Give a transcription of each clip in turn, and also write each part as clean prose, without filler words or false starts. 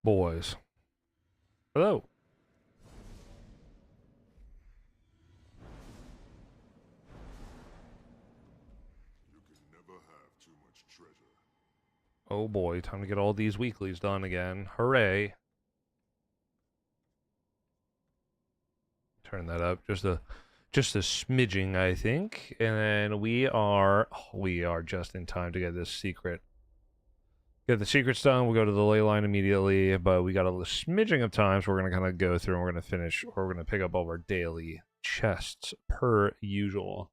Boys. Hello. You can never have too much treasure. Oh boy, time to get all these weeklies done again. Hooray. Turn that up just a smidging, I think. And then we are just in time to get this secret. Get the secrets done, we'll go to the ley line immediately, but we got a smidging of time, so we're gonna kind of go through and we're gonna finish, or we're gonna pick up all of our daily chests per usual.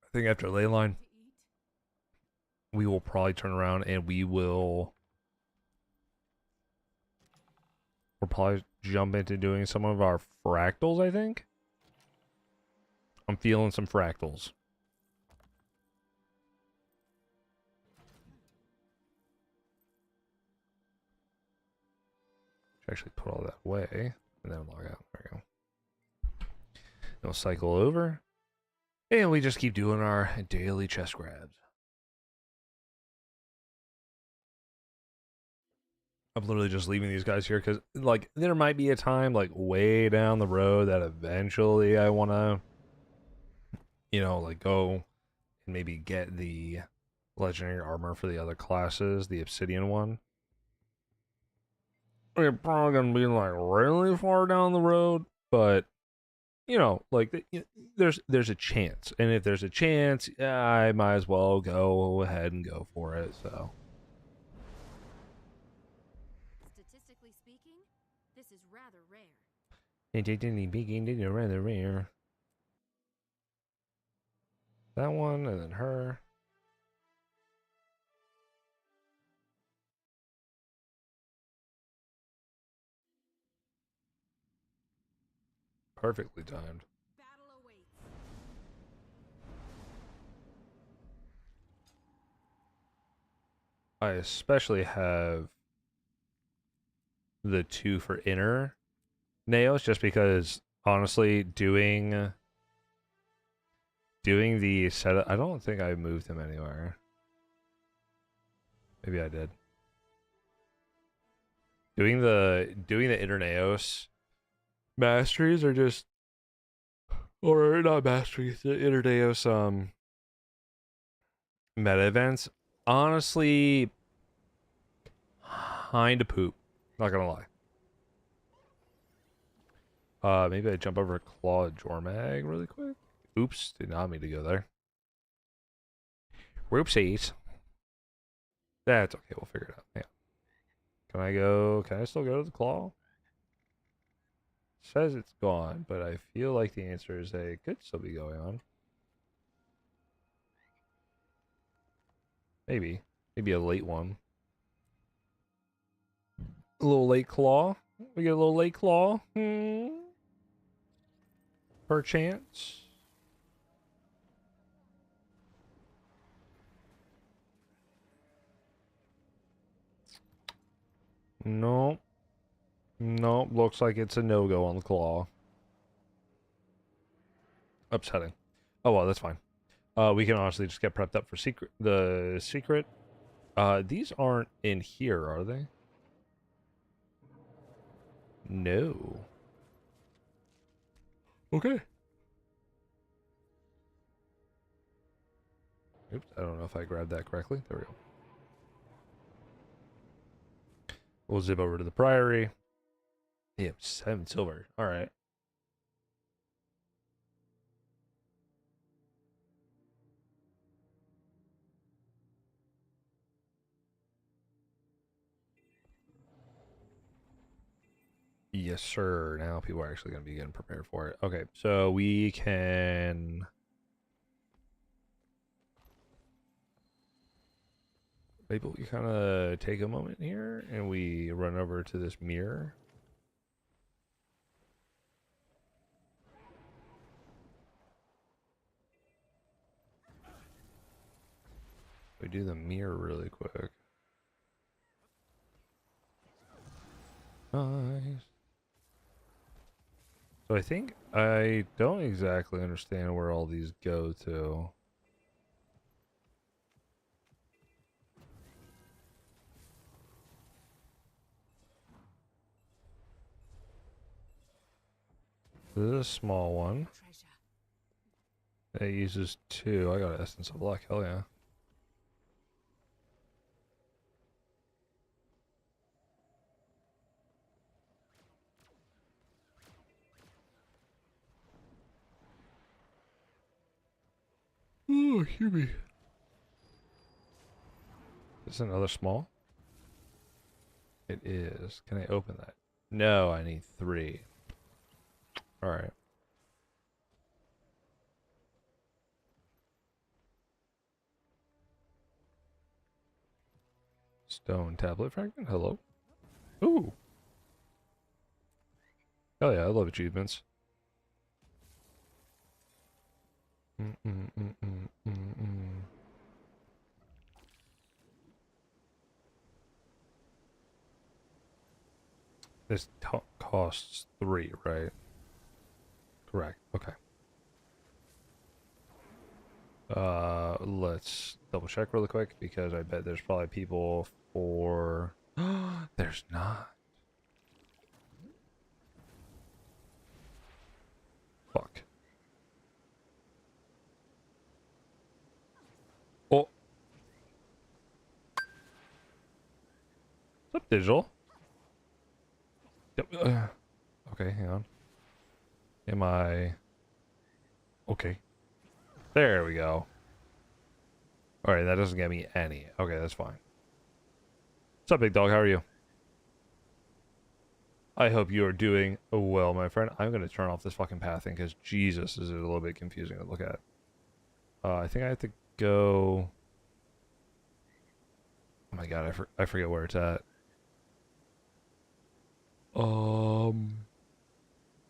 I think after ley line, we will probably turn around and we'll probably jump into doing some of our fractals, I think. I'm feeling some fractals. Should actually put all that away and then log out. There we go. Then we'll cycle over. And we just keep doing our daily chest grabs. I'm literally just leaving these guys here because, like, there might be a time, like, way down the road that eventually I want to, like, go and maybe get the legendary armor for the other classes, the obsidian one. We're probably going to be, like, really far down the road, but, like, there's a chance. And if there's a chance, I might as well go ahead and go for it, so. Statistically speaking, this is rather rare. Rather rare. That one, and then her. Perfectly timed. Battle awaits. I especially have the two for inner nails just because honestly doing the setup, I don't think I moved him anywhere. Maybe I did. Doing the inner nails masteries are just, or not masteries, the inner nails meta events, honestly kind of poop, not gonna lie. Maybe I jump over Claw Jormag really quick. Oops, did not mean to go there. Whoopsies. That's okay, we'll figure it out. Yeah. Can I still go to the Claw? It says it's gone, but I feel like the answer is that it could still be going on. Maybe. Maybe a late one. A little late Claw? We get a little late Claw? Perchance? Nope. Nope. Looks like it's a no-go on the Claw. Upsetting. Oh well, that's fine. We can honestly just get prepped up for the secret. These aren't in here, are they? No. Okay. Oops, I don't know if I grabbed that correctly. There we go. We'll zip over to the Priory. Yeah, 7 silver. All right. Yes, sir. Now people are actually going to be getting prepared for it. Okay, so we can... Maybe we kind of take a moment here and we run over to this mirror. We do the mirror really quick. Nice. So I think I don't exactly understand where all these go to. This is a small one. Treasure. It uses 2. I got Essence of Luck. Hell yeah. Oh, excuse me. Is this another small? It is. Can I open that? No, I need 3. Alright. Stone tablet fragment? Hello? Ooh. Hell yeah, I love achievements. Mm-mm-mm-mm-mm-mm. This costs 3, right? Correct. Okay. Let's double check really quick because I bet there's probably people for. There's not. Fuck. Oh. What's up, digital? Yep. Okay, hang on. Am I? Okay. There we go. Alright, that doesn't get me any. Okay, that's fine. What's up, big dog? How are you? I hope you are doing well, my friend. I'm going to turn off this fucking pathing because Jesus, is it a little bit confusing to look at. I think I have to go. Oh my god, I forget where it's at.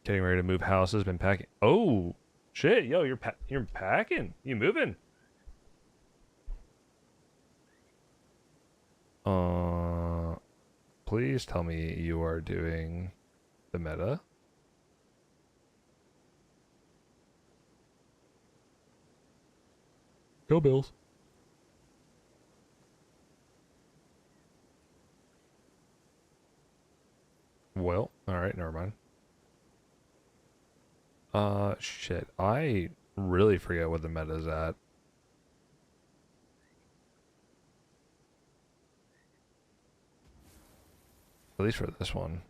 Getting ready to move houses. Been packing. Oh, shit, yo, you're packing. You moving? Uh, please tell me you are doing the meta. Go Bills. Well, all right, never mind. Shit, I really forget what the meta is at. At least for this one.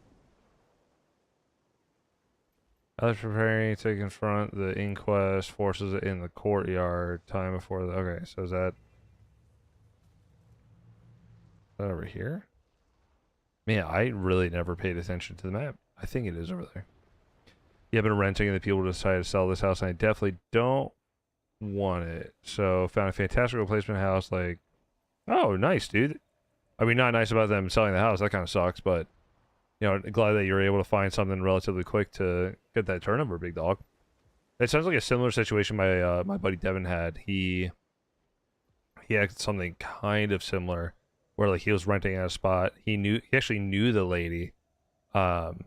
Others preparing to confront the inquest forces in the courtyard. Time before the. Okay, so is that over here? Man, I really never paid attention to the map. I think it is over there. Yeah, I've been renting and the people decided to sell this house and I definitely don't want it. So found a fantastic replacement house. Like, oh, nice, dude. I mean, not nice about them selling the house. That kind of sucks, but you know, glad that you're able to find something relatively quick to get that turnover, big dog. It sounds like a similar situation my buddy Devin had. He had something kind of similar, where like he was renting at a spot. He actually knew the lady, um,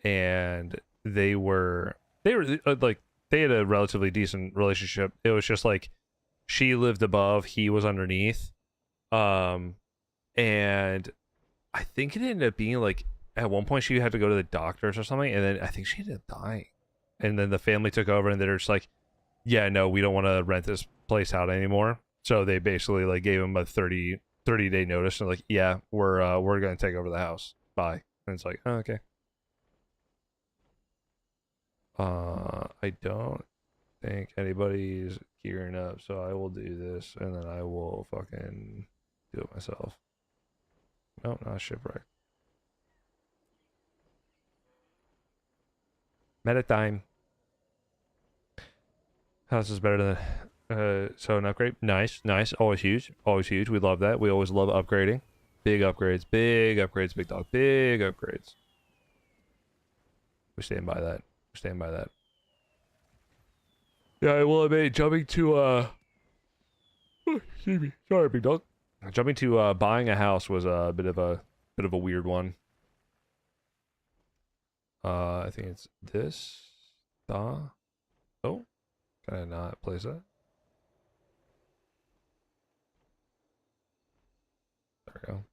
and they were like they had a relatively decent relationship. It was just like she lived above, he was underneath, um, and I think it ended up being like at one point she had to go to the doctors or something, and then I think she ended up dying. And then the family took over, and they're just like, "Yeah, no, we don't want to rent this place out anymore." So they basically like gave him a 30-day notice, and like, "Yeah, we're gonna take over the house. Bye." And it's like, oh, okay. I don't think anybody's gearing up, so I will do this, and then I will fucking do it myself. No, not shipwreck. Meta time. House is better than so an upgrade. Nice, nice. Always huge. Always huge. We love that. We always love upgrading. Big upgrades. Big upgrades, big dog. Big upgrades. We stand by that. We stand by that. Yeah, I will admit jumping to excuse me. Sorry, big dog. Jumping to buying a house was a bit of a weird one. I think it's this. Oh, can I not place that? There we go.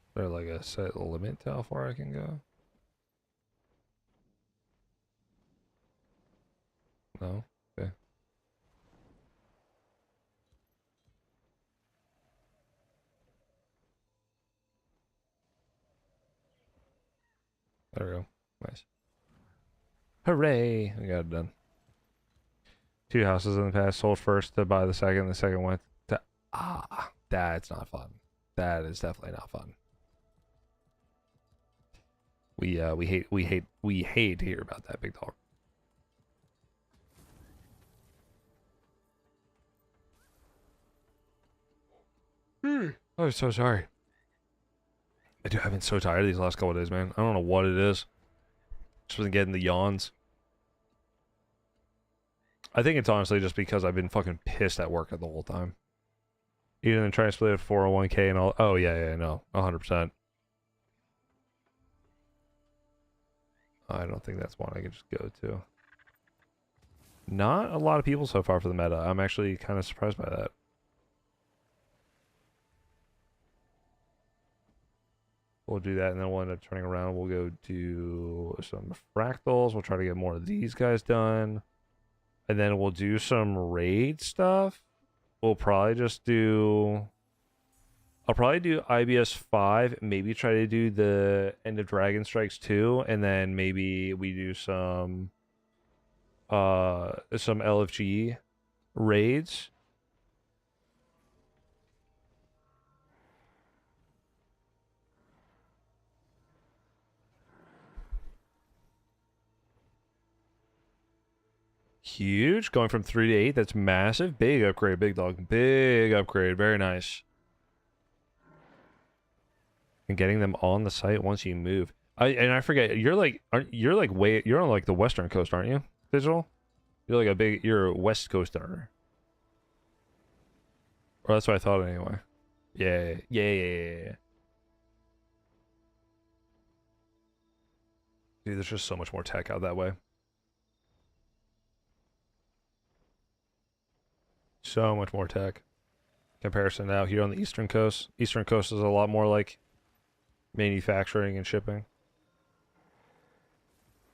Is there like a set limit to how far I can go? No? Okay. There we go. Nice. Hooray! We got it done. 2 houses in the past, sold first to buy the second went to... Ah, that's not fun. That is definitely not fun. We hate to hear about that, big dog. I'm so sorry. I've been so tired these last couple of days, man. I don't know what it is. Just been getting the yawns. I think it's honestly just because I've been fucking pissed at work the whole time. Even trying to split a 401k and all. Oh, yeah, no. 100%. I don't think that's one I can just go to. Not a lot of people so far for the meta. I'm actually kind of surprised by that. We'll do that, and then we'll end up turning around. We'll go do some fractals. We'll try to get more of these guys done. And then we'll do some raid stuff. We'll probably just do... I'll probably do IBS 5, maybe try to do the End of Dragon Strikes 2, and then maybe we do some LFG raids. Huge, going from 3 to 8, that's massive. Big upgrade, big dog. Big upgrade, very nice. And getting them on the site once you move. I forget, you're on like the western coast, aren't you? Digital? You're a west coaster. Or that's what I thought anyway. Yeah. Dude, there's just so much more tech out that way. So much more tech. Comparison now here on the eastern coast. Eastern coast is a lot more like manufacturing and shipping.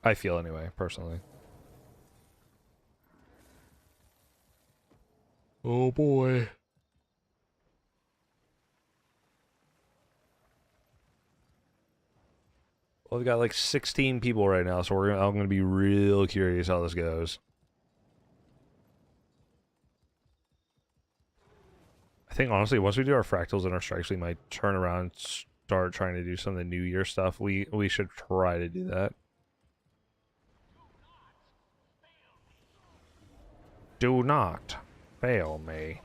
I feel anyway, personally. Oh boy. Well, we've got like 16 people right now, so I'm gonna be real curious how this goes. I think honestly, once we do our fractals and our strikes, we might turn around and start trying to do some of the New Year stuff. We should try to do that. Do not fail me.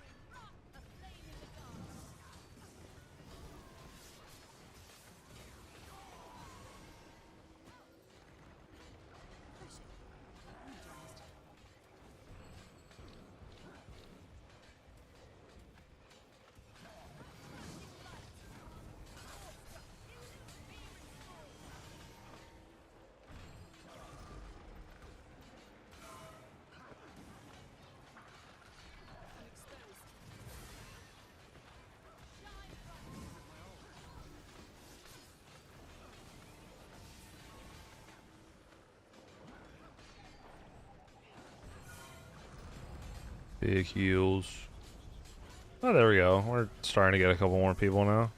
Big heals. Oh, there we go. We're starting to get a couple more people now.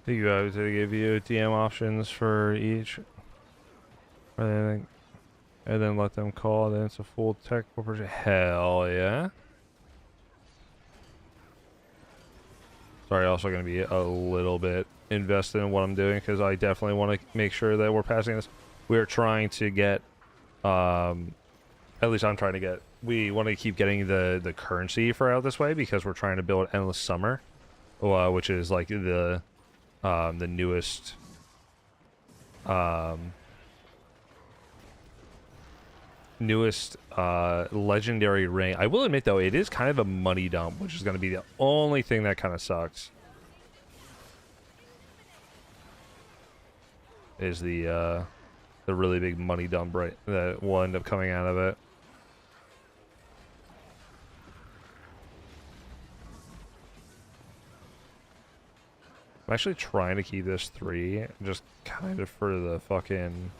You guys to give you DM options for each, and then let them call. Then it's a full tech corporation. Hell yeah! Sorry, also going to be a little bit invested in what I'm doing because I definitely want to make sure that we're passing this. We're trying to get, at least I'm trying to get. We want to keep getting the currency for out this way because we're trying to build Endless Summer. which is like the newest legendary ring. I will admit though, it is kind of a money dump, which is going to be the only thing that kind of sucks. Is the really big money dump right that will end up coming out of it. I'm actually trying to keep this 3, just kind of for the fucking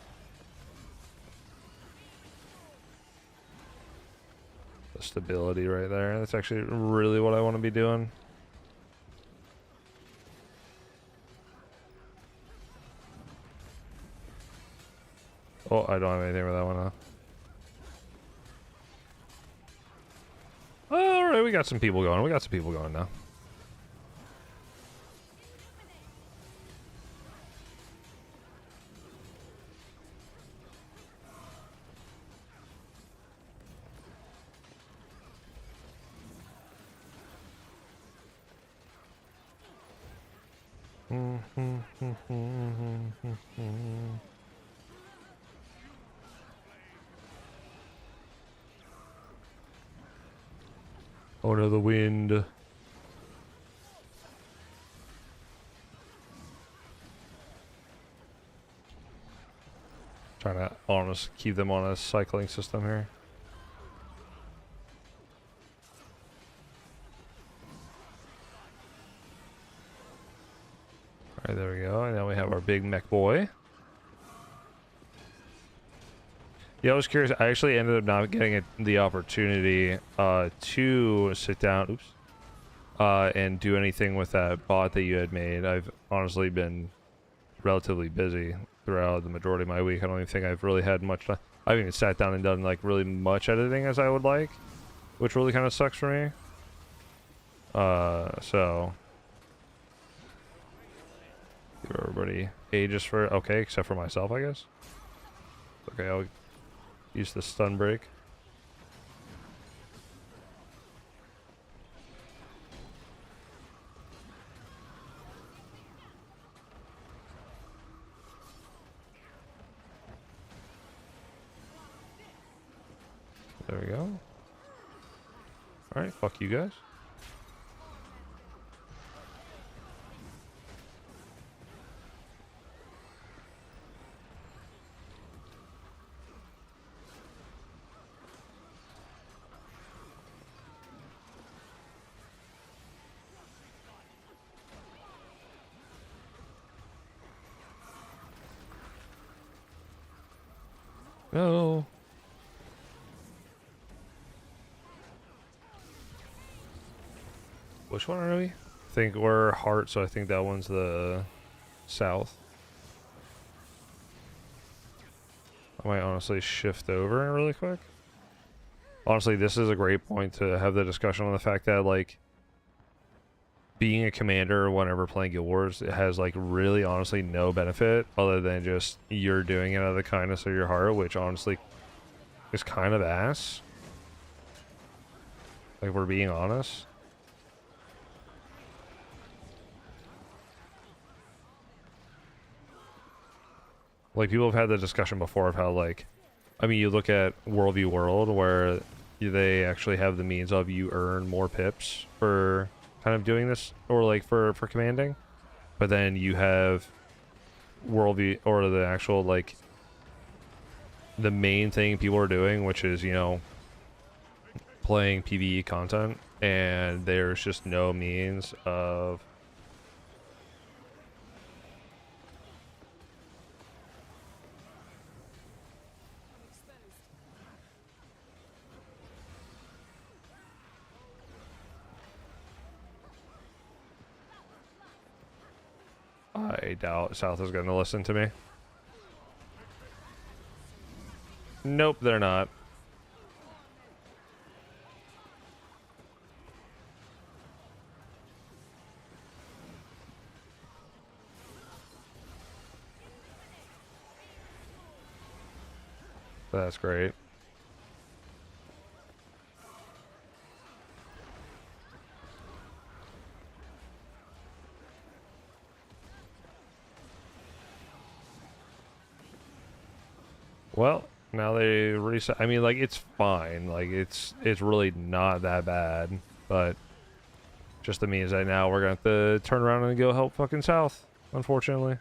the stability right there. That's actually really what I want to be doing. Oh, I don't have anything with that one, huh? Alright, we got some people going. We got some people going now. Oh no, the wind. Trying to keep them on a cycling system here. Alright, there we go. And now we have our big mech boy. Yeah, I was curious. I actually ended up not getting the opportunity to sit down, and do anything with that bot that you had made. I've honestly been relatively busy throughout the majority of my week. I don't even think I've really had much time. I haven't even sat down and done like really much editing as I would like, which really kind of sucks for me. So give everybody ages for except for myself, I guess. Okay, I'll use the stun break. There we go. Alright, fuck you guys. No. Which one are we? I think we're heart, so I think that one's the south. I might honestly shift over really quick. Honestly, this is a great point to have the discussion on the fact that, like, being a commander whenever playing Guild Wars, it has, like, really honestly no benefit other than just you're doing it out of the kindness of your heart, which honestly is kind of ass. Like, we're being honest. Like, people have had the discussion before of how, like, I mean, you look at Worldview World, where they actually have the means of you earn more pips for kind of doing this, or, like, for commanding. But then you have Worldview, or the actual, like, the main thing people are doing, which is, you know, playing PvE content, and there's just no means of... I doubt South is going to listen to me. Nope, they're not. That's great. Well, now they reset. I mean, like, it's fine. Like, it's really not that bad. But just means that now we're going to have to turn around and go help fucking South, unfortunately.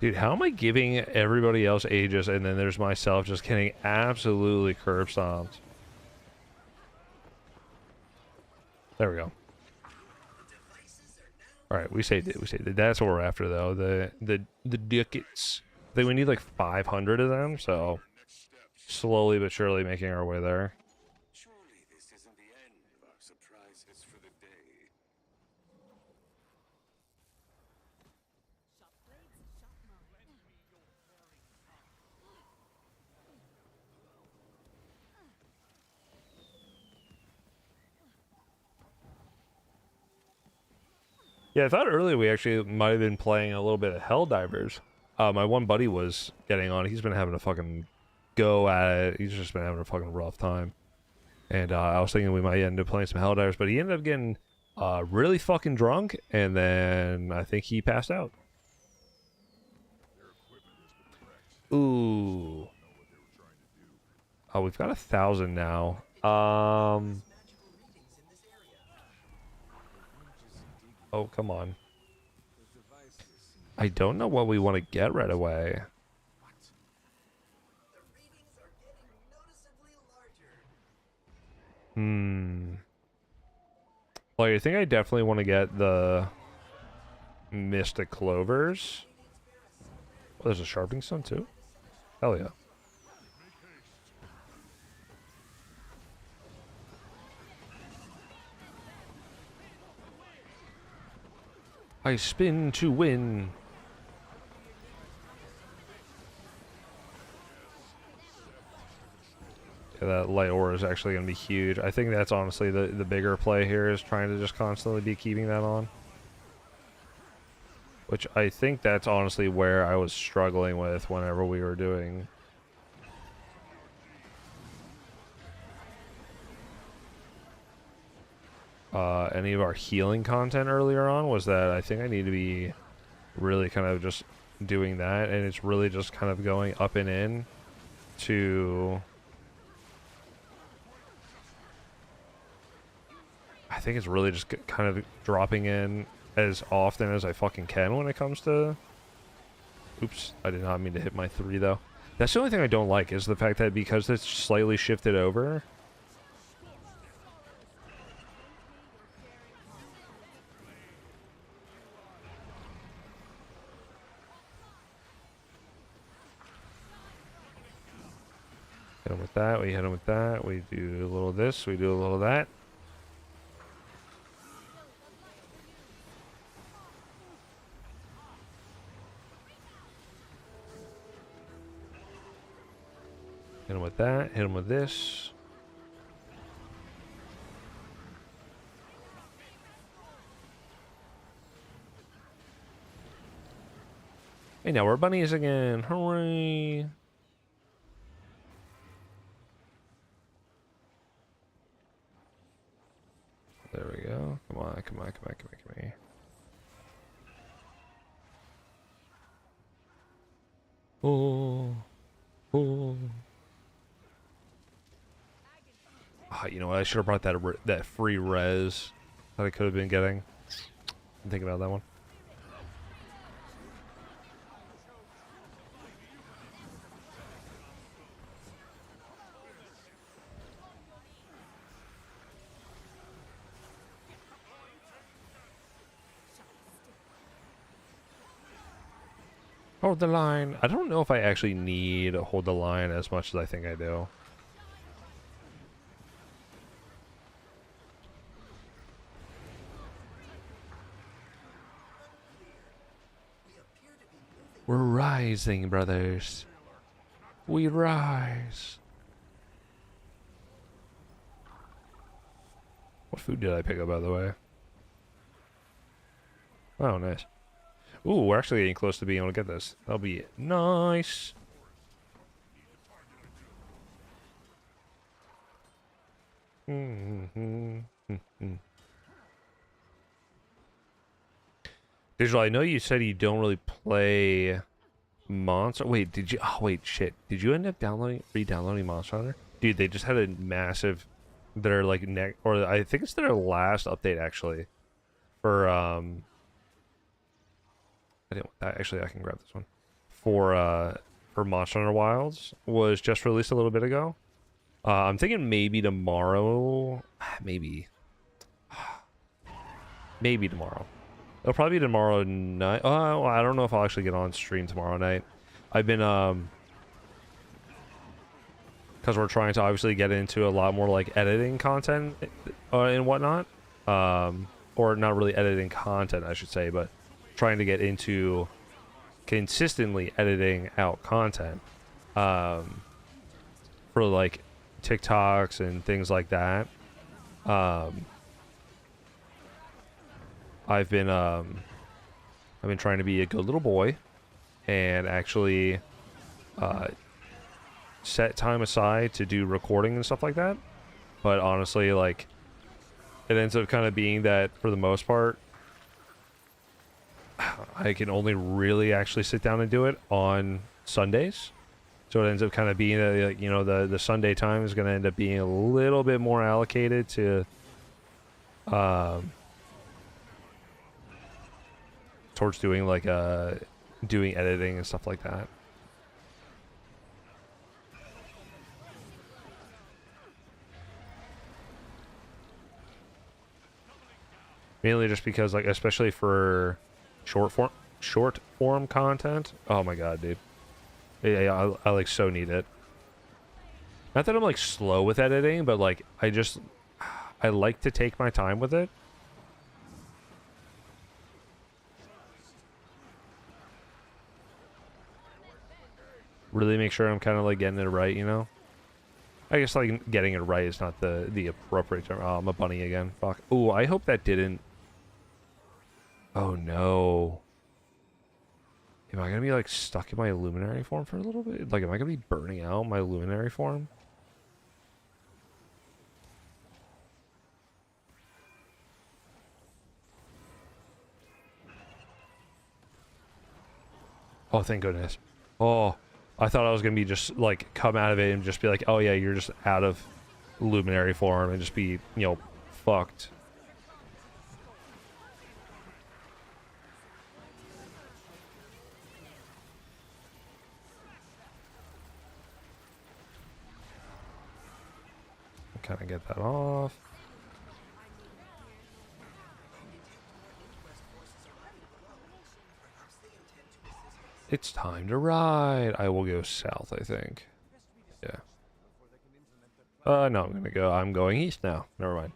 Dude, how am I giving everybody else Aegis and then there's myself just getting absolutely curb stomped? There we go. Alright, we saved it. We saved it. That's what we're after, though. The ducats. I think we need like 500 of them, so slowly but surely making our way there. Surely this isn't the end of our surprises for the day. Yeah, I thought earlier we actually might have been playing a little bit of Helldivers. My one buddy was getting on. He's been having a fucking go at it. He's just been having a fucking rough time. And I was thinking we might end up playing some Helldivers, but he ended up getting really fucking drunk, and then I think he passed out. Ooh. Oh, we've got 1,000 now. Oh, come on. I don't know what we want to get right away. Like, I think I definitely want to get the Mystic Clovers. Oh, there's a Sharpening Stone too? Hell yeah. I spin to win. Yeah, that light aura is actually going to be huge. I think that's honestly the bigger play here, is trying to just constantly be keeping that on. Which I think that's honestly where I was struggling with whenever we were doing any of our healing content earlier on, was that I think I need to be really kind of just doing that, and it's really just kind of going up and in to... I think it's really just kind of dropping in as often as I fucking can when it comes to... Oops, I did not mean to hit my 3 though. That's the only thing I don't like, is the fact that because it's slightly shifted over... Hit him with that, we hit him with that, we do a little of this, we do a little of that. Hit him with that, hit him with this. Hey, now we're bunnies again, hooray! There we go. Come on, come on, come on, come on, come on. Oh. Oh. Ah, you know what? I should have brought that free res that I could have been getting. I'm thinking about that one. Hold the line. I don't know if I actually need hold the line as much as I think I do. We're rising, brothers. We rise. What food did I pick up, by the way? Oh, nice. Ooh, we're actually getting close to being able to get this. That'll be nice. Digital, I know you said you don't really play Monster. Wait, did you? Oh, wait, shit. Did you end up re-downloading Monster Hunter? Dude, they just had a massive. Their like or I think it's their last update actually. For I didn't. Actually, I can grab this one. For Monster Hunter Wilds was just released a little bit ago. I'm thinking maybe tomorrow. Maybe. Maybe tomorrow. It'll probably be tomorrow night. Oh, well, I don't know if I'll actually get on stream tomorrow night. I've been because we're trying to obviously get into a lot more like editing content and whatnot. Or not really editing content, I should say, but trying to get into consistently editing out content for like TikToks and things like that. I've been trying to be a good little boy and actually set time aside to do recording and stuff like that. But honestly, like, it ends up kind of being that for the most part, I can only really actually sit down and do it on Sundays. So it ends up kind of being that, like, you know, the Sunday time is going to end up being a little bit more allocated to towards doing like doing editing and stuff like that. Mainly just because, like, especially for short form content. Oh my god, dude. Yeah, I like so need it. Not that I'm like slow with editing, but like I like to take my time with it. Really make sure I'm kind of like getting it right, you know? I guess like getting it right is not the appropriate term. Oh, I'm a bunny again. Fuck. Ooh, I hope that didn't. Oh no. Am I gonna be like stuck in my luminary form for a little bit? Like, am I gonna be burning out my luminary form? Oh, thank goodness. Oh, I thought I was gonna be just like come out of it and just be like, oh yeah, you're just out of luminary form and just be, you know, fucked. Kind of get that off. It's time to ride. I will go south, I think. Yeah. No, I'm going east now. Never mind.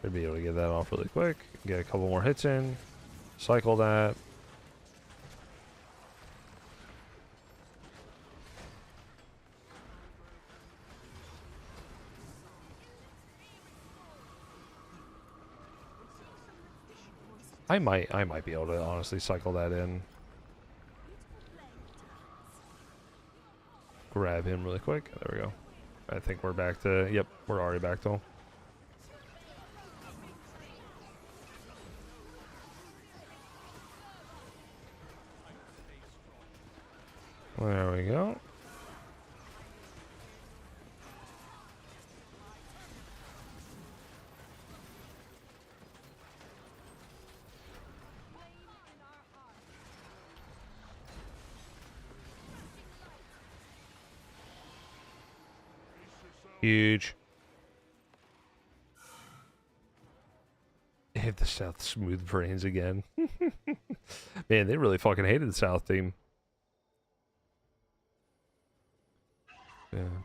Should be able to get that off really quick. Get a couple more hits in. Cycle that. I might be able to honestly cycle that in. Grab him really quick. There we go. I think we're back to, yep, we're already back to him. There we go. Huge. Give the South smooth brains again. Man, they really fucking hated the South team. Boom,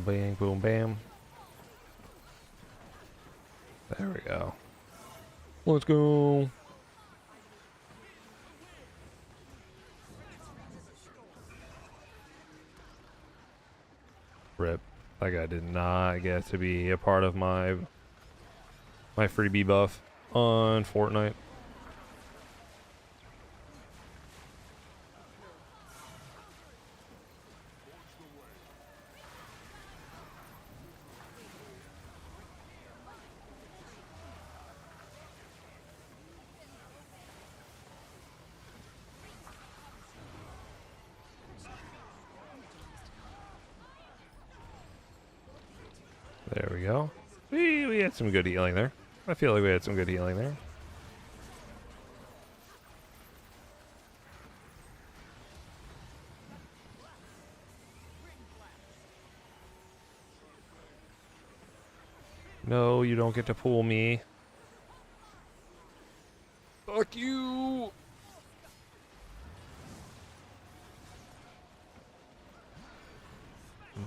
bang, boom, bam. There we go. Let's go. Rip. That guy did not get to be a part of my freebie buff on Fortnite. There we go. We had some good healing there. I feel like we had some good healing there. No, you don't get to pull me. Fuck you!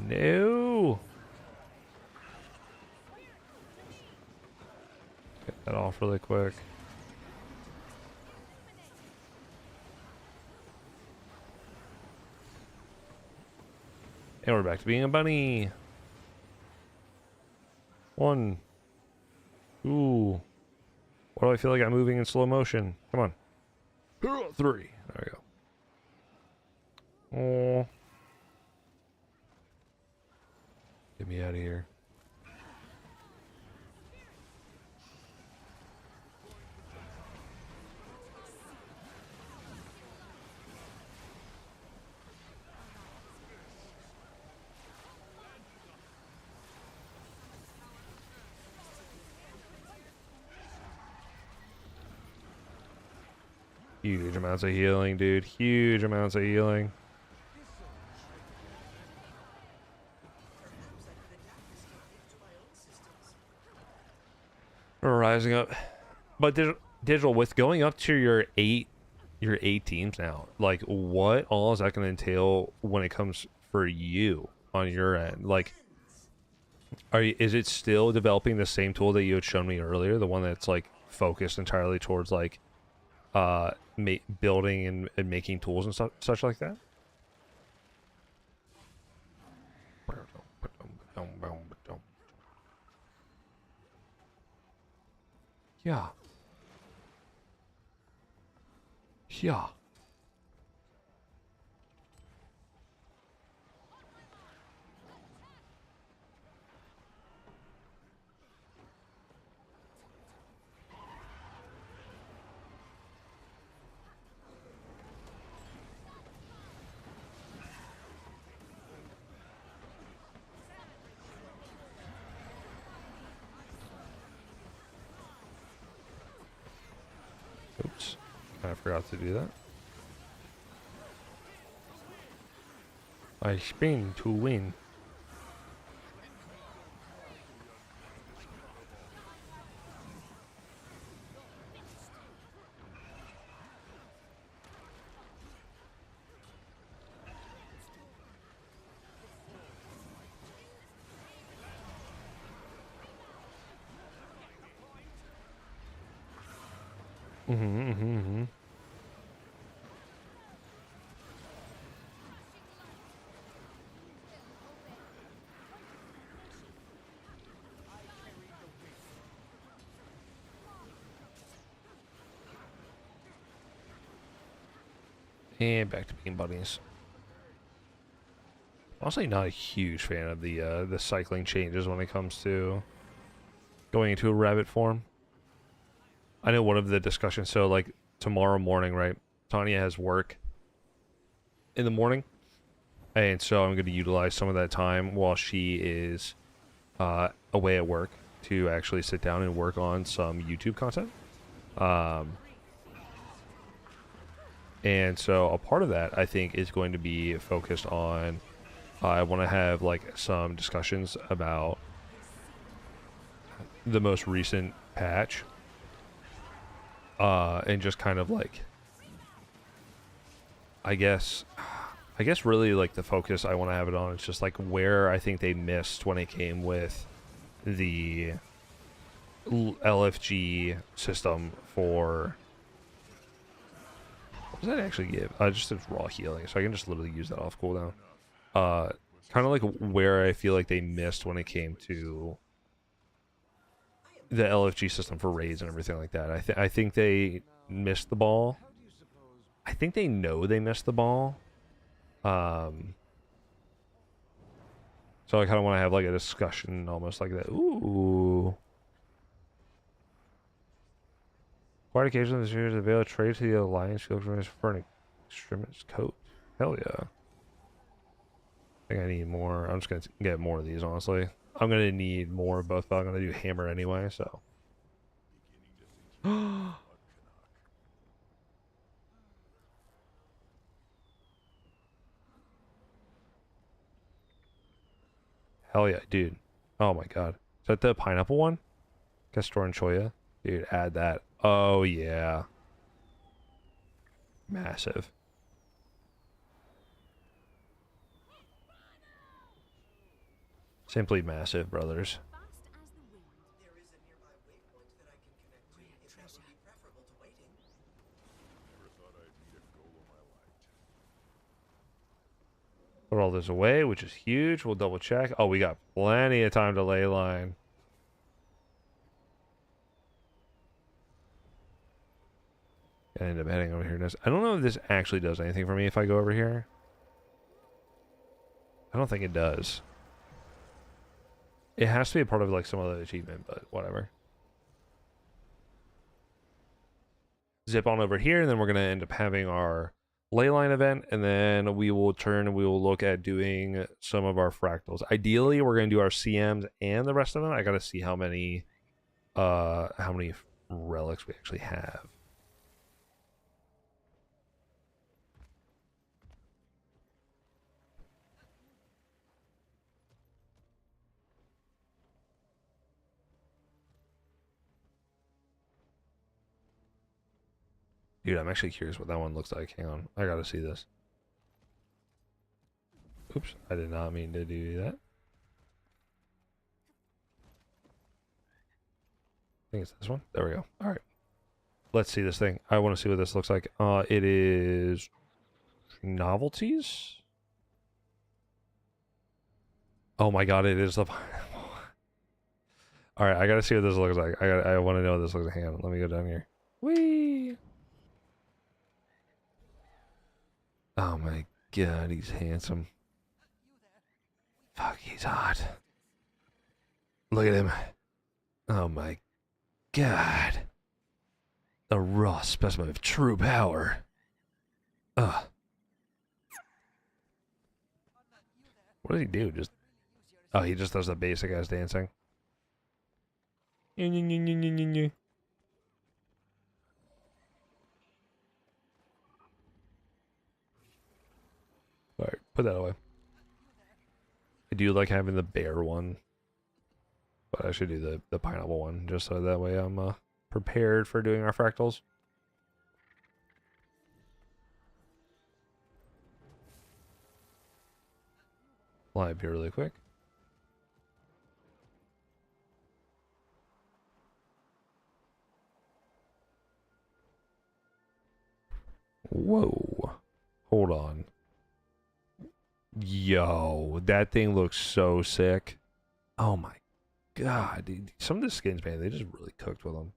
No! Get that off really quick. And we're back to being a bunny. 1, 2. Why do I feel like I'm moving in slow motion? Come on. 3. There we go. Oh. Get me out of here. Huge amounts of healing, dude. Huge amounts of healing. We're rising up. But digital, with going up to your eight teams now, like what all is that going to entail when it comes for you on your end? Like, is it still developing the same tool that you had shown me earlier, the one that's like focused entirely towards like building and making tools and such like that? Yeah. Yeah. Oops. I forgot to do that. I spin to win. And back to being bunnies. Honestly, not a huge fan of the cycling changes when it comes to going into a rabbit form. I know one of the discussions, so like tomorrow morning, right? Tanya has work in the morning, and so I'm going to utilize some of that time while she is away at work to actually sit down and work on some YouTube content. And so a part of that I think is going to be focused on I want to have like some discussions about the most recent patch, and just kind of like I guess really like the focus I want to have it on is just like where I think they missed when it came with the LFG system for what does that actually give? Just it's raw healing, so I can just literally use that off cooldown. Kind of like where I feel like they missed when it came to the LFG system for raids and everything like that. I think they missed the ball. I think they know they missed the ball. So I kind of want to have like a discussion almost like that. Ooh. Quite occasionally this year is available trade to the Alliance field for an extremist coat. Hell yeah. I think I need more. I'm just going to get more of these, honestly. I'm going to need more of both, but I'm going to do hammer anyway, so. Hell yeah, dude. Oh my god. Is that the pineapple one? Castor and Choya? Dude, add that. Oh yeah. Massive. Simply massive, brothers. Fast as the wind. There is a nearby waypoint that I can connect to, if that would be preferable to waiting. Never thought I'd meet a golem I liked. Put all this away, which is huge. We'll double check. Oh, we got plenty of time to ley line. I end up heading over here. I don't know if this actually does anything for me if I go over here. I don't think it does. It has to be a part of like some other achievement, but whatever. Zip on over here, and then we're going to end up having our leyline event, and then we will turn and we will look at doing some of our fractals. Ideally, we're going to do our CMs and the rest of them. I got to see how many relics we actually have. Dude, I'm actually curious what that one looks like. Hang on. I gotta see this. Oops. I did not mean to do that. I think it's this one. There we go. Alright. Let's see this thing. I want to see what this looks like. It is novelties? Oh my god, it is the Alright, I gotta see what this looks like. I want to know what this looks like. Hang on. Let me go down here. Whee! Oh my god, he's handsome. Fuck, he's hot. Look at him. Oh my god. A raw specimen of true power. Ugh. What does he do? Just oh, he just does the basic ass dancing. Alright, put that away. I do like having the bear one, but I should do the pineapple one just so that way I'm prepared for doing our fractals. Fly up here really quick. Whoa. Hold on. Yo, that thing looks so sick. Oh my god, dude. Some of the skins, man, they just really cooked with them.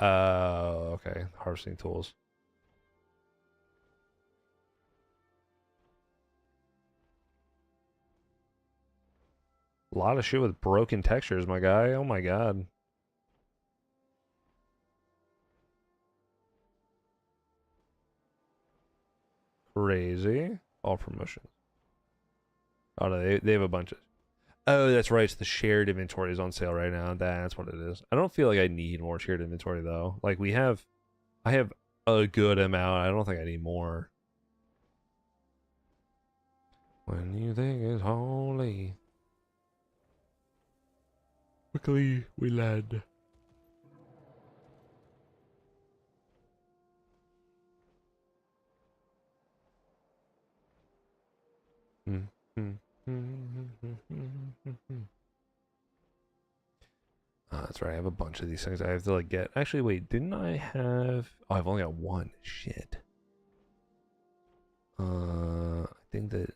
Okay. Harvesting tools. A lot of shit with broken textures, my guy. Oh my god. Crazy. All promotions. Oh no, they have a bunch of Oh, that's right. It's the shared inventory is on sale right now. That's what it is. I don't feel like I need more shared inventory though. Like I have a good amount. I don't think I need more. When you think it's holy, quickly we land. That's right. I have a bunch of these things I have to like get. Actually, wait, didn't I have? Oh, I've only got one. Shit. I think that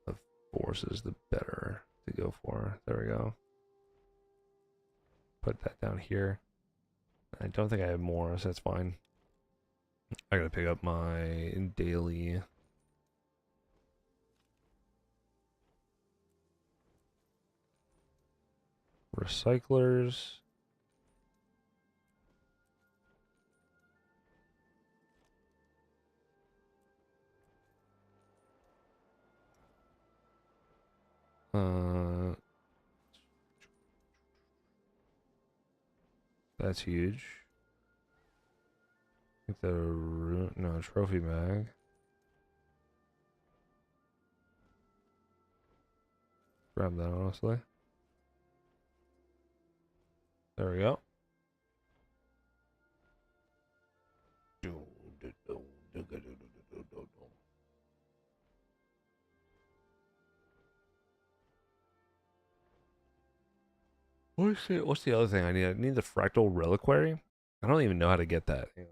the force is the better to go for. There we go. Put that down here. I don't think I have more, so that's fine. I gotta pick up my daily. Recyclers. That's huge. Get the no trophy bag. Grab that honestly. There we go. What's the other thing I need? I need the fractal reliquary. I don't even know how to get that. Hang on.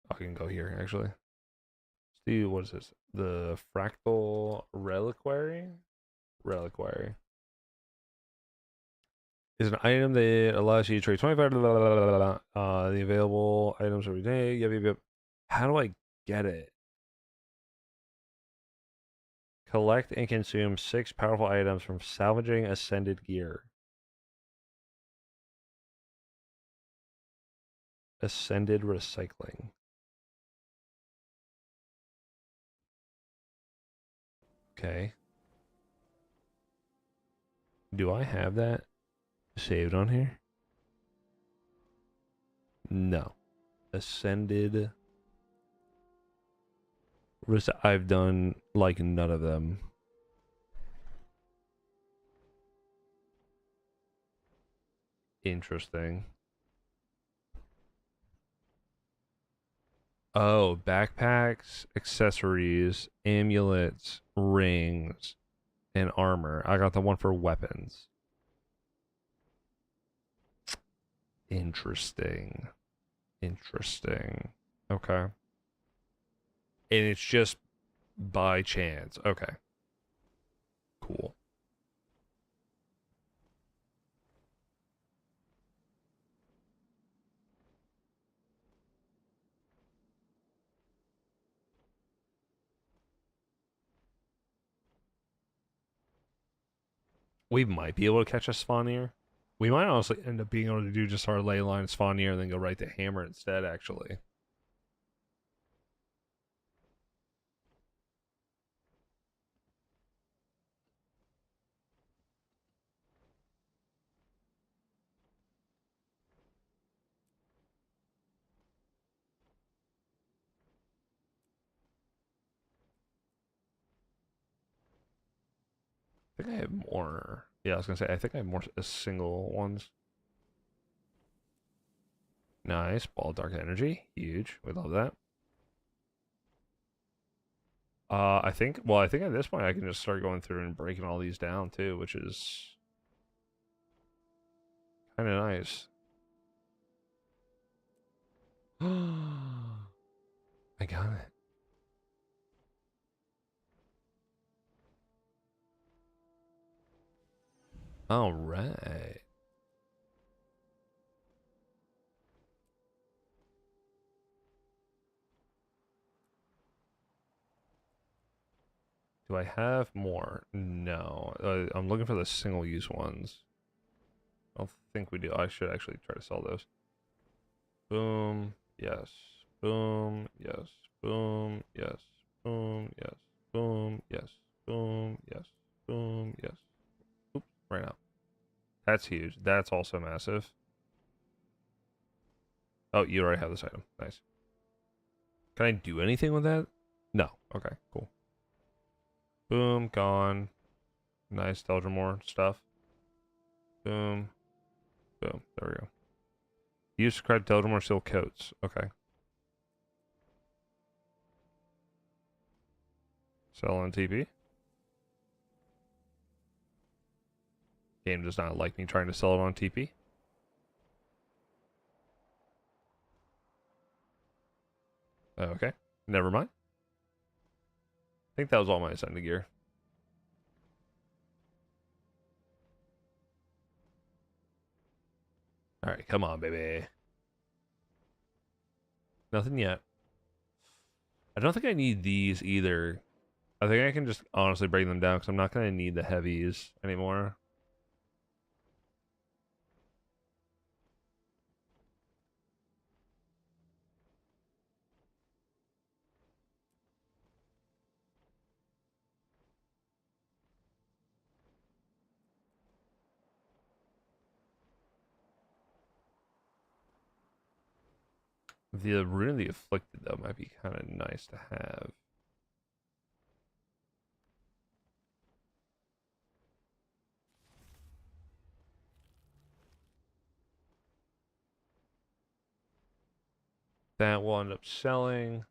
I can go here actually. See what is this? The fractal reliquary. Reliquary is an item that allows you to trade 25 the available items every day. Yep. How do I get it? Collect and consume 6 powerful items from salvaging ascended gear. Ascended recycling. Okay. Do I have that saved on here? No. Ascended. I've done like none of them. Interesting. Oh, backpacks, accessories, amulets, rings, and armor. I got the one for weapons. Interesting. Interesting. Okay. And it's just by chance. Okay. Cool. We might be able to catch a spawnier. We might honestly end up being able to do just our ley line spawnier and then go right to hammer instead, actually. I think I have more. Yeah, I was gonna say I think I have more single ones. Nice. Ball of dark energy. Huge. We love that. I think well, I think at this point I can just start going through and breaking all these down too, which is kinda nice. I got it. All right. Do I have more? No. I'm looking for the single use ones. I don't think we do. I should actually try to sell those. Boom. Yes. Boom. Yes. Boom. Yes. Boom. That's huge. That's also massive. Oh, you already have this item. Nice. Can I do anything with that? No. Okay, cool. Boom, gone. Nice Deldrimore stuff. Boom. Boom. There we go. Use describe Deldrimore silk coats. Okay. Sell on TP. Game does not like me trying to sell it on TP. Okay. Never mind. I think that was all my ascended gear. Alright, come on, baby. Nothing yet. I don't think I need these either. I think I can just honestly bring them down because I'm not going to need the heavies anymore. The Rune of the Afflicted, though, might be kind of nice to have. That will end up selling.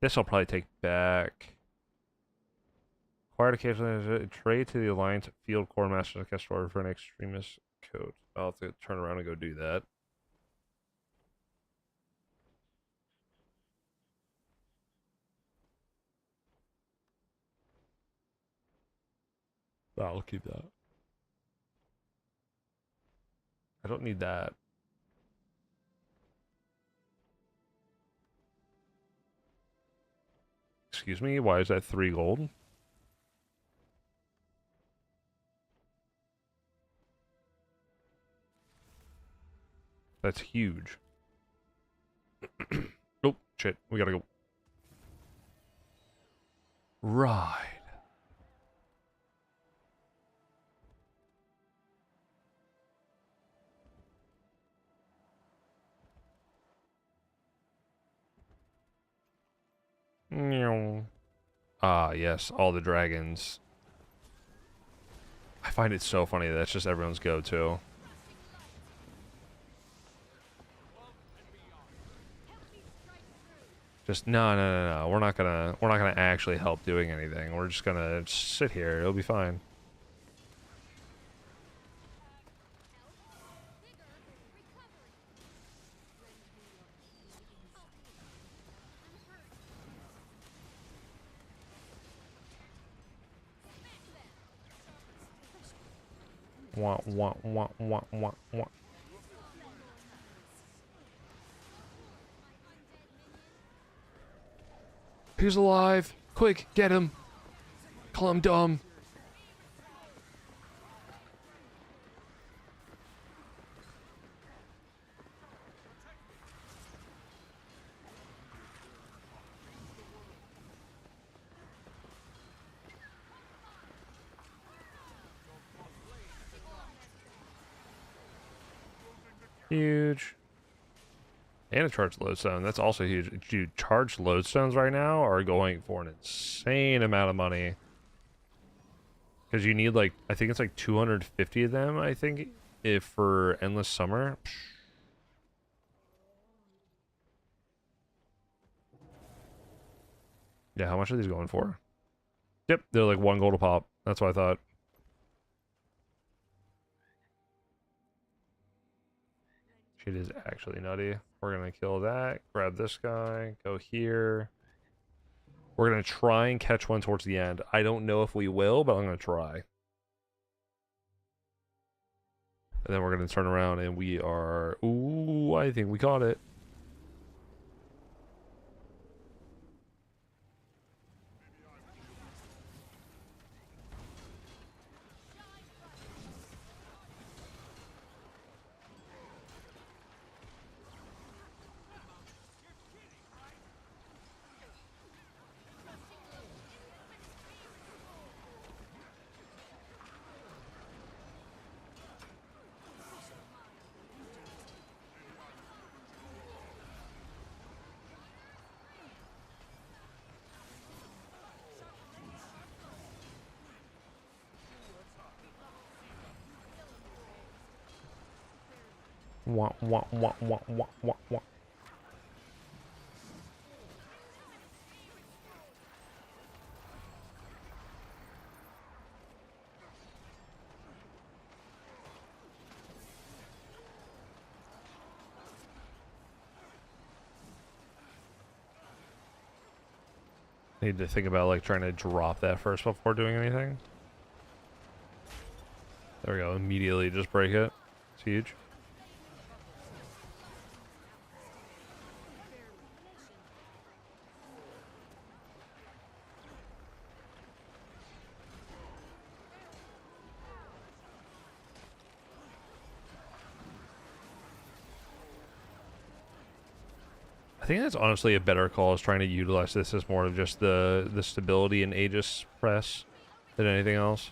This I'll probably take back. Acquired occasionally trade to the Alliance Field Corps Master cast order for an extremist coat. I'll have to turn around and go do that. I'll keep that. I don't need that. Excuse me, why is that 3 gold? That's huge. Oh, shit. We gotta go. Ride. Ah, yes, all the dragons. I find it so funny that's just everyone's go-to. Just no. We're not gonna actually help doing anything. We're just gonna sit here. It'll be fine. Wah, wah, wah, wah, wah, wah. He's alive! Quick, get him! Call him dumb! Huge. And a charged lodestone. That's also huge. Dude, charged lodestones right now are going for an insane amount of money. Because you need like, I think it's like 250 of them, I think, if for Endless Summer. Yeah, how much are these going for? Yep, they're like 1 gold a pop. That's what I thought. Shit is actually nutty. We're gonna kill that. Grab this guy. Go here. We're gonna try and catch one towards the end. I don't know if we will, but I'm gonna try. And then we're gonna turn around and we are... Ooh, I think we caught it. Wah, wah, wah, wah, wah, wah, wah. Need to think about like trying to drop that first before doing anything. There we go. Immediately just break it. It's huge. I think that's honestly a better call, is trying to utilize this as more of just the stability and Aegis press than anything else.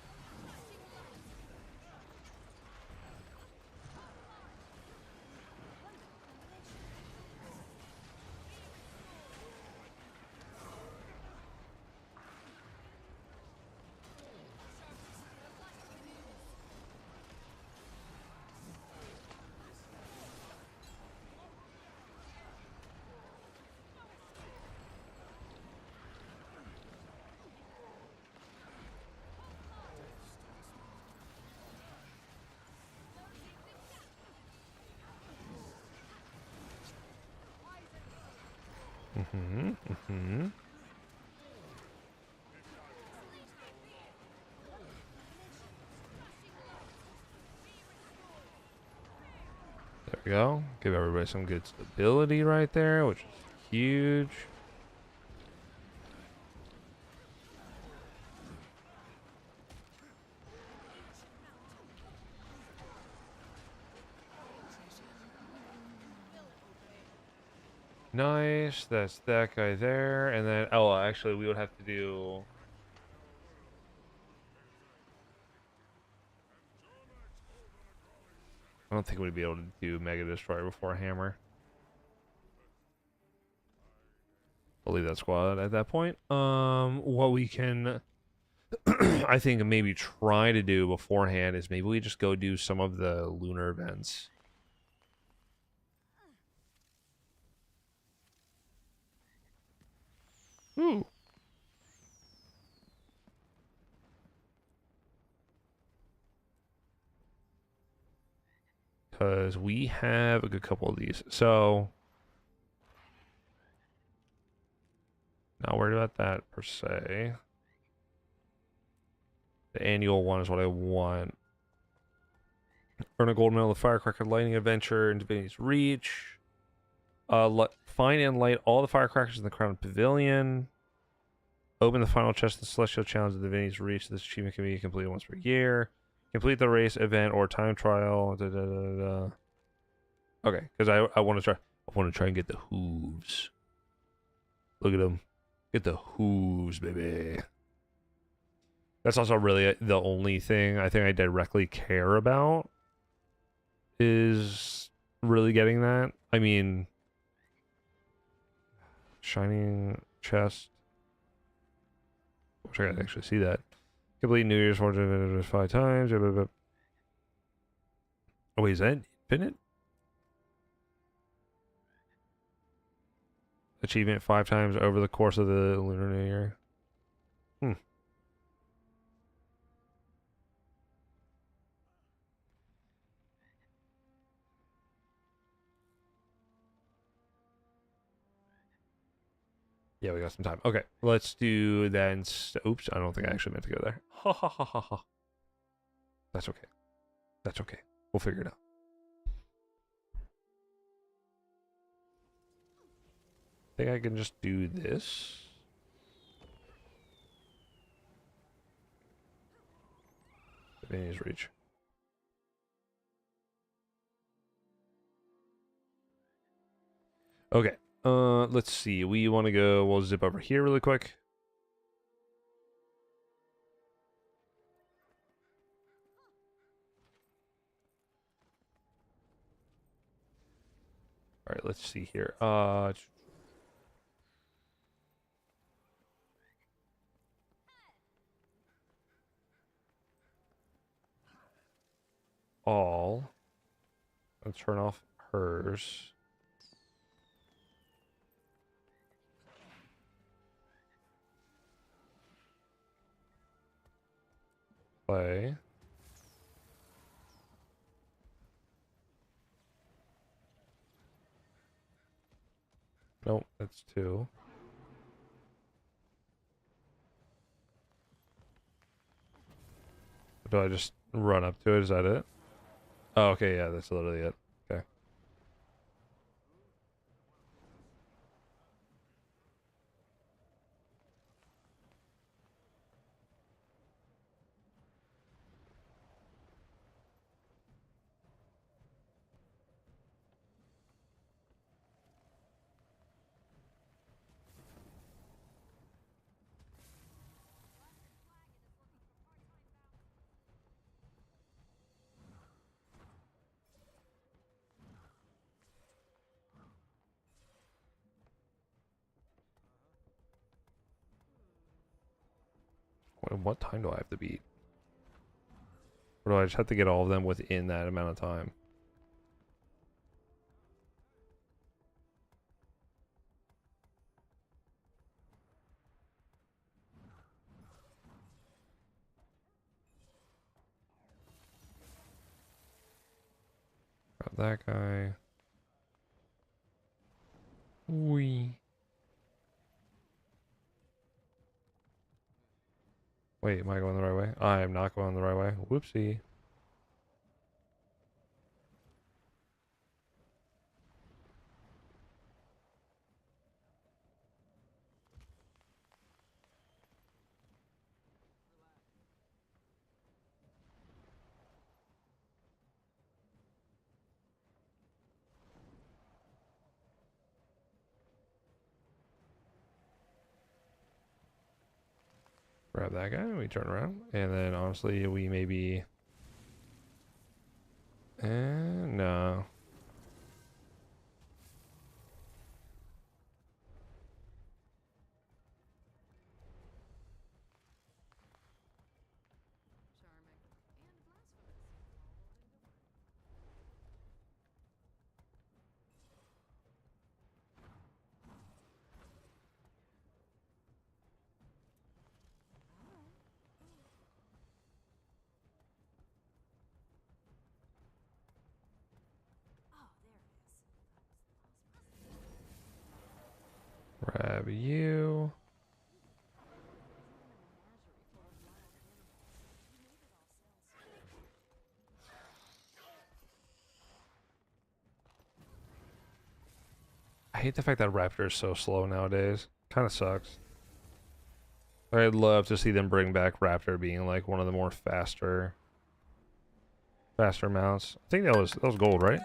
There we go. Give everybody some good stability right there, which is huge. Nice. That's that guy there. And then, oh, actually, we would have to do... I don't think we'd be able to do Mega Destroyer before Hammer. I'll leave that squad at that point. What we can, I think, maybe try to do beforehand is maybe we just go do some of the lunar events. Ooh. Because we have a good couple of these. So, not worried about that per se. The annual one is what I want. Earn a gold medal, the Firecracker Lighting Adventure, and Divinity's Reach. Find and light all the firecrackers in the Crown Pavilion. Open the final chest of the Celestial Challenge of Divinity's Reach. This achievement can be completed once per year. Complete the race, event, or time trial. Da, da, da, da. Okay, because I want to try. I want to try and get the hooves. Look at them. Get the hooves, baby. That's also really the only thing I think I directly care about, is really getting that. I mean, shining chest. Wish I could actually see that. Complete New Year's 5 times. Oh, wait, is that infinite? Achievement 5 times over the course of the Lunar New Year. Yeah, we got some time. Okay, let's do then. Oops, I don't think I actually meant to go there. Ha ha ha ha ha. That's okay. That's okay. We'll figure it out. I think I can just do this. Divinity's Reach. Okay. Let's see. We want to go. We'll zip over here really quick. All right. Let's see here. All. Let's turn off hers. Play. Nope, that's 2. Do I just run up to it? Is that it? Oh, okay, yeah, that's literally it. Okay. What time do I have to beat? Or do I just have to get all of them within that amount of time? Got that guy. Wee. Wait, am I going the right way? I am not going the right way. Whoopsie. Grab that guy, we turn around, and then honestly, we maybe... no. Grab you. I hate the fact that Raptor is so slow nowadays. Kind of sucks. I'd love to see them bring back Raptor being like one of the more faster mounts. I think that was gold, right?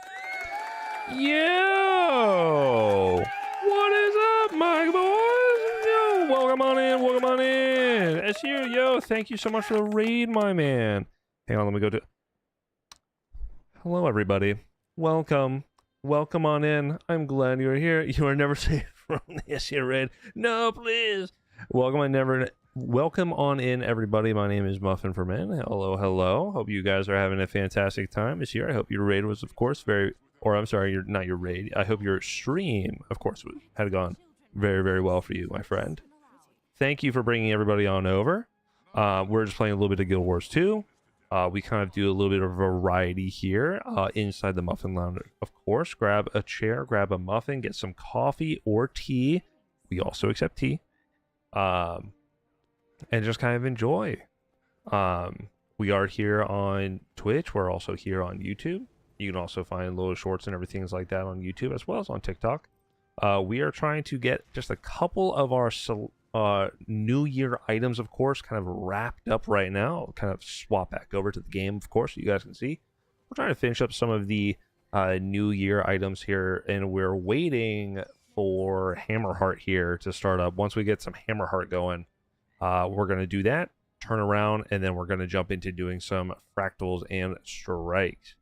Yo! What is up, my boys? Yo, welcome on in, welcome on in. It's you, yo. Thank you so much for the raid, my man. Hang on, let me go to... Hello, everybody. Welcome. Welcome on in. I'm glad you're here. You are never safe from the SEO raid. No, please. Welcome on in, everybody. My name is Muffin for Men. Hello, hello. Hope you guys are having a fantastic time this year. I hope your raid was, of course, I'm sorry, not your raid. I hope your stream, of course, had gone very, very well for you, my friend. Thank you for bringing everybody on over. We're just playing a little bit of Guild Wars 2. We kind of do a little bit of variety here inside the Muffin Lounge. Of course, grab a chair, grab a muffin, get some coffee or tea. We also accept tea. And just kind of enjoy. We are here on Twitch. We're also here on YouTube. You can also find little shorts and everything like that on YouTube as well as on TikTok. We are trying to get just a couple of our New Year items, of course, kind of wrapped up right now. I'll kind of swap back over to the game, of course, so you guys can see. We're trying to finish up some of the New Year items here, and we're waiting for Hammerheart here to start up. Once we get some Hammerheart going, we're going to do that, turn around, and then we're going to jump into doing some fractals and strikes.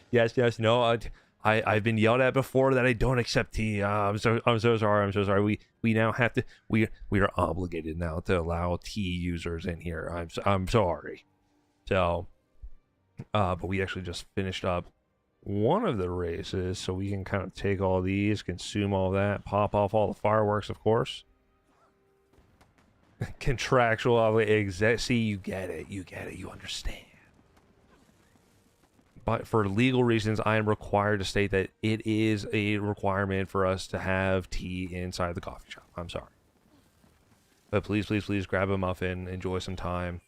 Yes, no, I've been yelled at before that I don't accept tea. I'm so sorry. We now have to. We are obligated now to allow tea users in here. I'm sorry. So But we actually just finished up one of the races, so we can kind of take all these, consume all that, pop off all the fireworks, of course. Contractual obligation. See, you get it, you understand. But for legal reasons, I am required to state that it is a requirement for us to have tea inside the coffee shop. I'm sorry. But please, please, please grab a muffin, enjoy some time.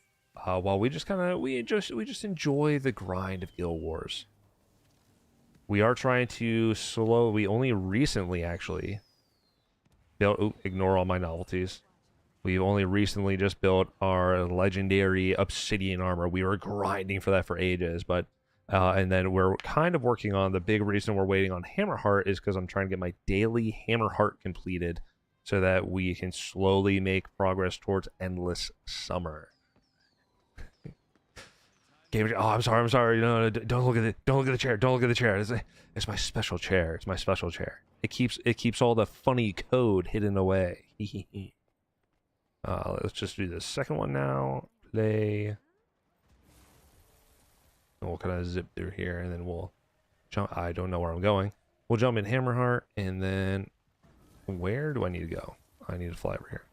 While we just enjoy the grind of Guild Wars. We are trying to we only recently actually built, ignore all my novelties. We've only recently just built our legendary obsidian armor. We were grinding for that for ages, but and then we're kind of working on the big reason we're waiting on Hammerheart is because I'm trying to get my daily Hammerheart completed so that we can slowly make progress towards Endless Summer. Oh, I'm sorry. No, don't look at it. Don't look at the chair. Don't look at the chair. It's my special chair. It's my special chair. It keeps all the funny code hidden away. Let's just do the second one now. Play. And we'll kind of zip through here, and then we'll jump. I don't know where I'm going. We'll jump in Hammerheart, and then where do I need to go? I need to fly over here.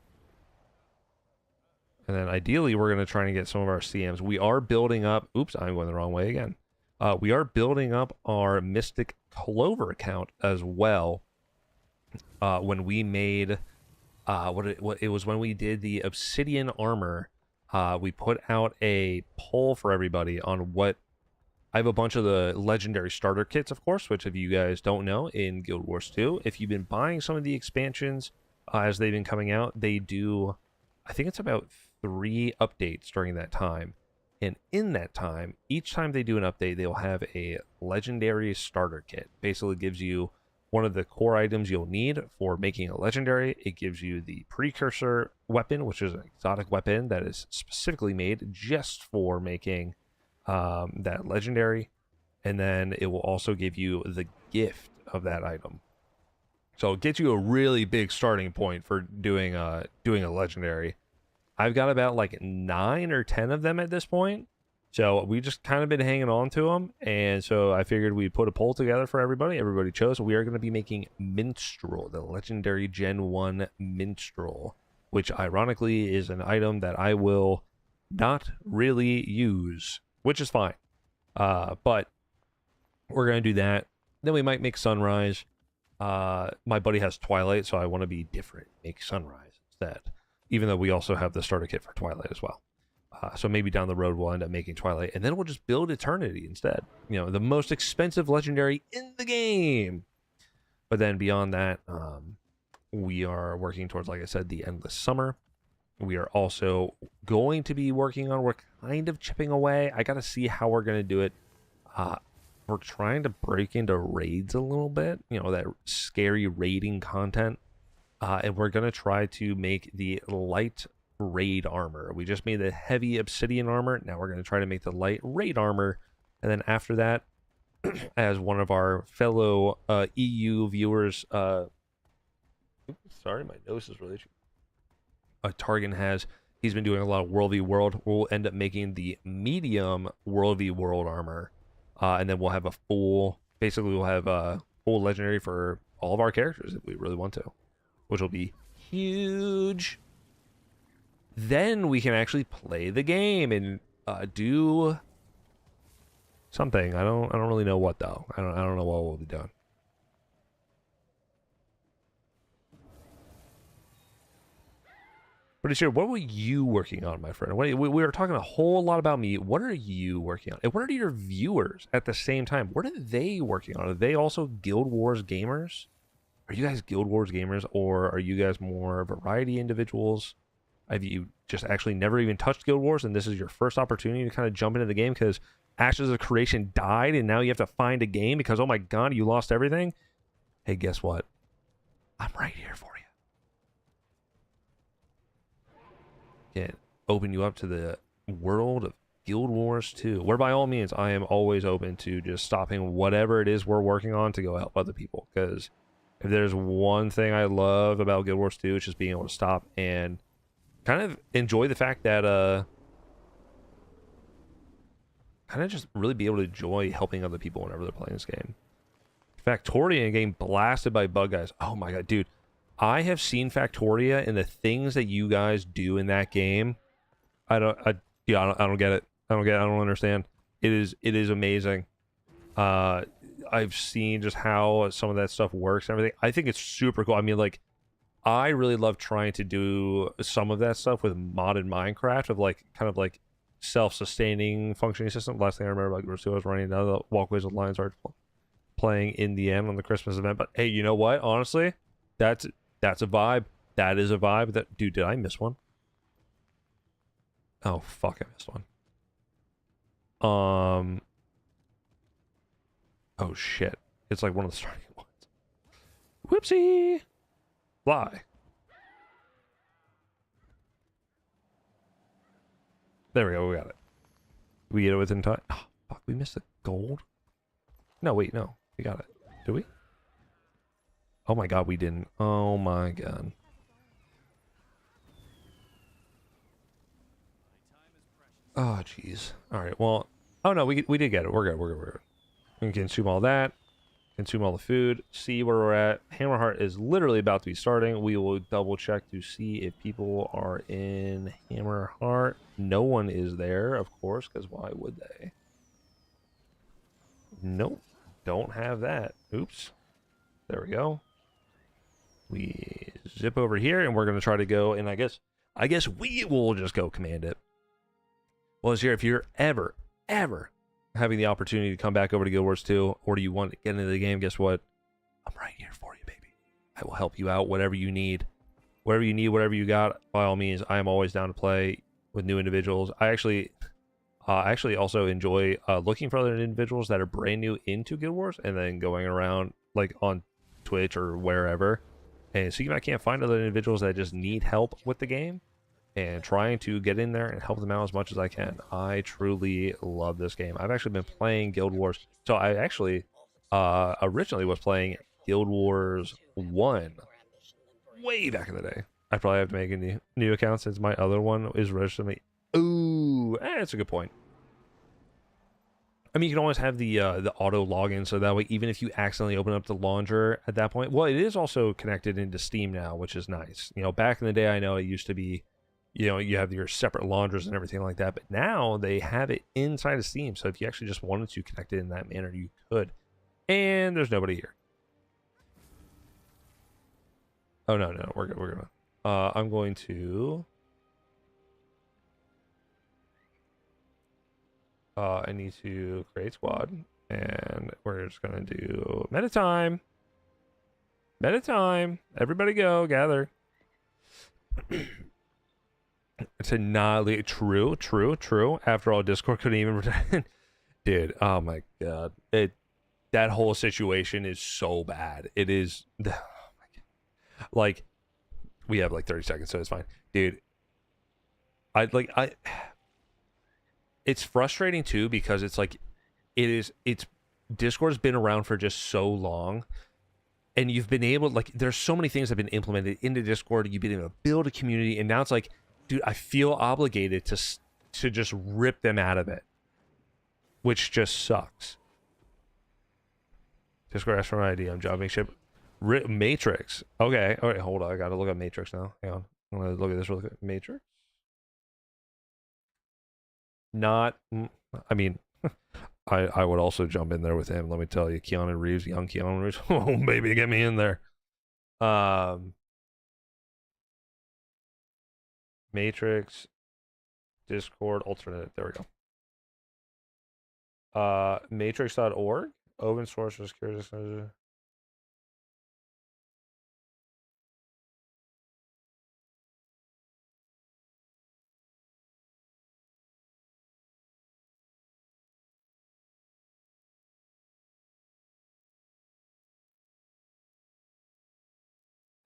And then ideally, we're going to try and get some of our CMs. We are building up... Oops, I'm going the wrong way again. We are building up our Mystic Clover account as well. When we made... it was when we did the Obsidian Armor. We put out a poll for everybody on what... I have a bunch of the legendary starter kits, of course, which if you guys don't know, in Guild Wars 2, if you've been buying some of the expansions as they've been coming out, they do... I think it's about 3 updates during that time, and in that time, each time they do an update, they'll have a legendary starter kit. Basically gives you one of the core items you'll need for making a legendary. It gives you the precursor weapon, which is an exotic weapon that is specifically made just for making that legendary, and then it will also give you the gift of that item. So it gets you a really big starting point for doing a legendary. I've got about like 9 or 10 of them at this point. So we just kind of been hanging on to them. And so I figured we'd put a poll together for everybody. Everybody chose. We are going to be making Minstrel, the legendary Gen 1 Minstrel, which ironically is an item that I will not really use, which is fine. But we're going to do that. Then we might make Sunrise. My buddy has Twilight, so I want to be different. Make Sunrise instead. Even though we also have the starter kit for Twilight as well. So maybe down the road we'll end up making Twilight, and then we'll just build Eternity instead. You know, the most expensive legendary in the game. But then beyond that, we are working towards, like I said, the Endless Summer. We are also going to be working on, we're kind of chipping away. I got to see how we're going to do it. We're trying to break into raids a little bit, you know, that scary raiding content. And we're going to try to make the light raid armor. We just made the heavy obsidian armor. Now we're going to try to make the light raid armor. And then after that, as one of our fellow EU viewers, sorry, my nose is really Targan has, he's been doing a lot of World v World. We'll end up making the medium World v World armor. And then we'll have a full, basically we'll have a full legendary for all of our characters if we really want to, which will be huge. Then we can actually play the game and do something. I don't really know what though. I don't know what we'll be doing. Pretty sure. What were you working on, my friend? We were talking a whole lot about me. What are you working on? And what are your viewers at the same time? What are they working on? Are they also Guild Wars gamers? Are you guys Guild Wars gamers, or are you guys more variety individuals? Have you just actually never even touched Guild Wars, and this is your first opportunity to kind of jump into the game because Ashes of Creation died, and now you have to find a game because, oh my god, you lost everything? Hey, guess what? I'm right here for you. Can open you up to the world of Guild Wars 2, where by all means, I am always open to just stopping whatever it is we're working on to go help other people, because if there's one thing I love about Guild Wars 2, it's just being able to stop and kind of enjoy the fact that kind of just really be able to enjoy helping other people whenever they're playing this game. Factoria getting blasted by bug guys. Oh my god, dude. I have seen Factoria and the things that you guys do in that game. I don't get it. I don't understand. It is amazing. I've seen just how some of that stuff works and everything. I think it's super cool. I mean, like, I really love trying to do some of that stuff with modded Minecraft of like kind of like self-sustaining functioning system. Last thing I remember, like, I was running down the walkways with Lions Heart playing in the end on the Christmas event. But hey, you know what? Honestly, that's a vibe. That is a vibe. That, dude, did I miss one? Oh fuck, I missed one. Oh shit. It's like one of the starting ones. Whoopsie. Fly. There we go, we got it. We get it within time. Oh, fuck, we missed the gold? No, wait, no. We got it. Did we? Oh my god, we didn't. Oh my god. Oh, jeez. Alright, well... Oh no, we did get it. We're good, we're good. We can consume all that. Consume all the food. See where we're at. Hammerheart is literally about to be starting. We will double check to see if people are in Hammerheart. No one is there, of course, because why would they? Nope. Don't have that. Oops. There we go. We zip over here, and we're going to try to go, and I guess we will just go command it. Well, it's here. If you're ever having the opportunity to come back over to Guild Wars 2, or do you want to get into the game, guess what? I'm right here for you, baby. I will help you out, whatever you need. Whatever you got, by all means, I am always down to play with new individuals. I actually also enjoy looking for other individuals that are brand new into Guild Wars, and then going around, like, on Twitch or wherever, and see if I can't find other individuals that just need help with the game, and trying to get in there and help them out as much as I can. I truly love this game. I've actually been playing Guild Wars. So I actually originally was playing Guild Wars 1 way back in the day. I probably have to make a new account since my other one is registered to me. Ooh, that's a good point. I mean, you can always have the auto login, so that way, even if you accidentally open up the launcher at that point, well, it is also connected into Steam now, which is nice. You know, back in the day, I know it used to be, you know, you have your separate launchers and everything like that, but now they have it inside of Steam. So if you actually just wanted to connect it in that manner, you could. And there's nobody here. Oh no, we're good. We're good. I'm going to. I need to create squad, and we're just gonna do meta time. Meta time. Everybody go gather. To not leave. True. After all, Discord couldn't even pretend. Dude, oh my god. That whole situation is so bad. It is. Oh my god. Like, we have like 30 seconds, so it's fine. Dude, it's frustrating too, because it's like, it's Discord's been around for just so long, and you've been able, like, there's so many things that have been implemented into Discord. You've been able to build a community, and now it's like, dude, I feel obligated to just rip them out of it, which just sucks. Discord asked for my ID. I'm jobbing ship. Matrix. Okay. All right. Hold on. I gotta look at Matrix now. Hang on. I'm gonna look at this real quick. Matrix. Not. I mean, I would also jump in there with him. Let me tell you, Keanu Reeves, young Keanu Reeves. Oh baby, get me in there. Matrix, Discord, alternate. There we go. Matrix.org, open source for security.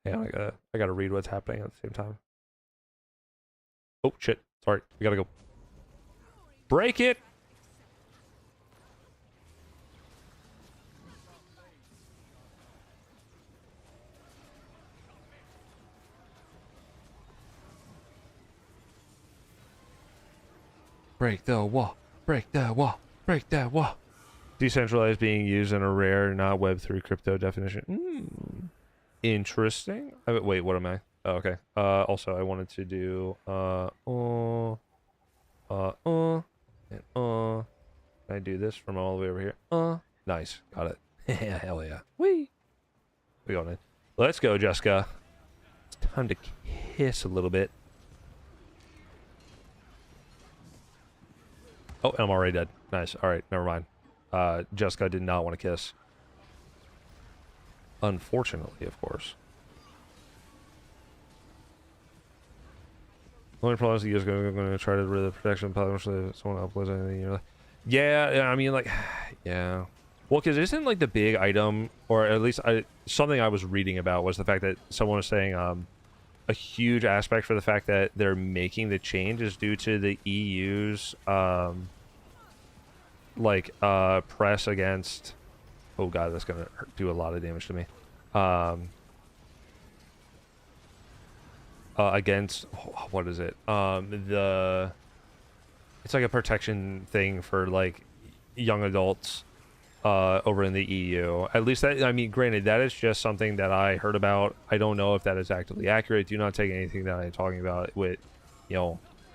Yeah, I gotta read what's happening at the same time. Oh shit! Sorry, we gotta go. Break it. Break the wall. Break the wall. Break that wall. Decentralized being used in a rare, not Web3 crypto definition. Interesting. Wait, what am I? Oh, okay. Also, I wanted to do and Can I do this from all the way over here? Nice. Got it. Yeah, hell yeah. Whee! We going in. Let's go, Jessica. It's time to kiss a little bit. Oh, and I'm already dead. Nice. Alright, never mind. Jessica did not want to kiss. Unfortunately, of course. The only problem is the user going to try to rid of the protection potentially if someone uploads anything. You're like, yeah, I mean, like, yeah. Well, because isn't like the big item, or at least something I was reading about was the fact that someone was saying a huge aspect for the fact that they're making the change is due to the EU's press against. Oh god, that's gonna do a lot of damage to me. Against what is it? It's like a protection thing for like young adults over in the EU. At least that, I mean, granted, that is just something that I heard about. I don't know if that is actively accurate. Do not take anything that I'm talking about with,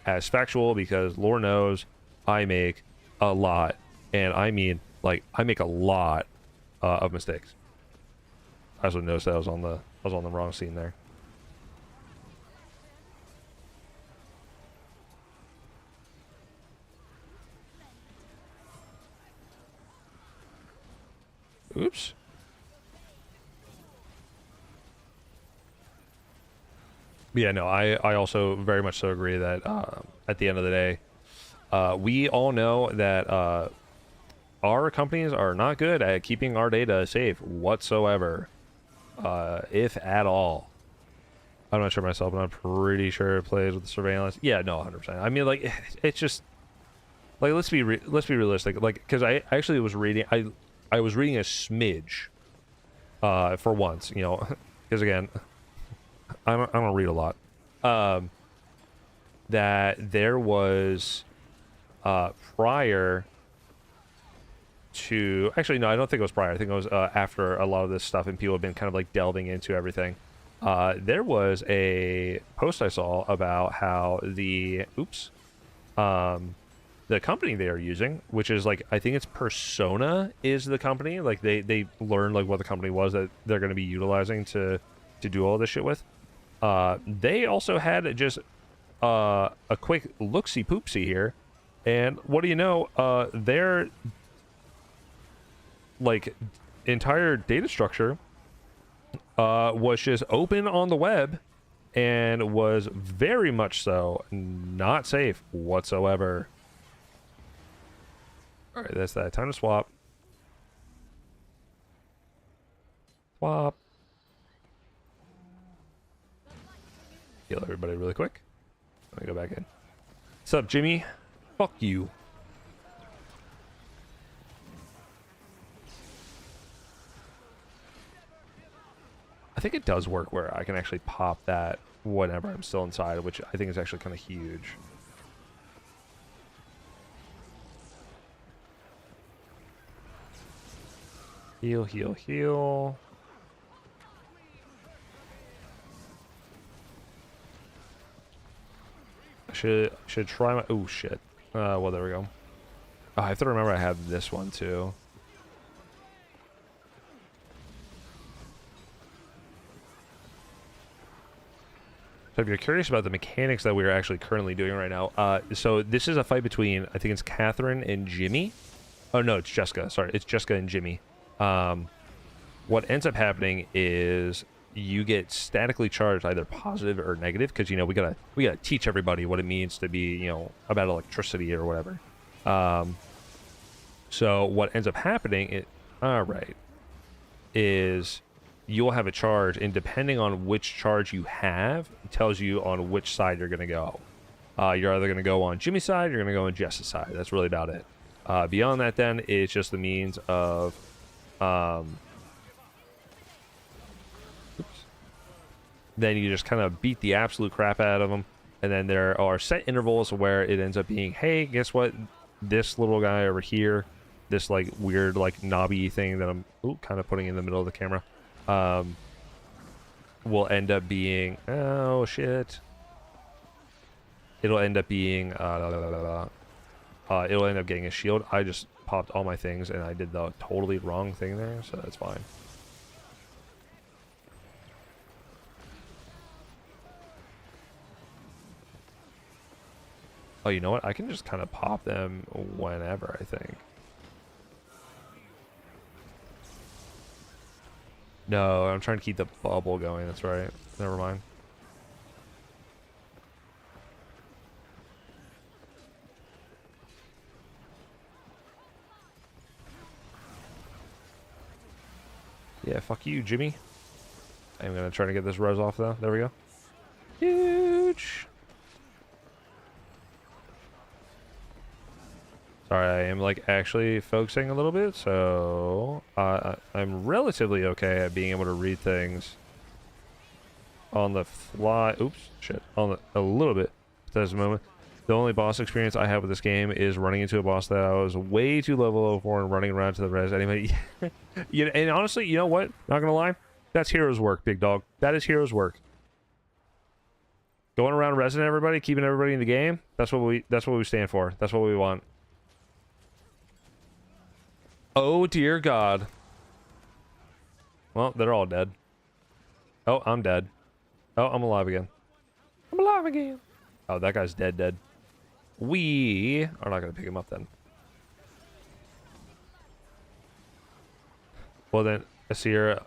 as factual, because Lord knows I make a lot, and I mean, like, I make a lot of mistakes. I also noticed that I was on the wrong scene there. Oops. Yeah, no, I also very much so agree that at the end of the day, we all know that our companies are not good at keeping our data safe whatsoever, if at all. I'm not sure myself, but I'm pretty sure it plays with surveillance. Yeah, no, 100%. I mean, like, it's just like, let's be realistic. Like, because I actually was reading, I was reading a smidge for once, because again, I don't read a lot. That there was prior to, actually no, I don't think it was prior. I think it was after a lot of this stuff and people have been kind of like delving into everything. There was a post I saw about how the company they are using, which is like, I think it's Persona is the company, like they learned like what the company was that they're going to be utilizing to do all this shit with. They also had just a quick look-see poopsie here, and what do you know, their like entire data structure was just open on the web and was very much so not safe whatsoever. All right, that's that. Time to swap. Swap. Heal everybody really quick. Let me go back in. What's up, Jimmy? Fuck you. I think it does work where I can actually pop that whenever I'm still inside, which I think is actually kind of huge. Heal, heal, heal. I should try my... Oh, shit. Well, there we go. Oh, I have to remember I have this one, too. So if you're curious about the mechanics that we are actually currently doing right now, so this is a fight between, I think it's Catherine and Jimmy. Oh, no, it's Jessica. Sorry, it's Jessica and Jimmy. What ends up happening is you get statically charged, either positive or negative, because we gotta teach everybody what it means to be about electricity or whatever. So what ends up happening is you'll have a charge, and depending on which charge you have, it tells you on which side you're gonna go. You're either gonna go on Jimmy's side, or you're gonna go on Jess's side. That's really about it. Beyond that, then it's just the means of then you just kind of beat the absolute crap out of them, and then there are set intervals where it ends up being, hey, guess what, this little guy over here, this like weird like knobby thing that I'm kind of putting in the middle of the camera, will end up being, oh shit, it'll end up being it'll end up getting a shield. I just popped all my things and I did the totally wrong thing there, so that's fine. Oh, you know what? I can just kind of pop them whenever, I think. No, I'm trying to keep the bubble going. That's right. Never mind. Yeah, fuck you, Jimmy. I'm gonna try to get this res off, though. There we go. Huge. Sorry, I am like actually focusing a little bit, so I'm relatively okay at being able to read things on the fly. Oops, shit, a little bit at this moment. The only boss experience I have with this game is running into a boss that I was way too level for and running around to the res. Anyway, and honestly, you know what? Not gonna lie, that's hero's work, big dog. That is hero's work. Going around resing everybody, keeping everybody in the game. That's what we stand for. That's what we want. Oh, dear God. Well, they're all dead. Oh, I'm dead. Oh, I'm alive again. I'm alive again. Oh, that guy's dead. We are not going to pick him up then. Well then, Asir,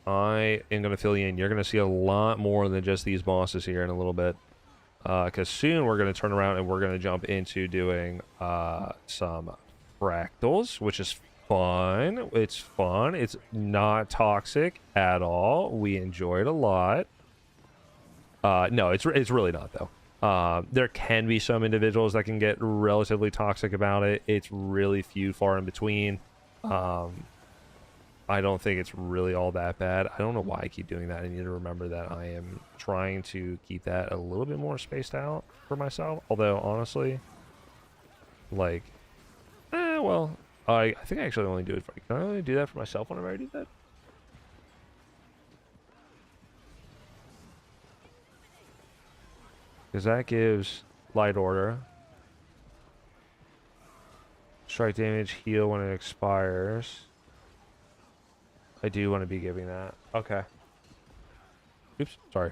I am going to fill you in. You're going to see a lot more than just these bosses here in a little bit. Because soon we're going to turn around and we're going to jump into doing some fractals, which is fun. It's fun. It's not toxic at all. We enjoy it a lot. No, it's really not though. There can be some individuals that can get relatively toxic about it. It's really few, far in between. I don't think it's really all that bad. I don't know why I keep doing that. I need to remember that I am trying to keep that a little bit more spaced out for myself. Although honestly, like, well. I think I actually only do it for... Can I only do that for myself whenever I do that? Because that gives light order. Strike damage, heal when it expires. I do want to be giving that. Okay. Oops, sorry.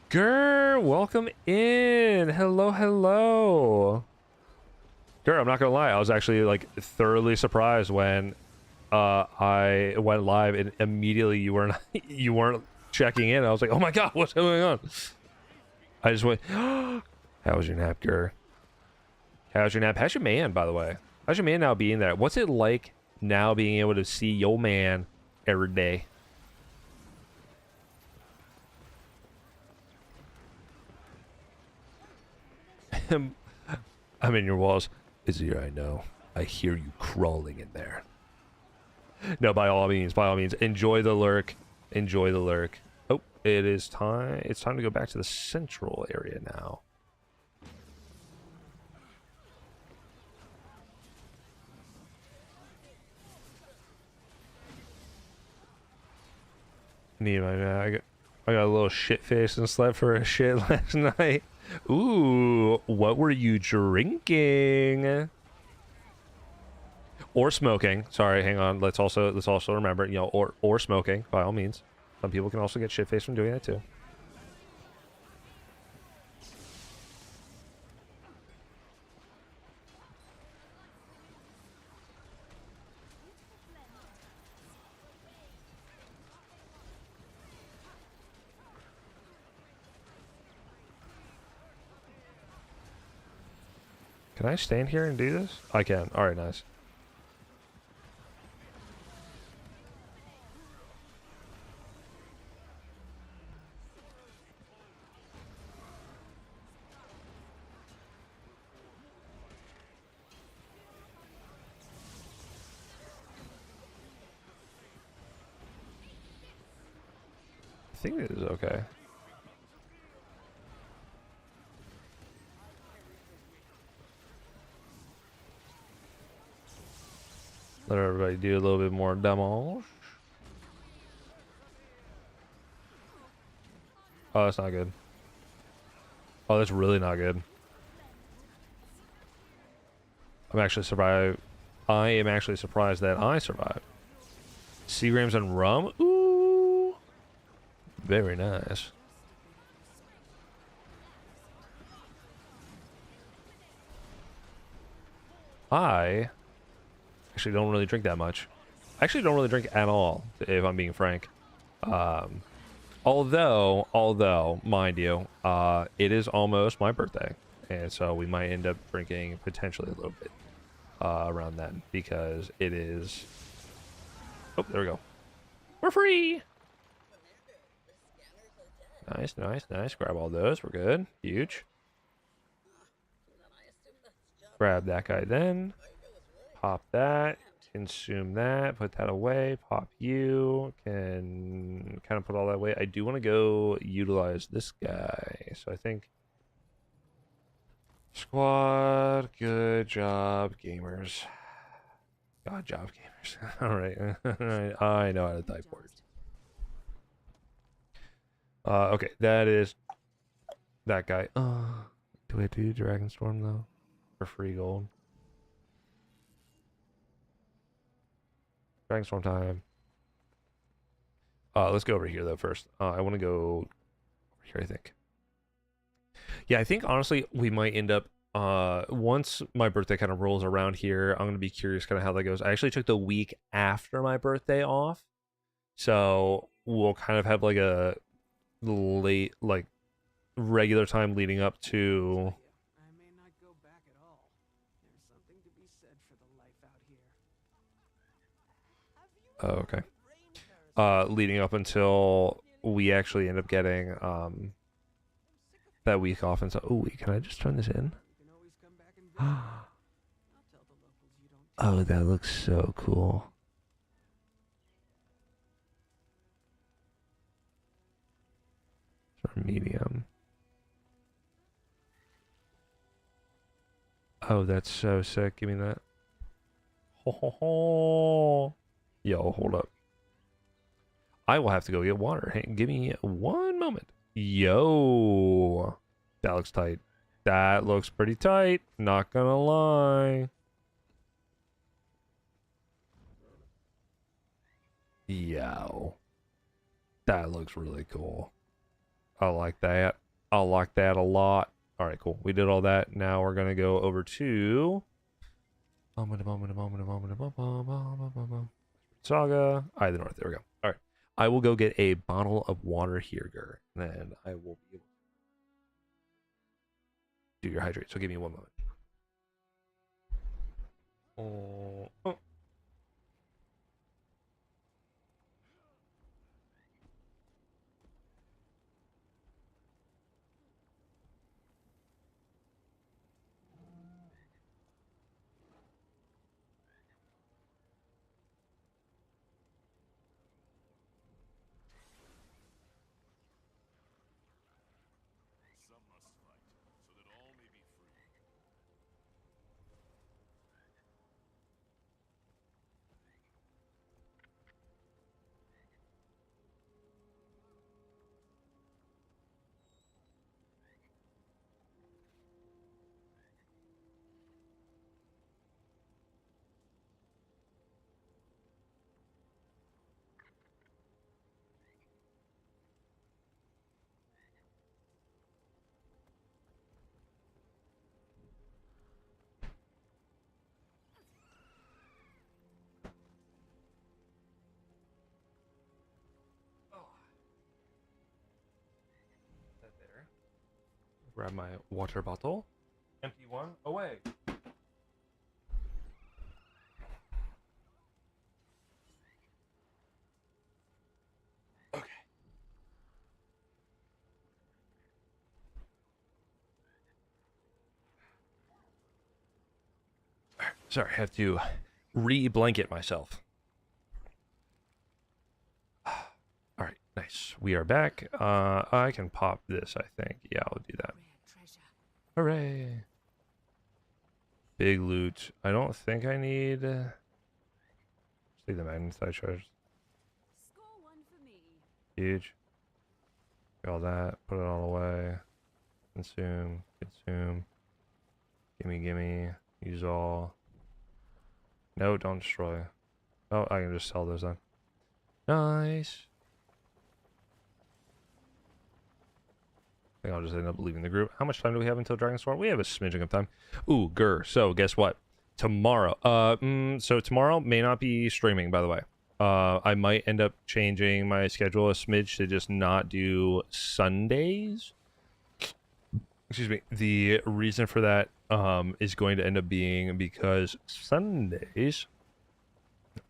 Grr, welcome in. Hello. Sure, I'm not gonna lie. I was actually like thoroughly surprised when I went live and immediately you weren't checking in. I was like, oh my god, what's going on? I just went, how was your nap, Gur? How's your nap? How's your man, by the way? How's your man now being there? What's it like now being able to see your man every day? I'm in your walls. Is here, I know. I hear you crawling in there. No, by all means, enjoy the lurk. Enjoy the lurk. Oh, it is time. It's time to go back to the central area now. Need my bag. I got a little shit face and slept for a shit last night. Ooh, what were you drinking? Or smoking. Sorry, hang on. Let's also remember, you know, or smoking by all means. Some people can also get shit faced from doing that too. Can I stand here and do this? I can. All right, nice. I think it is okay. Let everybody do a little bit more demos. Oh, that's not good. Oh, that's really not good. I'm actually survived. I am actually surprised that I survived. Seagrams and rum? Ooh. Very nice. I actually don't really drink that much. I actually don't really drink at all, if I'm being frank. Although, mind you, it is almost my birthday, and so we might end up drinking potentially a little bit around then, because it is... Oh, there we go. We're free! Nice, nice, nice. Grab all those. We're good. Huge. Grab that guy then. Pop that. Consume that. Put that away. Pop you. Can kind of put all that away. I do want to go utilize this guy. So I think... Squad. Good job, gamers. God job, gamers. Alright. I know how to type words. Okay. That is... that guy. Do we have to do Dragonstorm, though? For free gold? Dragonstorm time. Let's go over here though first. I want to go over here, I think. Yeah, I think honestly we might end up once my birthday kind of rolls around here, I'm gonna be curious kind of how that goes. I actually took the week after my birthday off. So we'll kind of have like a late like regular time leading up to I may not go back at all. There's something to be said for the life out here. oh, okay. Leading up until we actually end up getting that week off and so. Oh wait, can I just turn this in? You can always come back and visit. I'll tell the locals you don't. Oh, that looks so cool. Or medium. Oh, that's so sick. Give me that. Ho ho ho. Yo, hold up. I will have to go get water. Hey, give me one moment. Yo. That looks tight. That looks pretty tight. Not gonna lie. Yo. That looks really cool. I like that. I like that a lot. All right, cool. We did all that. Now we're gonna go over to Saga. The north. There we go. All right. I will go get a bottle of water here, Gur. Then I will be able to do your hydrate. So give me one moment. Oh. Some must fight, so that all may be free. That there. Grab my water bottle. Empty one away. Okay. Sorry, I have to re-blanket myself. All right, nice. We are back. I can pop this, I think. Yeah, I'll do that. Hooray! Big loot. I don't think I need... See the magnetite charge. Score one for me. Huge. Get all that. Put it all away. Consume. Consume. Gimme, gimme. Use all. No, don't destroy. Oh, I can just sell those then. Nice. I think I'll just end up leaving the group. How much time do we have until Dragonstorm? We have a smidgen of time. Ooh, grr. So, guess what? Tomorrow. So tomorrow may not be streaming, by the way. I might end up changing my schedule a smidge to just not do Sundays. Excuse me. The reason for that is going to end up being because Sundays,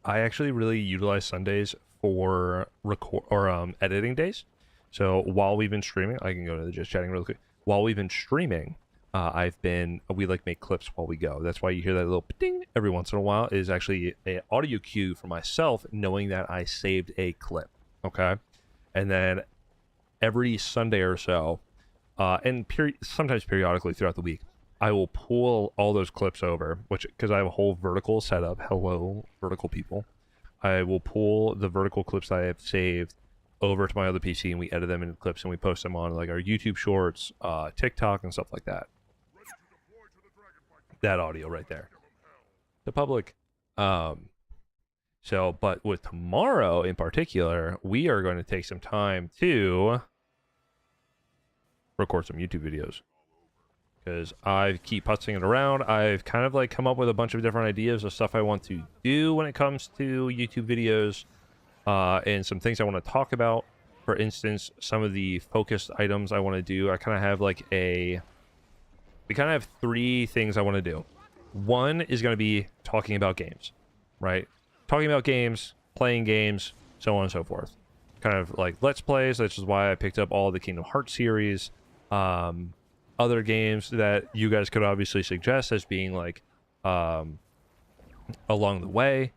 I actually really utilize Sundays for record or editing days. So while we've been streaming, I can go to the just chatting really quick. While we've been streaming, we like make clips while we go. That's why you hear that little ding every once in a while is actually an audio cue for myself, knowing that I saved a clip. Okay. And then every Sunday or so, and sometimes periodically throughout the week, I will pull all those clips over, because I have a whole vertical setup. Hello, vertical people. I will pull the vertical clips that I have saved over to my other PC, and we edit them into clips, and we post them on like our YouTube Shorts, TikTok, and stuff like that. That audio right there, the public. So, but with tomorrow in particular, we are going to take some time to record some YouTube videos. Because I keep putzing it around. I've kind of like come up with a bunch of different ideas of stuff I want to do when it comes to YouTube videos, and some things I want to talk about. For instance, some of the focused items I want to do. I kind of have like we kind of have 3 things I want to do. One is going to be talking about games, right? Talking about games, playing games, so on and so forth. Kind of like Let's Plays, which is why I picked up all the Kingdom Hearts series. Other games that you guys could obviously suggest as being like along the way.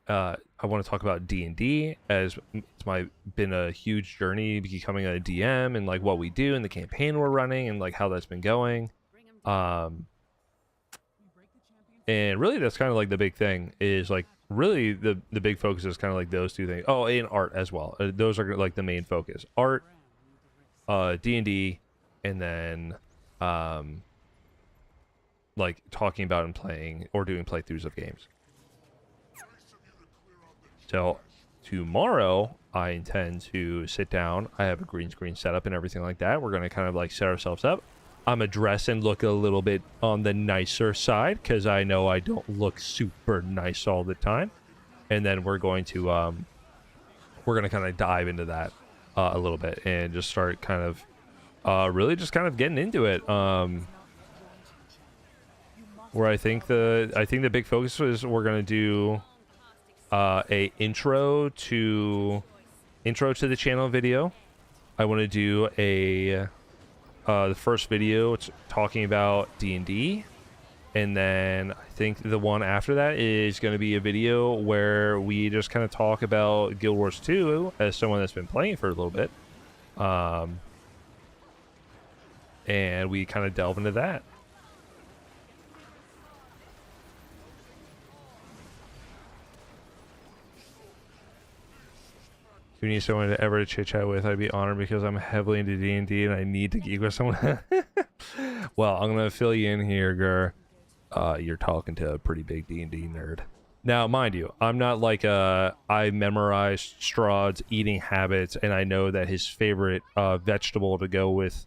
I want to talk about D&D, as it's been a huge journey becoming a DM, and like what we do and the campaign we're running and like how that's been going. And really that's kind of like the big thing is like really the big focus is kind of like those 2 things. Oh, and art as well. Those are like the main focus. Art, D&D, and then like talking about and playing or doing playthroughs of games. So tomorrow I intend to sit down. I have a green screen setup and everything like that. We're going to kind of like set ourselves up. I'm gonna dress and look a little bit on the nicer side, because I know I don't look super nice all the time. And then we're going to kind of dive into that a little bit and just start kind of really just kind of getting into it. Where I think the big focus is we're gonna do a intro to the channel video. I want to do the first video, it's talking about D&D, and then I think the one after that is going to be a video where we just kind of talk about Guild Wars 2 as someone that's been playing for a little bit, and we kind of delve into that. If you need someone to ever chit chat with, I'd be honored, because I'm heavily into D&D and I need to geek with someone. Well, I'm gonna fill you in here, Gur. You're talking to a pretty big D&D nerd. Now, mind you, I'm not like I memorized Strahd's eating habits, and I know that his favorite vegetable to go with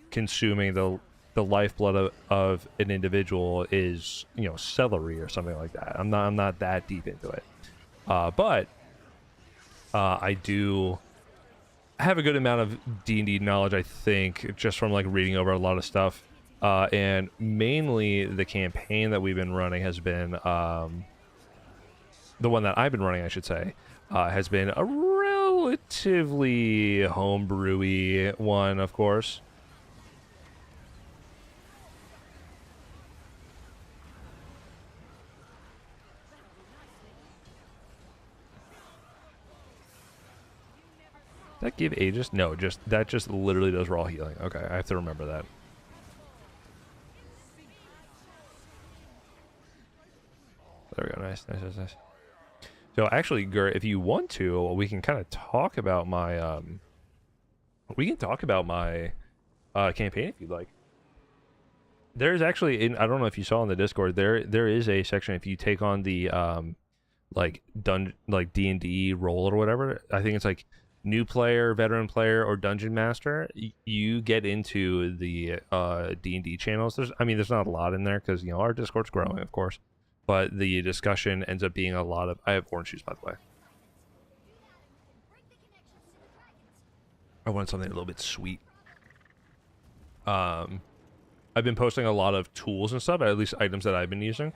consuming the lifeblood of an individual is, you know, celery or something like that. I'm not that deep into it, but I do have a good amount of D&D knowledge, I think, just from like reading over a lot of stuff, and mainly the campaign that we've been running has been the one that I've been running, I should say, has been a relatively homebrewy one, of course. That give Aegis? No, that just literally does raw healing. Okay, I have to remember that. There we go, Nice. So actually, Gert, if you want to, we can kind of talk about my campaign if you'd like. There's actually, I don't know if you saw in the Discord, there is a section if you take on the like D&D role or whatever. I think it's like new player, veteran player, or dungeon master. You get into the D&D channels. There's not a lot in there because our Discord's growing, of course, but the discussion ends up being a lot of. I have orange juice, by the way. I wanted something a little bit sweet. I've been posting a lot of tools and stuff, at least items that I've been using.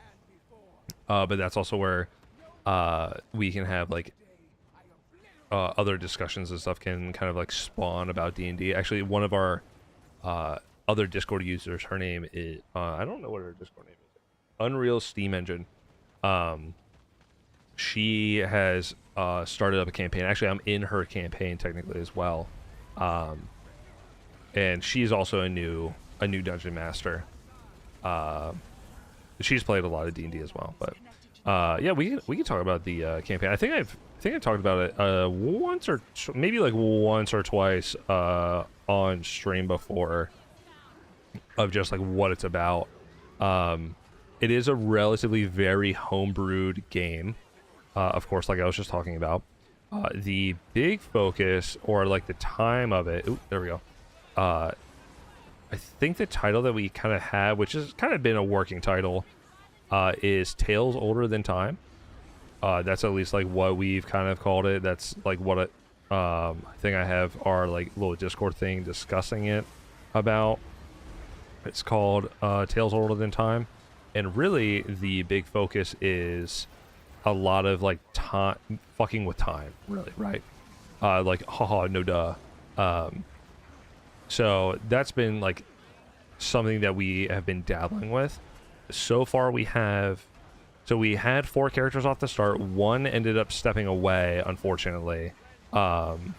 But that's also where we can have like other discussions and stuff can kind of like spawn about D&D. Actually, one of our other Discord users, her name is I don't know what her Discord name is. Unreal Steam Engine. She has started up a campaign. Actually, I'm in her campaign technically as well. And she's also a new dungeon master. She's played a lot of D&D as well, but yeah, we can talk about the campaign. I think I've talked about it once or twice on stream before, of just like what it's about. It is a relatively very homebrewed game, of course, like I was just talking about. The big focus, or like the time of it, there we go. I think the title that we kind of have, which has kind of been a working title, is Tales Older Than Time. That's at least like what we've kind of called it. That's like what I think I have our like little Discord thing discussing it about. It's called Tales Older Than Time, and really the big focus is a lot of like time, fucking with time, really, right? Like haha, no duh. So that's been like something that we have been dabbling with. So far we had 4 characters off the start. One ended up stepping away, unfortunately, from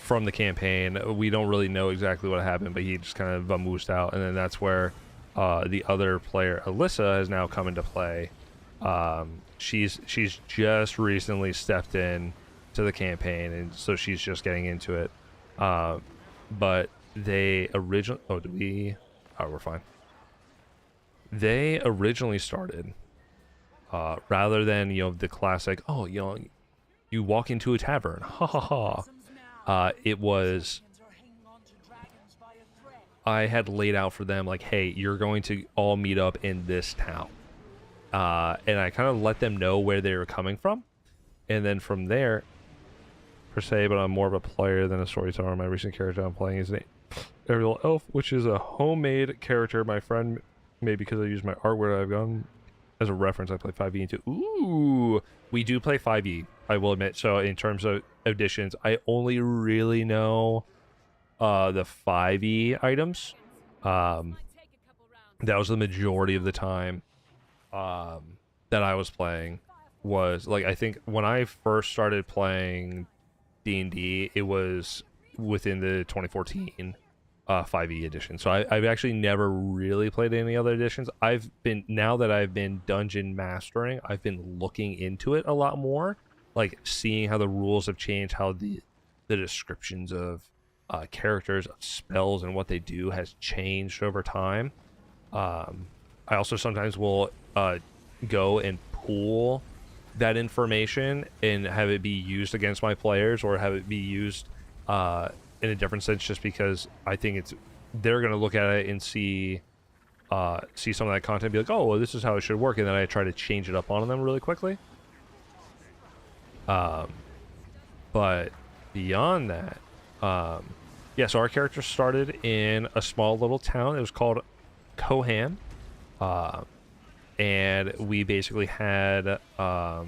the campaign. We don't really know exactly what happened, but he just kind of vamoosed out, and then that's where the other player, Alyssa, has now come into play. She's just recently stepped in to the campaign, and so she's just getting into it. But they originally... we're fine. They originally started, rather than, the classic, you walk into a tavern, ha ha ha. It was... I had laid out for them, like, hey, you're going to all meet up in this town. And I kind of let them know where they were coming from. And then from there... per se, but I'm more of a player than a storyteller. My recent character I'm playing is an Aerial Elf, which is a homemade character my friend made because I use my artwork I've gone as a reference. I play 5e into. Ooh, we do play 5e, I will admit. So in terms of editions, I only really know the 5e items. That was the majority of the time that I was playing. Was like, I think when I first started playing D&D, it was within the 2014 5e edition. So I've actually never really played any other editions. Now that I've been dungeon mastering, I've been looking into it a lot more, like seeing how the rules have changed, how the descriptions of characters, of spells, and what they do has changed over time. I also sometimes will go and pool that information and have it be used against my players, or have it be used in a different sense, just because I think they're going to look at it and see some of that content and be like, oh, well, this is how it should work, and then I try to change it up on them really quickly. But beyond that, yeah, so our character started in a small little town. It was called Coham. And we basically had our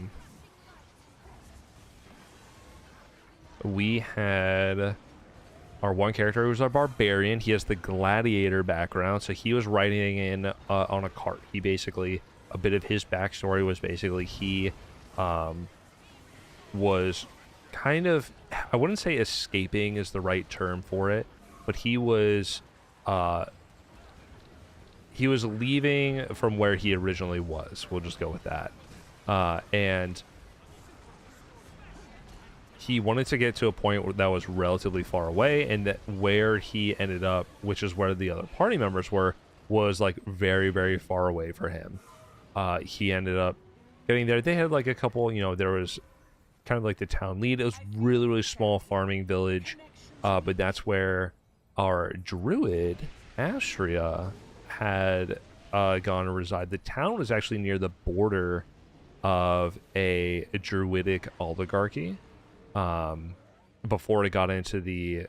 one character who was a barbarian. He has the gladiator background, so he was riding in on a cart. He basically, a bit of his backstory was basically he was kind of, I wouldn't say escaping is the right term for it, but he was he was leaving from where he originally was. We'll just go with that. And he wanted to get to a point that was relatively far away, and that where he ended up, which is where the other party members were, was like very, very far away for him. He ended up getting there. They had like a couple, you know, there was kind of like the town lead. It was really, really small farming village, but that's where our druid, Astria, had gone to reside. The town was actually near the border of a druidic oligarchy, before it got into the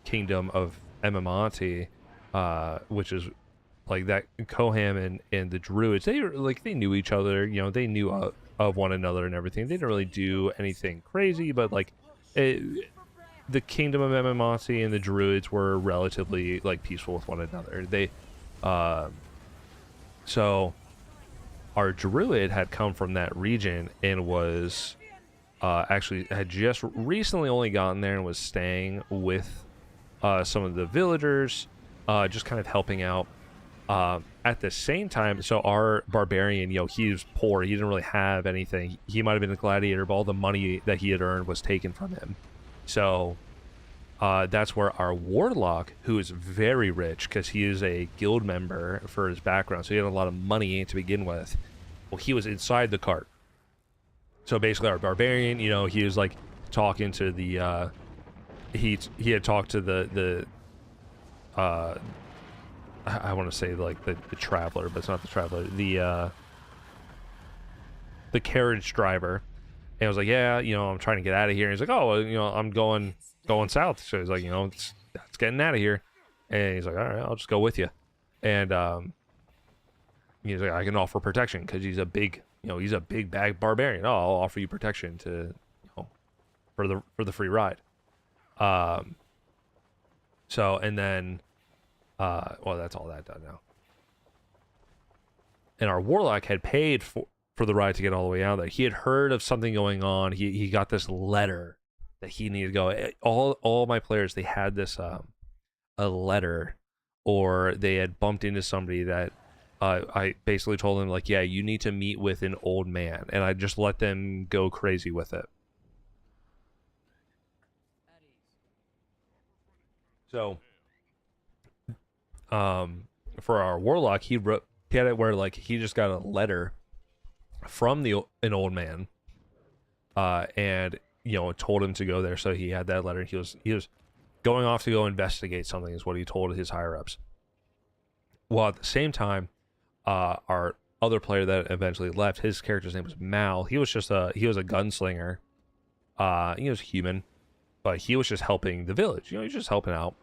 kingdom of Emimonti, which is like that. Koham and the druids, they knew each other, you know, they knew of one another and everything. They didn't really do anything crazy, but like the kingdom of Emimonti and the druids were relatively like peaceful with one another. They so our druid had come from that region and was actually had just recently only gotten there and was staying with some of the villagers, just kind of helping out. At the same time, so our barbarian, you know, he was poor. He didn't really have anything. He might have been a gladiator, but all the money that he had earned was taken from him. So that's where our warlock, who is very rich because he is a guild member for his background, so he had a lot of money to begin with. Well, he was inside the cart. So basically, our barbarian, you know, he was like talking to the he had talked to the I want to say like the traveler, but it's not the traveler, the carriage driver. And I was like, yeah, you know, I'm trying to get out of here. And he's like, oh, well, you know, I'm going south. So he's like, you know, it's getting out of here. And he's like, all right, I'll just go with you. And he's like, I can offer protection because he's a big, you know, he's a big bag barbarian. Oh, I'll offer you protection to, you know, for the free ride. So, and then, well, that's all that done now. And our warlock had paid for the ride to get all the way out there. He had heard of something going on. He got this letter that he needed to go. All my players, they had this a letter, or they had bumped into somebody that I basically told them, like, yeah, you need to meet with an old man, and I just let them go crazy with it. So for our warlock, he had it where like he just got a letter from an old man, and you know, told him to go there. So he had that letter. He was going off to go investigate something, is what he told his higher ups. Well, at the same time, our other player that eventually left, his character's name was Mal. He was just he was a gunslinger. He was human, but he was just helping the village. You know, he was just helping out.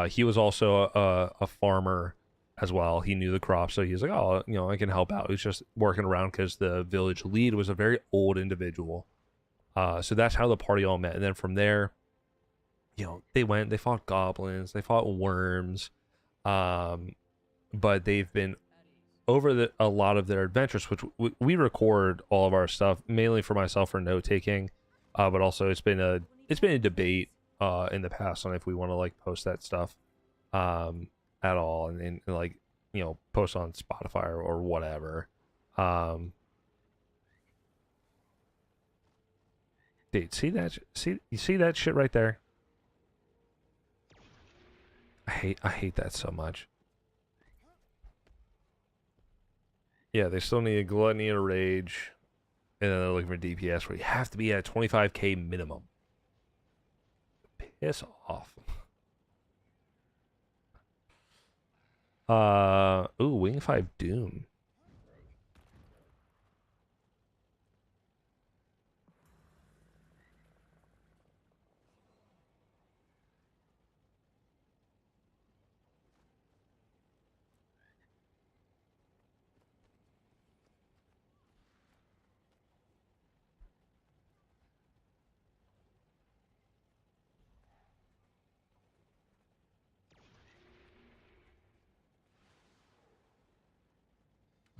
He was also a farmer as well. He knew the crops, so he was like, oh, you know, I can help out. He was just working around because the village lead was a very old individual. So that's how the party all met. And then from there, you know, they fought goblins, they fought worms, but they've been over a lot of their adventures, which we record all of our stuff mainly for myself for note taking, but also it's been a debate in the past on if we want to like post that stuff at all, and like, you know, post on Spotify or whatever. Dude, you see that shit right there? I hate that so much. Yeah, they still need a gluttony and a rage, and then they're looking for DPS where you have to be at 25k minimum. Piss off. Ooh, Wing 5 Doom.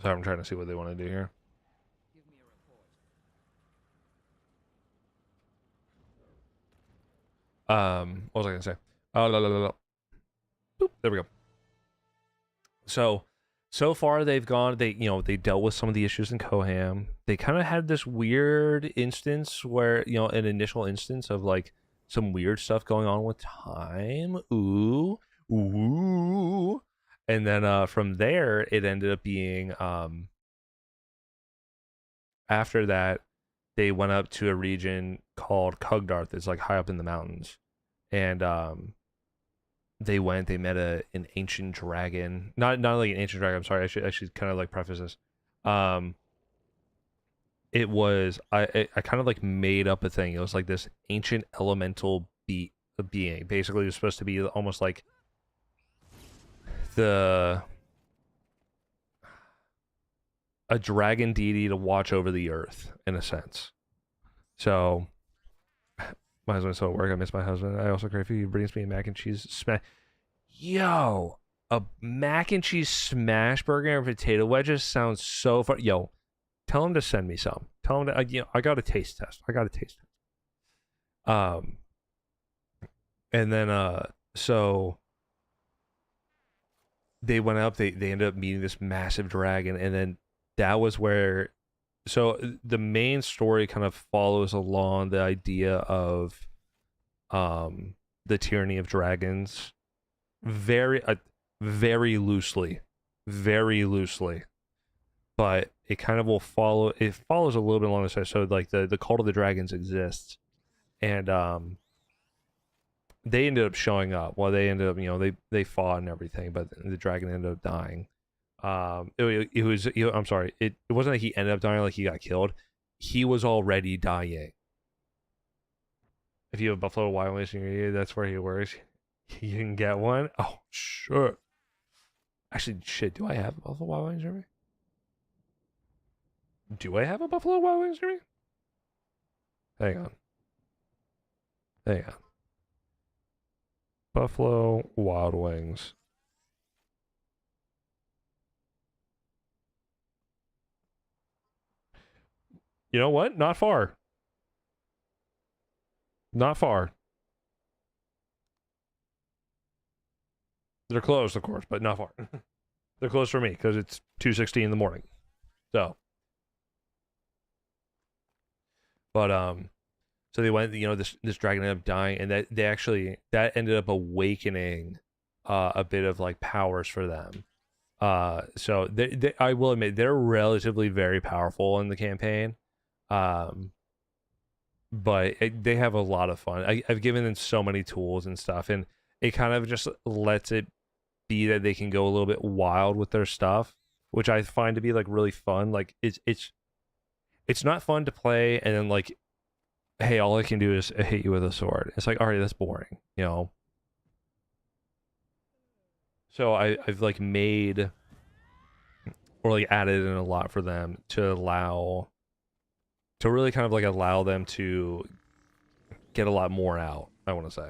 So I'm trying to see what they want to do here. Give me a report. What was I gonna say? Oh, la, la, la, la. Boop, there we go. so far they've gone. They dealt with some of the issues in Koham. They kind of had this weird instance where an initial instance of like some weird stuff going on with time. Ooh, and then from there it ended up being after that they went up to a region called Kugdarth. It's like high up in the mountains, and they met an ancient dragon. Not like an ancient dragon. I'm sorry. I should kind of like preface this. It was I kind of like made up a thing. It was like this ancient elemental being. Basically, it was supposed to be almost like a dragon deity to watch over the earth in a sense. So my husband's still at work. I miss my husband. I also crave food. He brings me a mac and cheese smash. Yo, a mac and cheese smash burger and potato wedges sounds so fun. Yo, tell him to send me some. Tell him to. I got a taste test. And then so they went up. They ended up meeting this massive dragon, and then that was where. So the main story kind of follows along the idea of, the tyranny of dragons, very loosely, but it kind of will follow. It follows a little bit along the side. So like the cult of the dragons exists, and they ended up showing up. Well, they ended up they fought and everything, but the dragon ended up dying. It was I'm sorry. It wasn't like he ended up dying, like he got killed. He was already dying. If you have Buffalo Wild Wings in your area, that's where he works. You can get one. Oh, sure. Actually, shit. Do I have a Buffalo Wild Wings near me? Do I have a Buffalo Wild Wings near me? Hang on. Buffalo Wild Wings. You know what? Not far. They're closed, of course, but not far. They're closed for me because it's 2:16 in the morning. So, but so they went. This dragon ended up dying, and that ended up awakening a bit of like powers for them. So I will admit they're relatively very powerful in the campaign. But they have a lot of fun. I've given them so many tools and stuff, and it kind of just lets it be that they can go a little bit wild with their stuff, which I find to be like really fun. Like it's not fun to play and then like, hey, all I can do is hit you with a sword. It's like, all right, that's boring, So I've like made or like added in a lot for them to really kind of like allow them to get a lot more out, I want to say.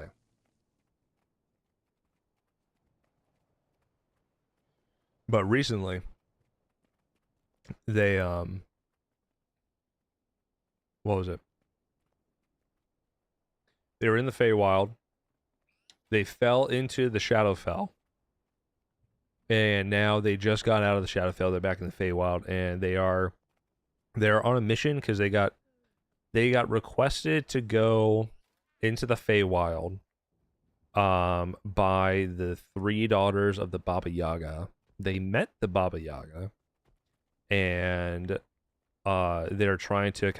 But recently they what was it? They were in the Feywild. They fell into the Shadowfell. And now they just got out of the Shadowfell. They're back in the Feywild, and they're on a mission because they got requested to go into the Feywild by the three daughters of the Baba Yaga. They met the Baba Yaga, and they're trying to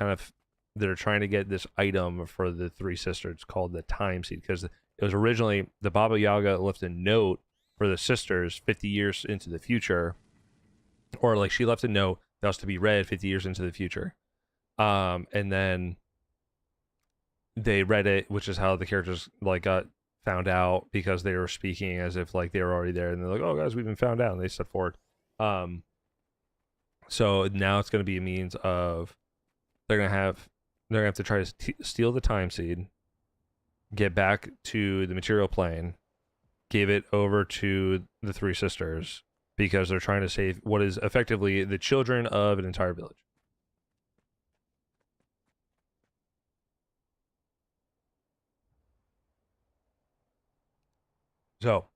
get this item for the three sisters called the Time Seed, because it was originally the Baba Yaga left a note for the sisters 50 years into the future, or like she left a note that was to be read 50 years into the future. And then they read it, which is how the characters like got found out, because they were speaking as if like they were already there, and they're like, "Oh guys, we've been found out," and they stepped forward. So now it's going to be a means of they're gonna have to try to steal the Time Seed, get back to the material plane, give it over to the three sisters, because they're trying to save what is effectively the children of an entire village. So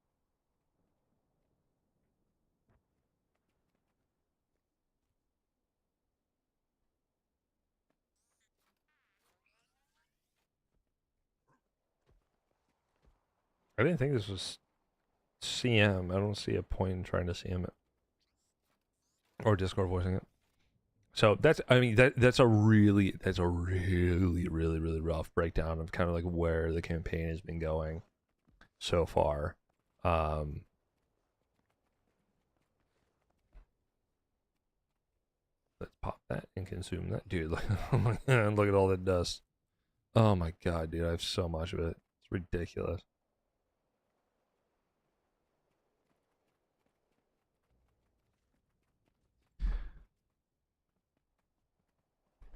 didn't think this was CM. I don't see a point in trying to CM it or Discord voicing it. So that's, I mean, that's a really really rough breakdown of kind of like where the campaign has been going so far. Let's pop that and consume that, dude. Look at all that dust. Oh my god, dude, I have so much of it. It's ridiculous.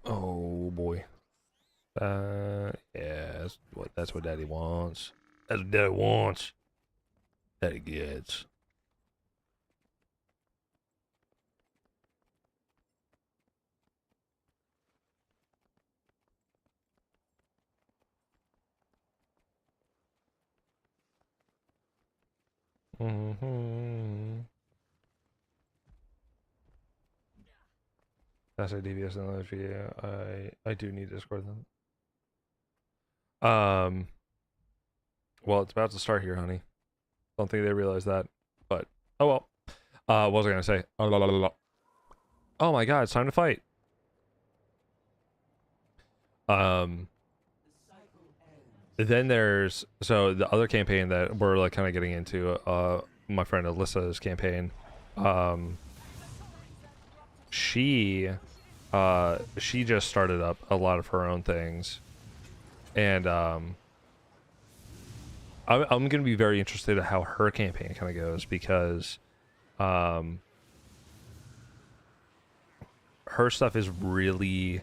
Oh boy. Yeah, that's what Daddy wants. That's what Daddy wants. Daddy gets. Mm-hmm. That's a DVS analogy. I do need Discord then. Well, it's about to start here, honey. Don't think they realize that, but oh well. What was I gonna say? Oh my god, it's time to fight. Then there's the other campaign that we're like kind of getting into. My friend Alyssa's campaign. She just started up a lot of her own things, and I'm gonna be very interested in how her campaign kind of goes, because her stuff is really,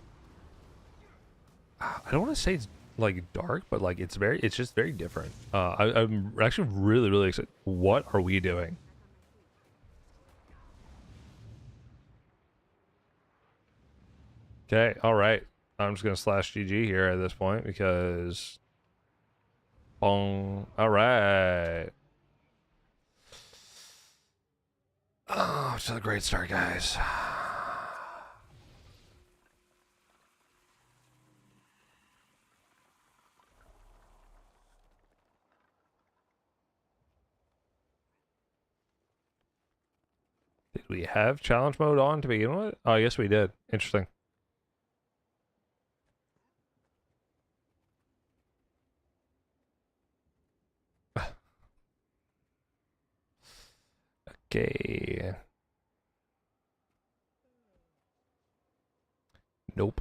I don't want to say it's like dark, but like it's just very different. I'm actually really excited. What are we doing? Okay, all right. I'm just gonna slash GG here at this point because, boom. All right. Oh, it's a great start, guys. Did we have challenge mode on to begin with? Oh, yes, we did. Interesting. Okay. Nope.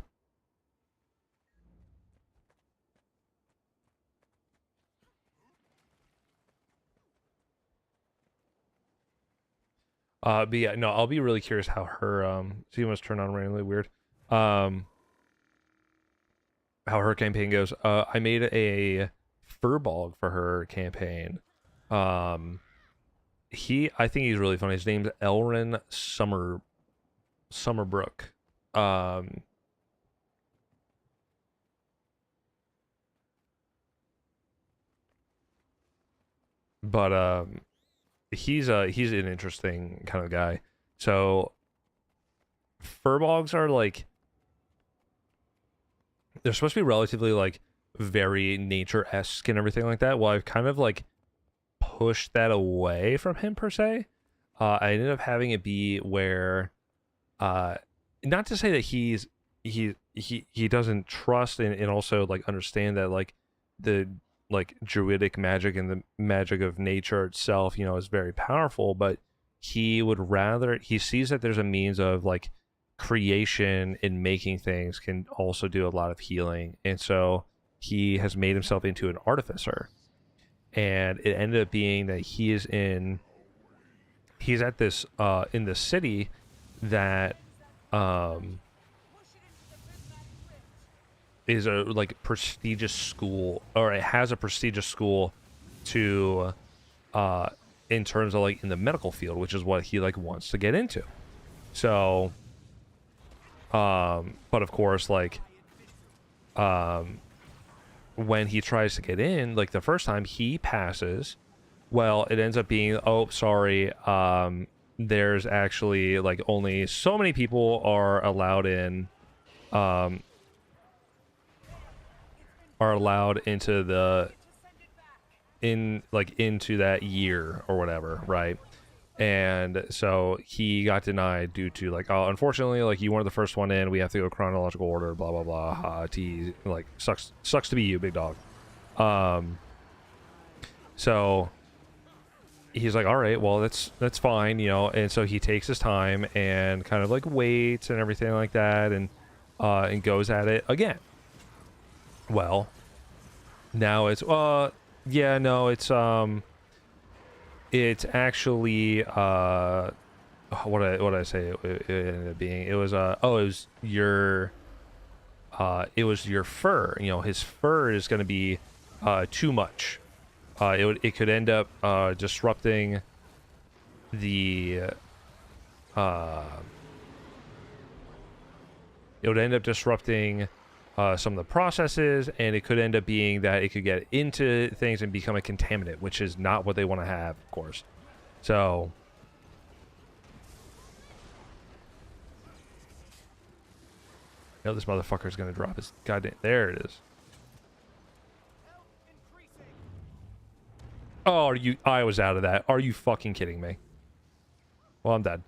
But yeah, no, I'll be really curious how her she must turn on randomly weird. How her campaign goes. I made a furball for her campaign. I think he's really funny. His name's Elrin Summerbrook. But he's an interesting kind of guy. So furbolgs are like, they're supposed to be relatively like very nature-esque and everything like that. Well, I've kind of like pushed that away from him per se. I ended up having it be where, not to say that he doesn't trust and also like understand that like the like druidic magic and the magic of nature itself, you know, is very powerful, but he sees that there's a means of like creation and making things can also do a lot of healing, and so he has made himself into an artificer. And it ended up being that he's at this in the city that is a like prestigious school, or it has a prestigious school to in terms of like in the medical field, which is what he like wants to get into. So but of course, like when he tries to get in, like the first time he passes, well, it ends up being, oh, sorry, there's actually like only so many people are allowed in, are allowed into the into that year or whatever, right? And so he got denied due to like, oh, unfortunately, like you weren't the first one in. We have to go chronological order. Blah blah blah. Like sucks to be you, big dog. So he's like, all right, well that's fine, you know. And so he takes his time and kind of like waits and everything like that, and goes at it again. Well, now it's yeah, no, it's actually what I say it ended up being. It was it was your fur. You know, his fur is going to be too much. It could end up disrupting the it would end up disrupting some of the processes, and it could end up being that it could get into things and become a contaminant, which is not what they want to have, of course. So you know this motherfucker's gonna drop his goddamn. There it is. Oh, are you? I was out of that. Are you fucking kidding me? Well, I'm dead.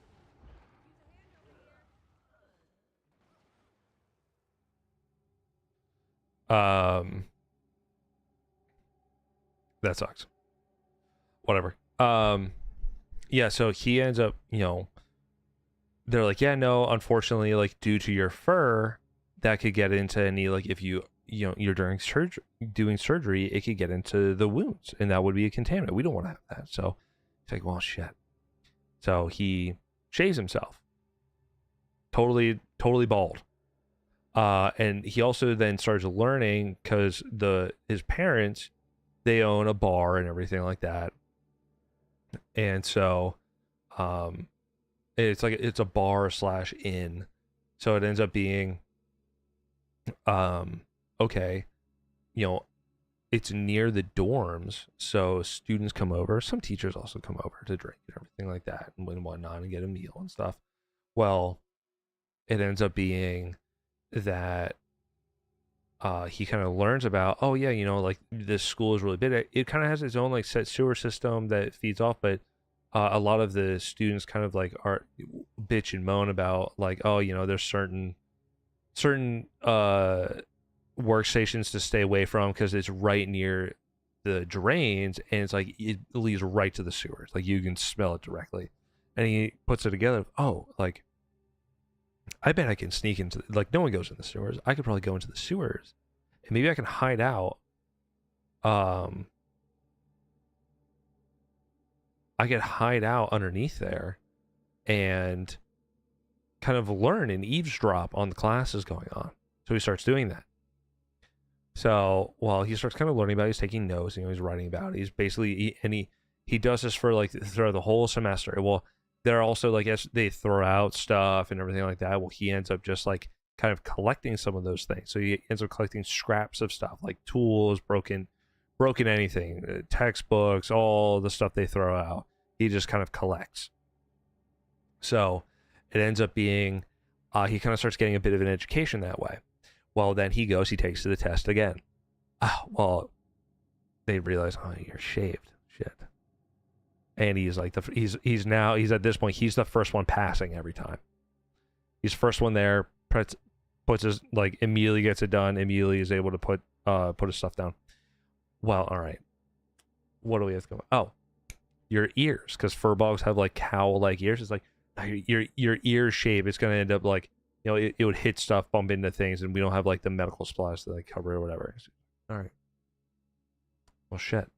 That sucks. Whatever. Yeah, so he ends up, you know, they're like, yeah, no, unfortunately, like due to your fur, that could get into any, like if you're doing surgery, it could get into the wounds, and that would be a contaminant. We don't want to have that. So it's like, well, shit. So he shaves himself. Totally bald. And he also then starts learning because his parents, they own a bar and everything like that. And so it's like it's a bar / inn. So it ends up being okay, you know, it's near the dorms, so students come over, some teachers also come over to drink and everything like that and whatnot and get a meal and stuff. Well, it ends up being that he kind of learns about, oh yeah, you know, like this school is really big. It kind of has its own like set sewer system that feeds off, but a lot of the students kind of like are bitch and moan about like, oh, you know, there's certain workstations to stay away from because it's right near the drains, and it's like it leads right to the sewers. Like you can smell it directly. And he puts it together. Oh, like I bet I can sneak into like no one goes in the sewers. I could probably go into the sewers, and maybe I can hide out. I could hide out underneath there, and kind of learn and eavesdrop on the classes going on. So he starts doing that. So while he starts kind of learning about it, he's taking notes, you know, he's writing about it. He's basically he does this for like throughout the whole semester. Well, they're also like as they throw out stuff and everything like that. Well, he ends up just like kind of collecting some of those things. So he ends up collecting scraps of stuff like tools, broken anything, textbooks, all the stuff they throw out. He just kind of collects. So it ends up being he kind of starts getting a bit of an education that way. Well, then he takes the test again. Well, they realize, oh, you're shaved. Shit. And he's like, he's at this point, he's the first one passing every time. He's first one there, puts his, like, immediately gets it done, immediately is able to put his stuff down. Well, all right. What do we have to go? Oh, your ears, because furballs have, like, cowl-like ears. It's like, your ear shape, it's going to end up, like, you know, it would hit stuff, bump into things, and we don't have, like, the medical supplies to, like, cover it or whatever. All right. Well, shit.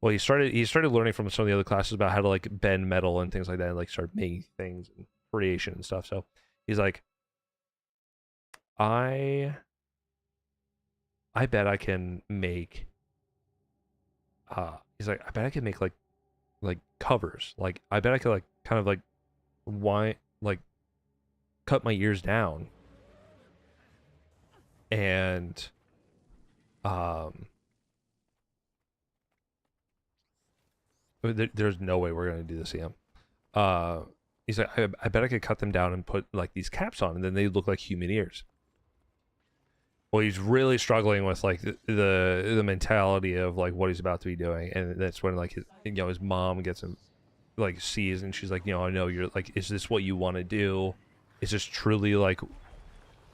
Well, he started learning from some of the other classes about how to, like, bend metal and things like that, and, like, start making things and creation and stuff. So he's like, I bet I can make he's like, I bet I can make like covers. Like I bet I could like kind of like cut my ears down and there's no way we're gonna do this, Sam. He's like, I bet I could cut them down and put like these caps on, and then they look like human ears. well, he's really struggling with like the mentality of like what he's about to be doing, and that's when like his mom gets him, like sees, and she's like, I know you're like, is this what you want to do? Is this truly like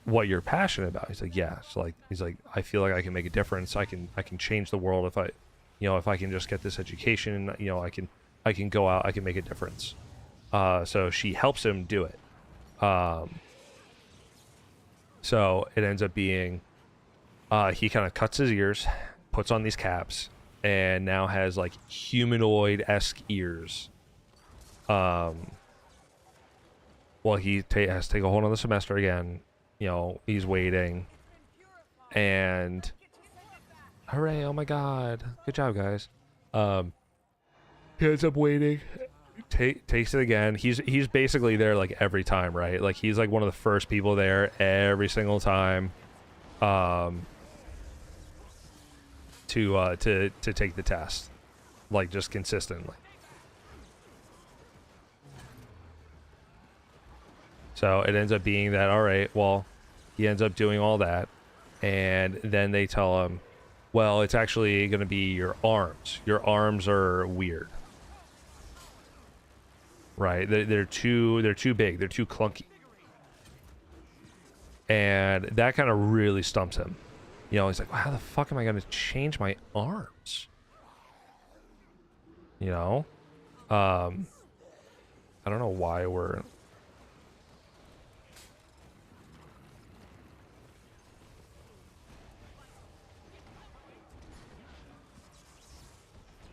what you're passionate about? He's like, yeah. So like he's like, I feel like I can make a difference. I can change the world if I can just get this education. I can go out. I can make a difference. So she helps him do it. So it ends up being, he kind of cuts his ears, puts on these caps, and now has like humanoid-esque ears. Well, he has to take a whole nother semester again. He's waiting, and hooray! Oh my god, good job, guys. He ends up waiting. Takes it again. He's basically there like every time, right? Like he's like one of the first people there every single time, to take the test, like just consistently. So it ends up being that, all right, well, he ends up doing all that, and then they tell him, well, it's actually going to be your arms. Your arms are weird. Right, they're too big, they're too clunky, and that kind of really stumps him. He's like, well, how the fuck am I gonna change my arms? I don't know why we're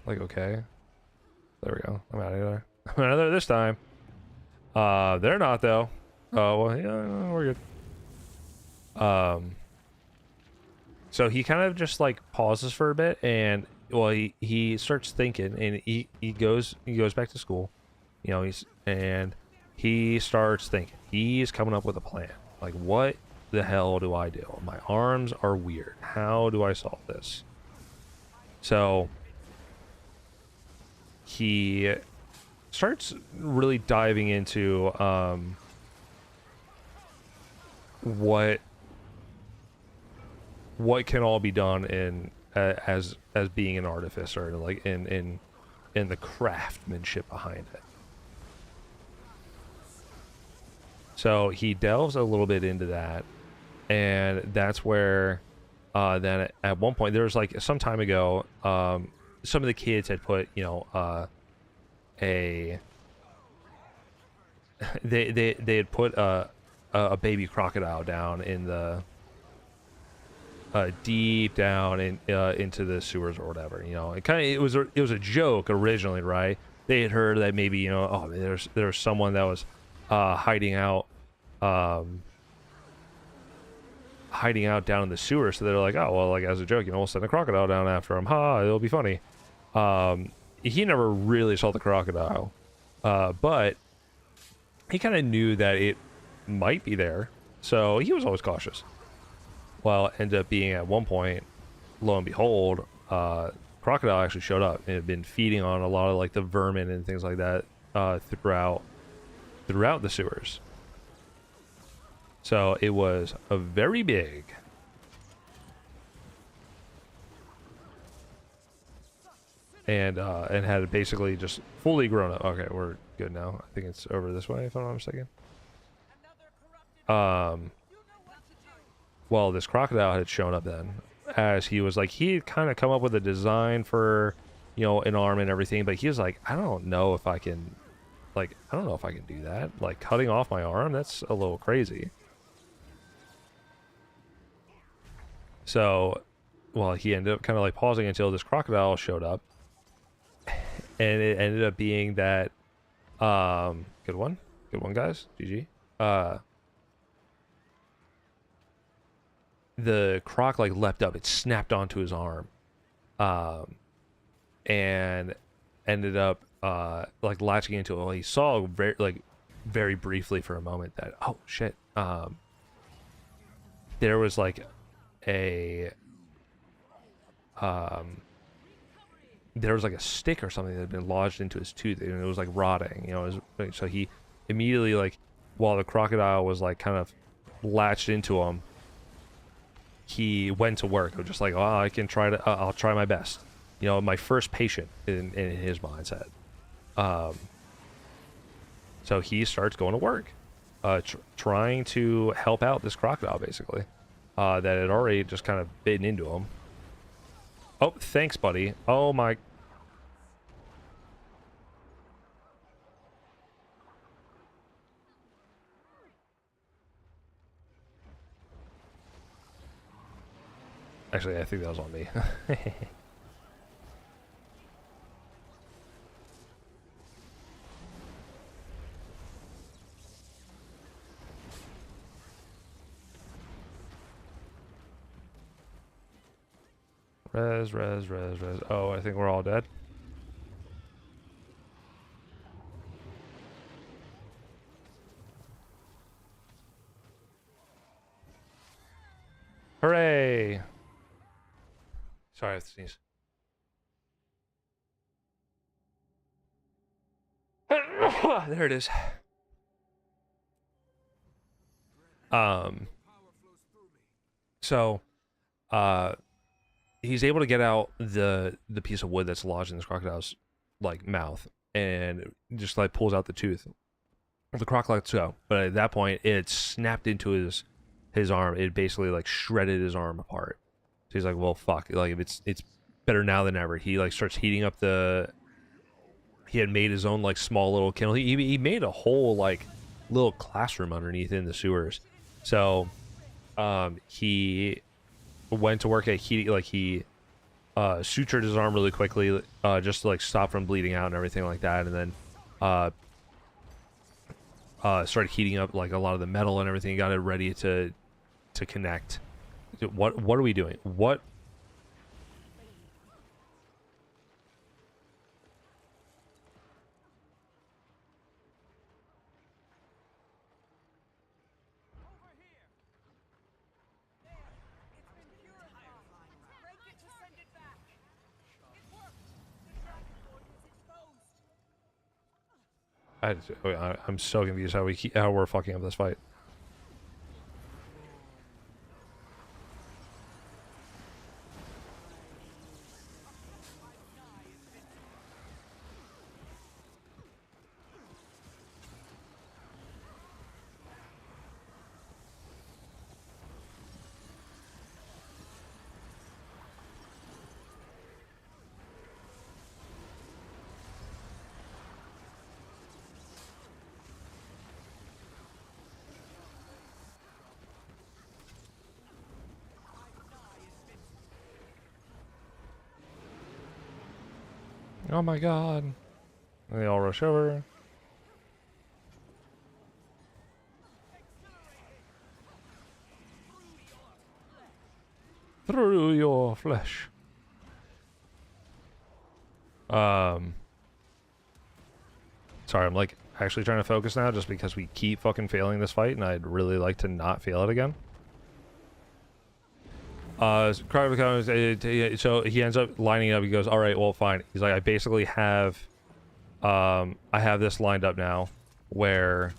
like, okay, there we go. I'm out of there. I'm out of there this time. They're not though. Oh well, yeah, we're good. So he kind of just like pauses for a bit, and well, he starts thinking, and he goes back to school. He starts thinking. He's coming up with a plan. Like, what the hell do I do? My arms are weird. How do I solve this? So he starts really diving into what can all be done in as being an artificer, like in the craftsmanship behind it. So he delves a little bit into that, and that's where then at one point, there was like some time ago, some of the kids had put they had put a baby crocodile down in the deep down into the sewers or whatever. It was a joke originally, right? They had heard that maybe there's someone that was hiding out down in the sewer, so they're like, oh well, like as a joke, we'll send a crocodile down after him. It'll be funny. He never really saw the crocodile, but he kind of knew that it might be there, so he was always cautious. Well, it ended up being at one point, lo and behold, crocodile actually showed up and had been feeding on a lot of like the vermin and things like that throughout the sewers. So it was a very big. And had basically just fully grown up. Okay, we're good now. I think it's over this way, if I'm not mistaken. Well, this crocodile had shown up then, as he was like, he had kind of come up with a design for, an arm and everything, but he was like, I don't know if I can do that. Like, cutting off my arm, that's a little crazy. So, well, he ended up kind of like pausing until this crocodile showed up. And it ended up being that, good one, guys, GG. The croc like leapt up, it snapped onto his arm, and ended up like latching into it. Well, he saw very briefly for a moment that, oh shit, there was like a stick or something that had been lodged into his tooth, and it was like rotting, so he immediately, like, while the crocodile was like kind of latched into him, he went to work. I'm just like, oh, I can try to, I'll try my best. You know, my first patient in his mindset. So he starts going to work, trying to help out this crocodile, basically, that had already just kind of bitten into him. Oh, thanks, buddy. Oh my. Actually, I think that was on me. Res. Oh, I think we're all dead. Hooray! Sorry, I have to sneeze. There it is. So, he's able to get out the piece of wood that's lodged in this crocodile's like mouth, and just like pulls out the tooth. The crocodile lets go, but at that point, it snapped into his arm. It basically like shredded his arm apart. So he's like, well, fuck. Like, if it's better now than ever. He like starts heating up he had made his own like small little kennel. He made a whole like little classroom underneath in the sewers. So he went to work at he sutured his arm really quickly, just to like stop from bleeding out and everything like that, and then started heating up like a lot of the metal and everything. He got it ready to connect. What are we doing? What? I'm so confused how we're fucking up this fight. Oh my god. And they all rush over. Through your flesh. Sorry, I'm like actually trying to focus now just because we keep fucking failing this fight and I'd really like to not fail it again. So he ends up lining up. He goes, all right, well, fine. He's like, I basically have, I have this lined up now where,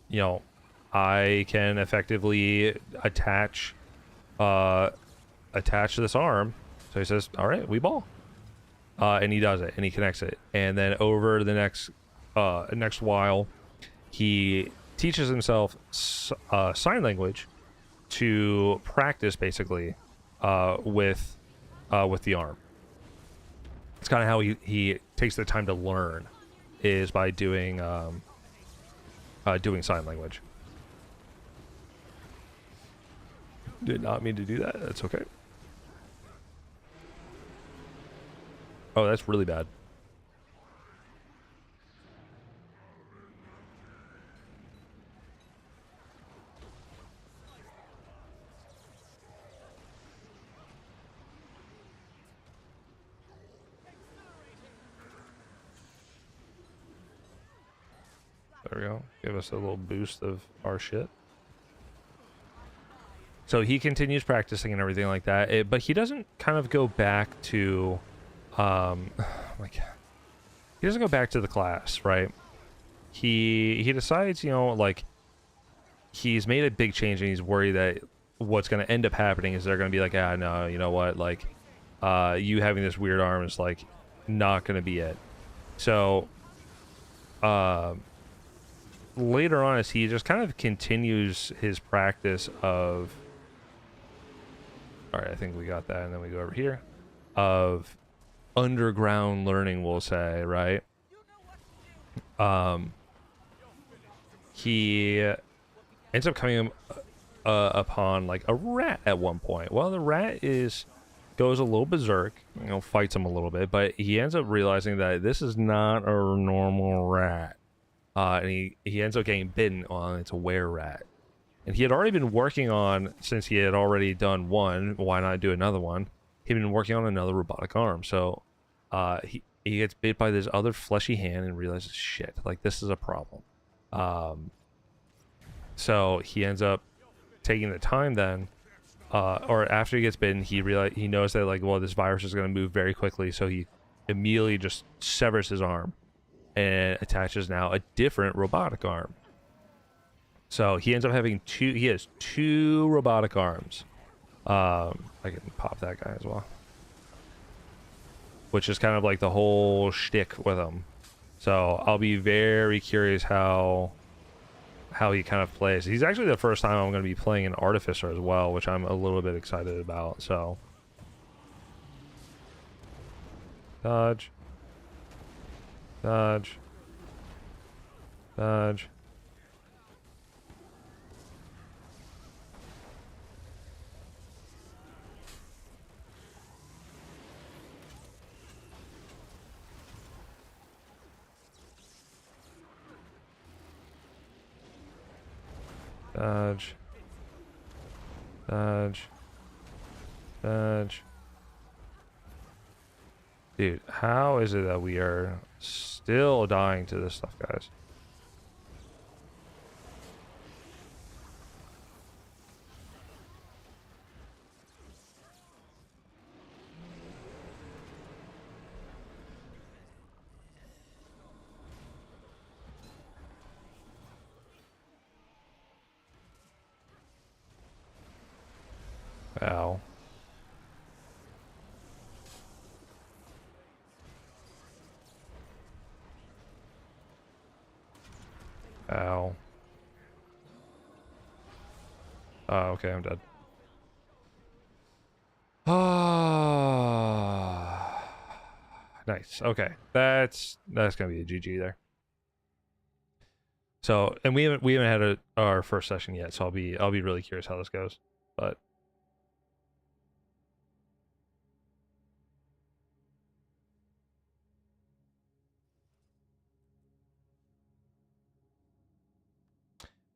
you know, I can effectively attach this arm. So he says, all right, we ball. And he does it, and he connects it. And then over the next while, he teaches himself sign language to practice basically with the arm. It's kind of how he takes the time to learn, is by doing sign language. Did not mean to do that. That's okay. Oh, that's really bad. There we go. Give us a little boost of our shit. So he continues practicing and everything like that, but he doesn't kind of go back to, like, he doesn't go back to the class, right? He decides, you know, like, he's made a big change and he's worried that what's going to end up happening is they're going to be like, ah, no, you know what, like, you having this weird arm is like not going to be it. So, later on, as he just kind of continues his practice of, all right, I think we got that, and then we go over here, of underground learning, we'll say, right? He ends up coming upon like a rat at one point. Well, the rat goes a little berserk, you know, fights him a little bit, but he ends up realizing that this is not a normal rat. And he ends up getting bitten on. It's a were rat. And he had already been working on, since he had already done one, why not do another one? He'd been working on another robotic arm. So he gets bit by this other fleshy hand and realizes, shit, like this is a problem. So he ends up taking the time then, or after he gets bitten, he knows that, like, well, this virus is going to move very quickly, so he immediately just severs his arm and attaches now a different robotic arm. So he ends up having he has two robotic arms. I can pop that guy as well, which is kind of like the whole shtick with him. So I'll be very curious how he kind of plays. He's actually the first time I'm going to be playing an artificer as well, which I'm a little bit excited about. So dodge, dodge, dodge. Dodge. Dodge. Dodge. Dude, how is it that we are still dying to this stuff, guys? Ow. Ow. Oh, okay, I'm dead. Ah, nice. Okay, that's gonna be a GG there. So, and we haven't had our first session yet, so I'll be really curious how this goes. But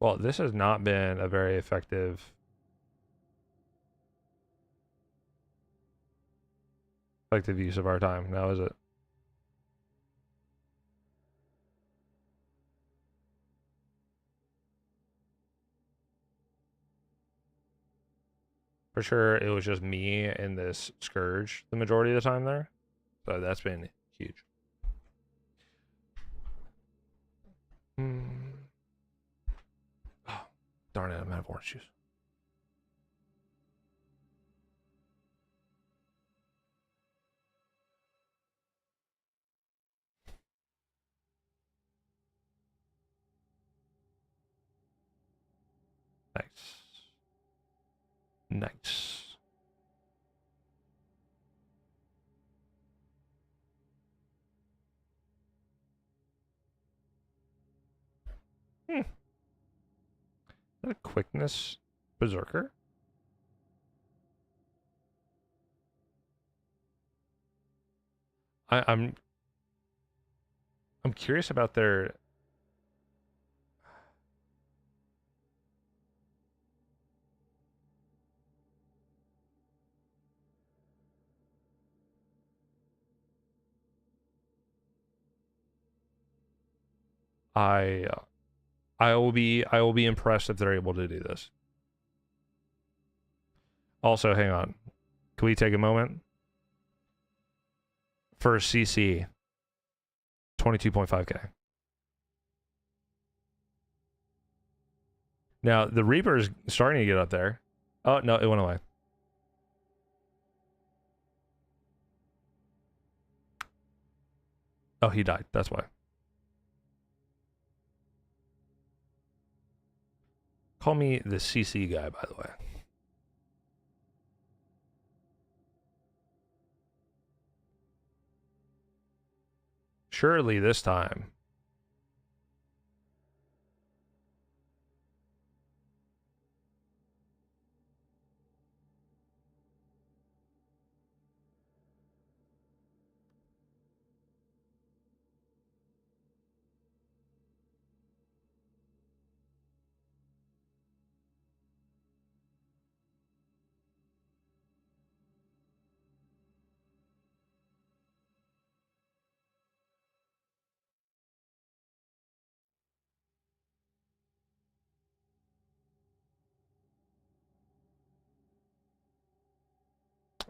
well, this has not been a very effective use of our time, now is it? For sure, it was just me and this Scourge the majority of the time there. So that's been huge. Oh, darn it, I'm out of orange juice. Nice. Nice. Is that a quickness berserker? I'm curious about their I will be impressed if they're able to do this. Also, hang on. Can we take a moment? For CC, 22.5k. Now, the Reaper is starting to get up there. Oh, no, it went away. Oh, he died. That's why. Call me the CC guy, by the way. Surely this time.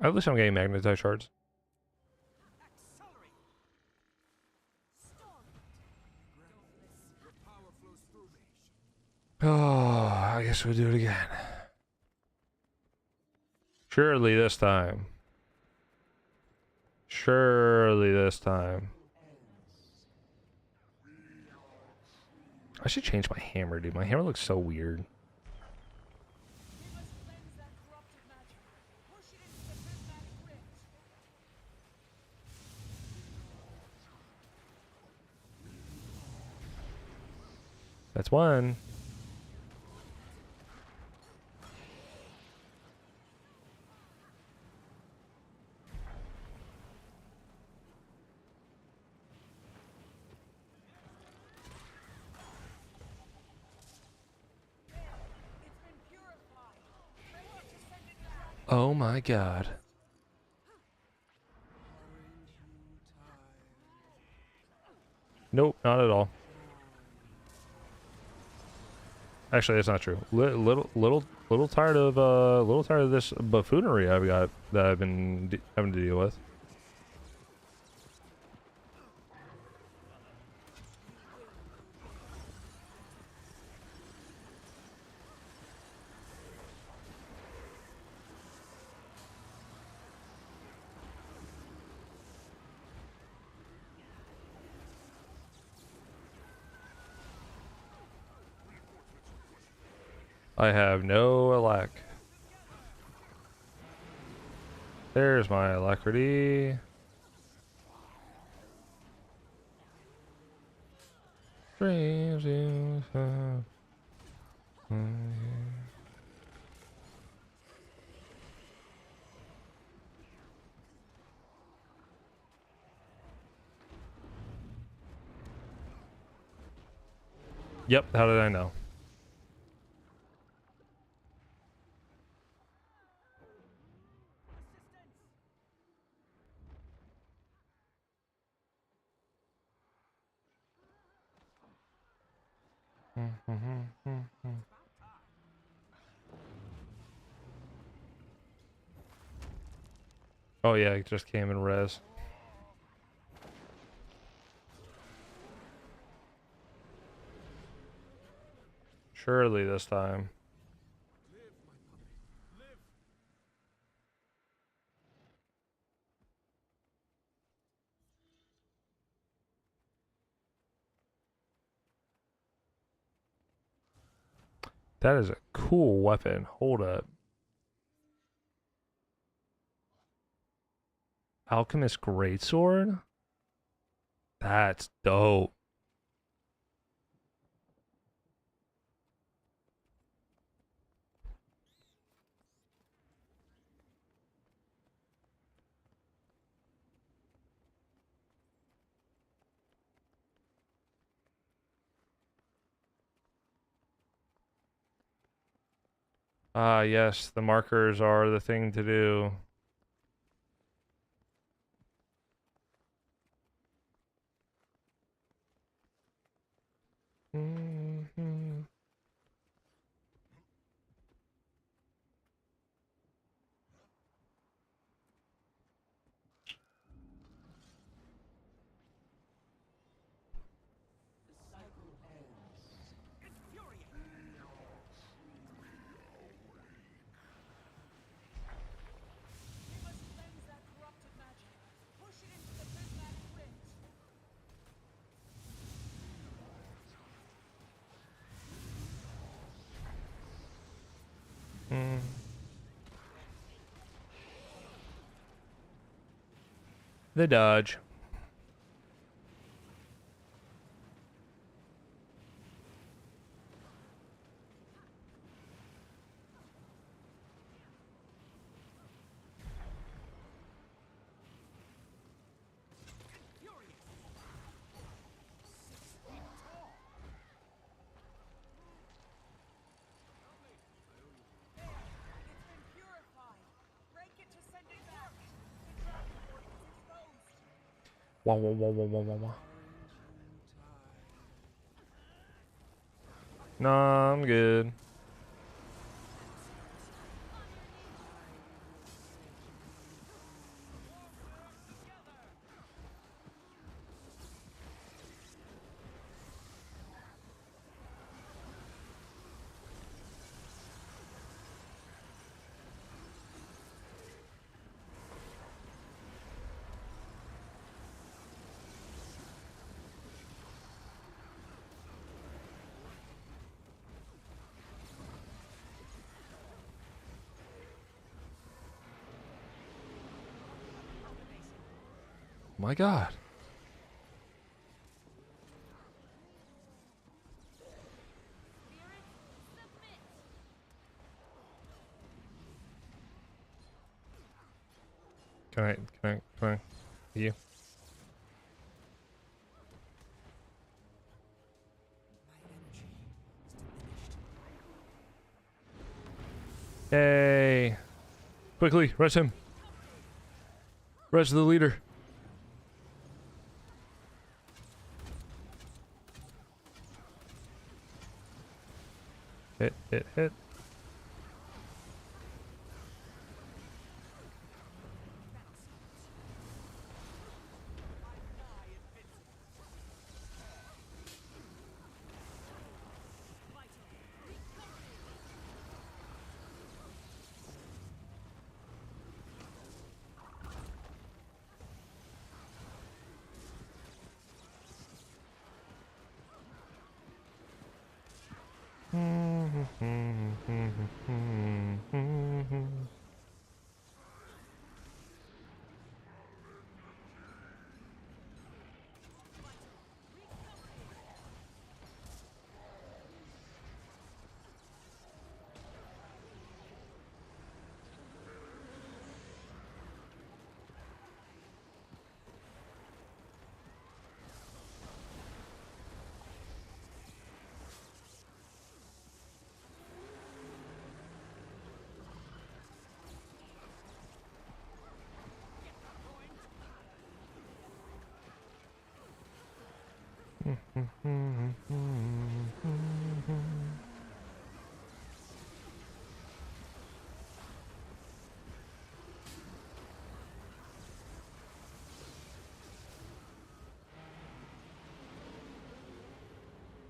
At least I'm getting magnetized shards. Accelerate! Storm! Your power flows through me. Oh, I guess we'll do it again. Surely this time. Surely this time. I should change my hammer, dude. My hammer looks so weird. We must cleanse that corrupted magic. Push it into the prismatic rift. That's one. It's been purified. I want to send it back. Oh my god. Nope, not at all. Actually, that's not true. Little tired of this buffoonery I've got that I've been having to deal with. I have no alac. There's my alacrity. Dreams you have. Yep, how did I know? Oh yeah, it just came in res. Surely this time. Live, my puppet. Live. That is a cool weapon. Hold up. Alchemist Greatsword? That's dope. Ah, yes, the markers are the thing to do. Mhm. The dodge. It's been purified. Break it to send it back. The transport is exposed. Wah, wah, wah, wah, wah, wah, wah. Nah, I'm good. My God. Can I, you? Hey. Quickly, res him. Res the leader. Hit, hit, hit.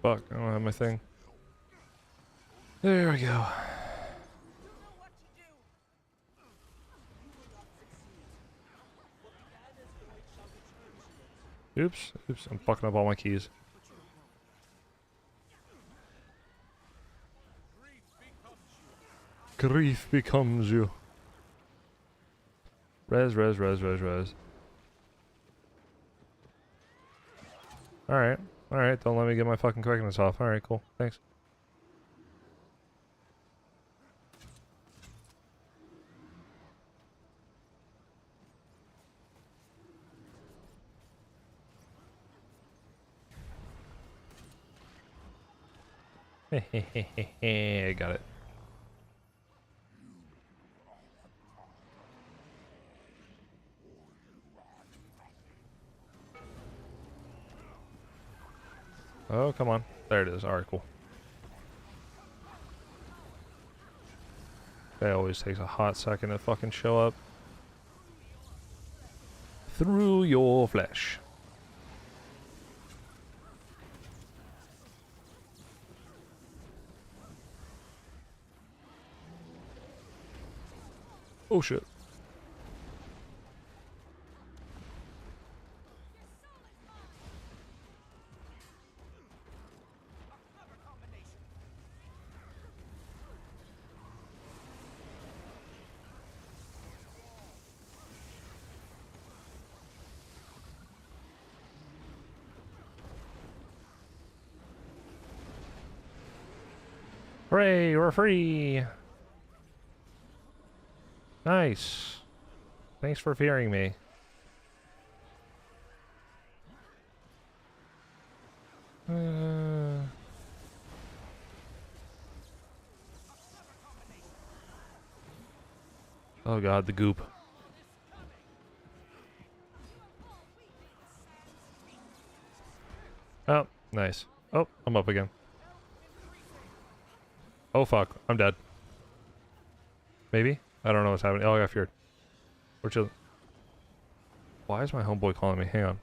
Fuck, I don't have my thing. There we go. You know what to do. Oops, oops, I'm fucking up all my keys. Grief becomes you. Res. Alright, alright, don't let me get my fucking quickness off. Alright, cool, thanks. I got it. Oh, come on. There it is. Alright, cool. That always takes a hot second to fucking show up. Through your flesh. Oh shit. Hooray, we're free! Nice. Thanks for fearing me. Oh god, the goop. Oh, nice. Oh, I'm up again. Oh fuck, I'm dead. Maybe? I don't know what's happening. Oh, I got feared. We're chilling. Why is my homeboy calling me? Hang on.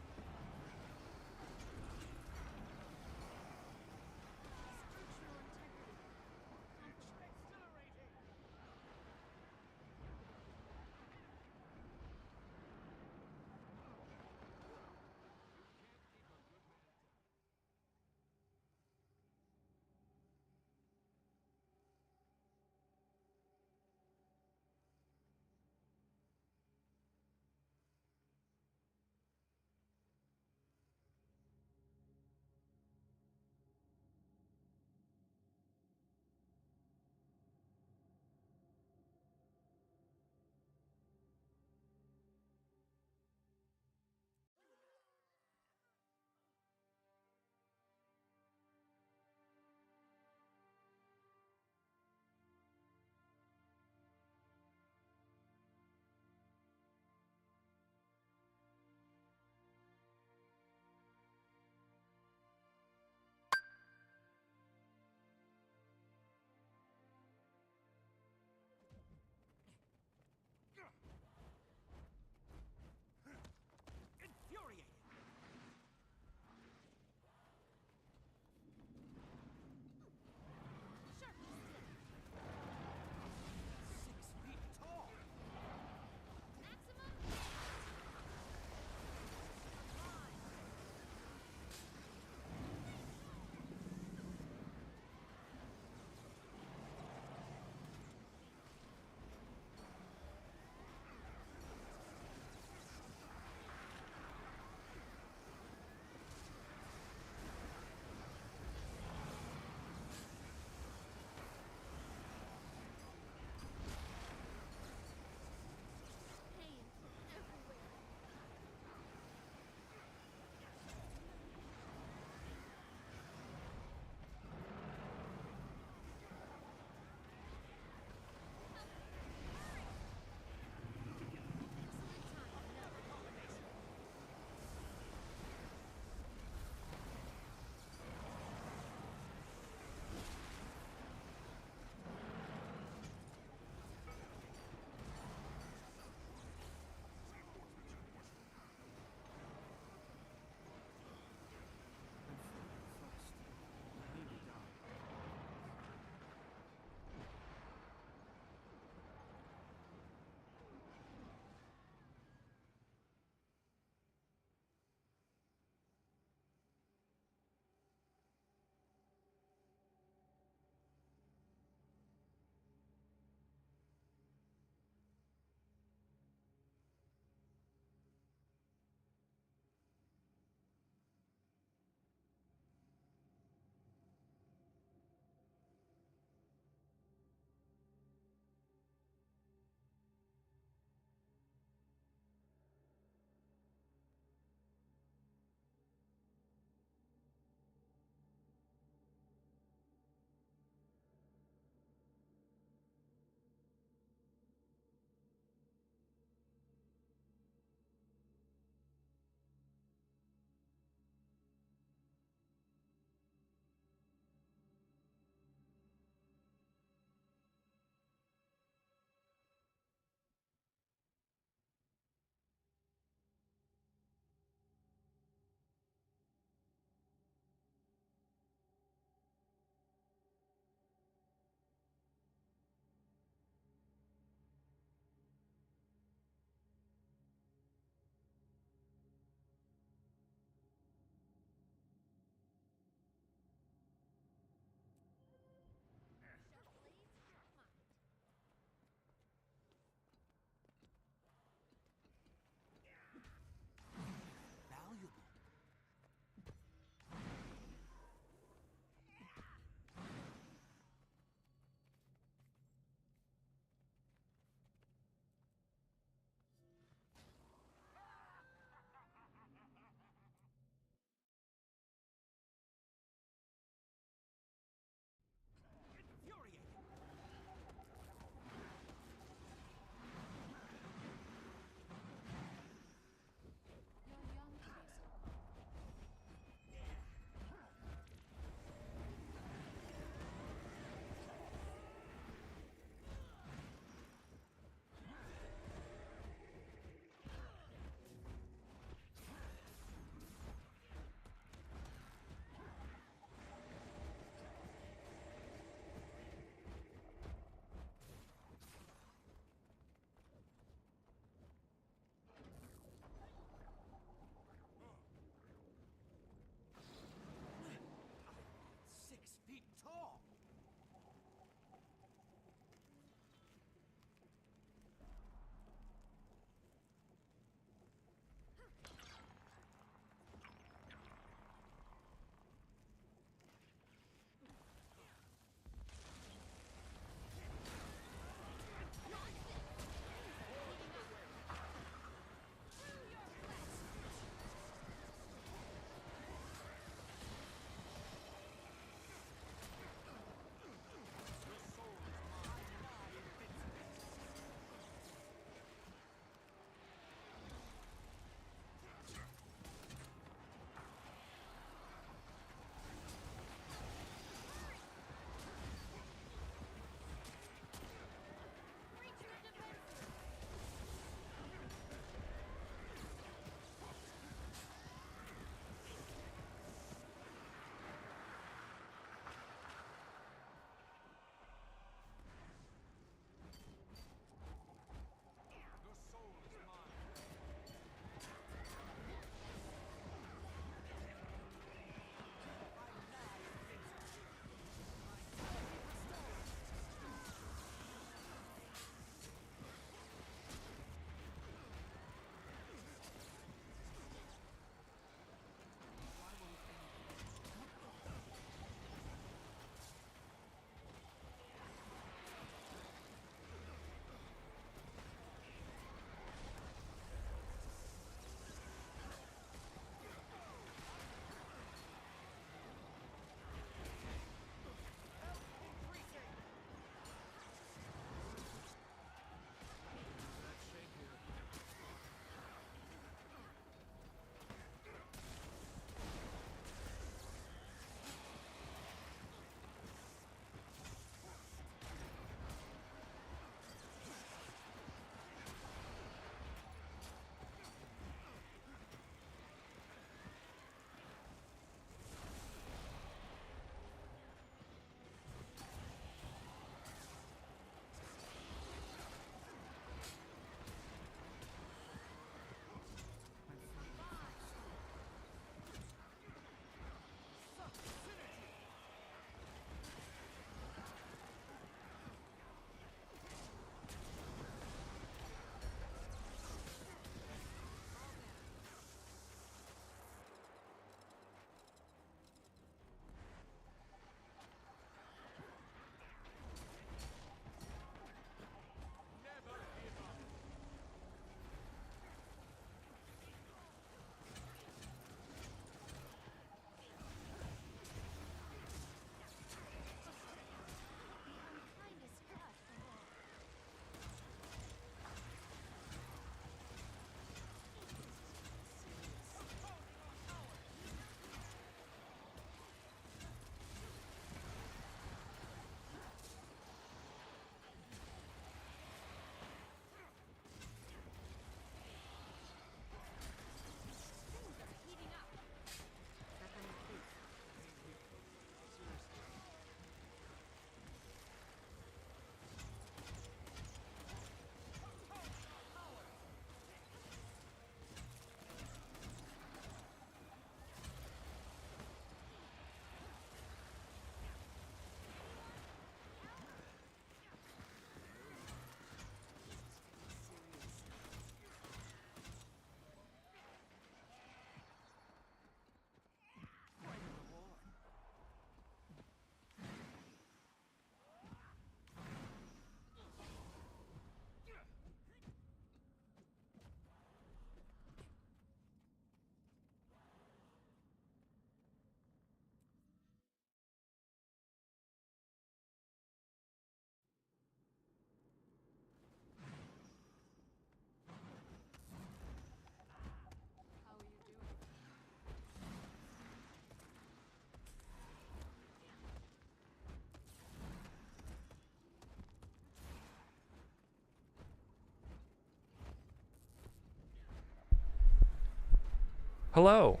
Hello.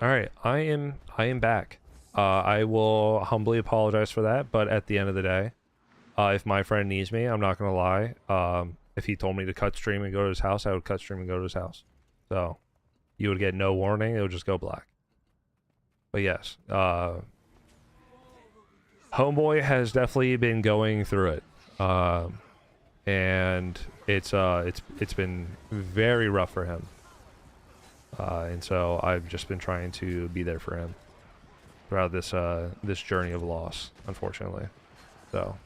All right, I am back. I will humbly apologize for that, but at the end of the day, if my friend needs me, I'm not gonna lie. If he told me to cut stream and go to his house, I would cut stream and go to his house. So you would get no warning; it would just go black. But yes, Homeboy has definitely been going through it, and it's been very rough for him. And so I've just been trying to be there for him throughout this this journey of loss, unfortunately. So,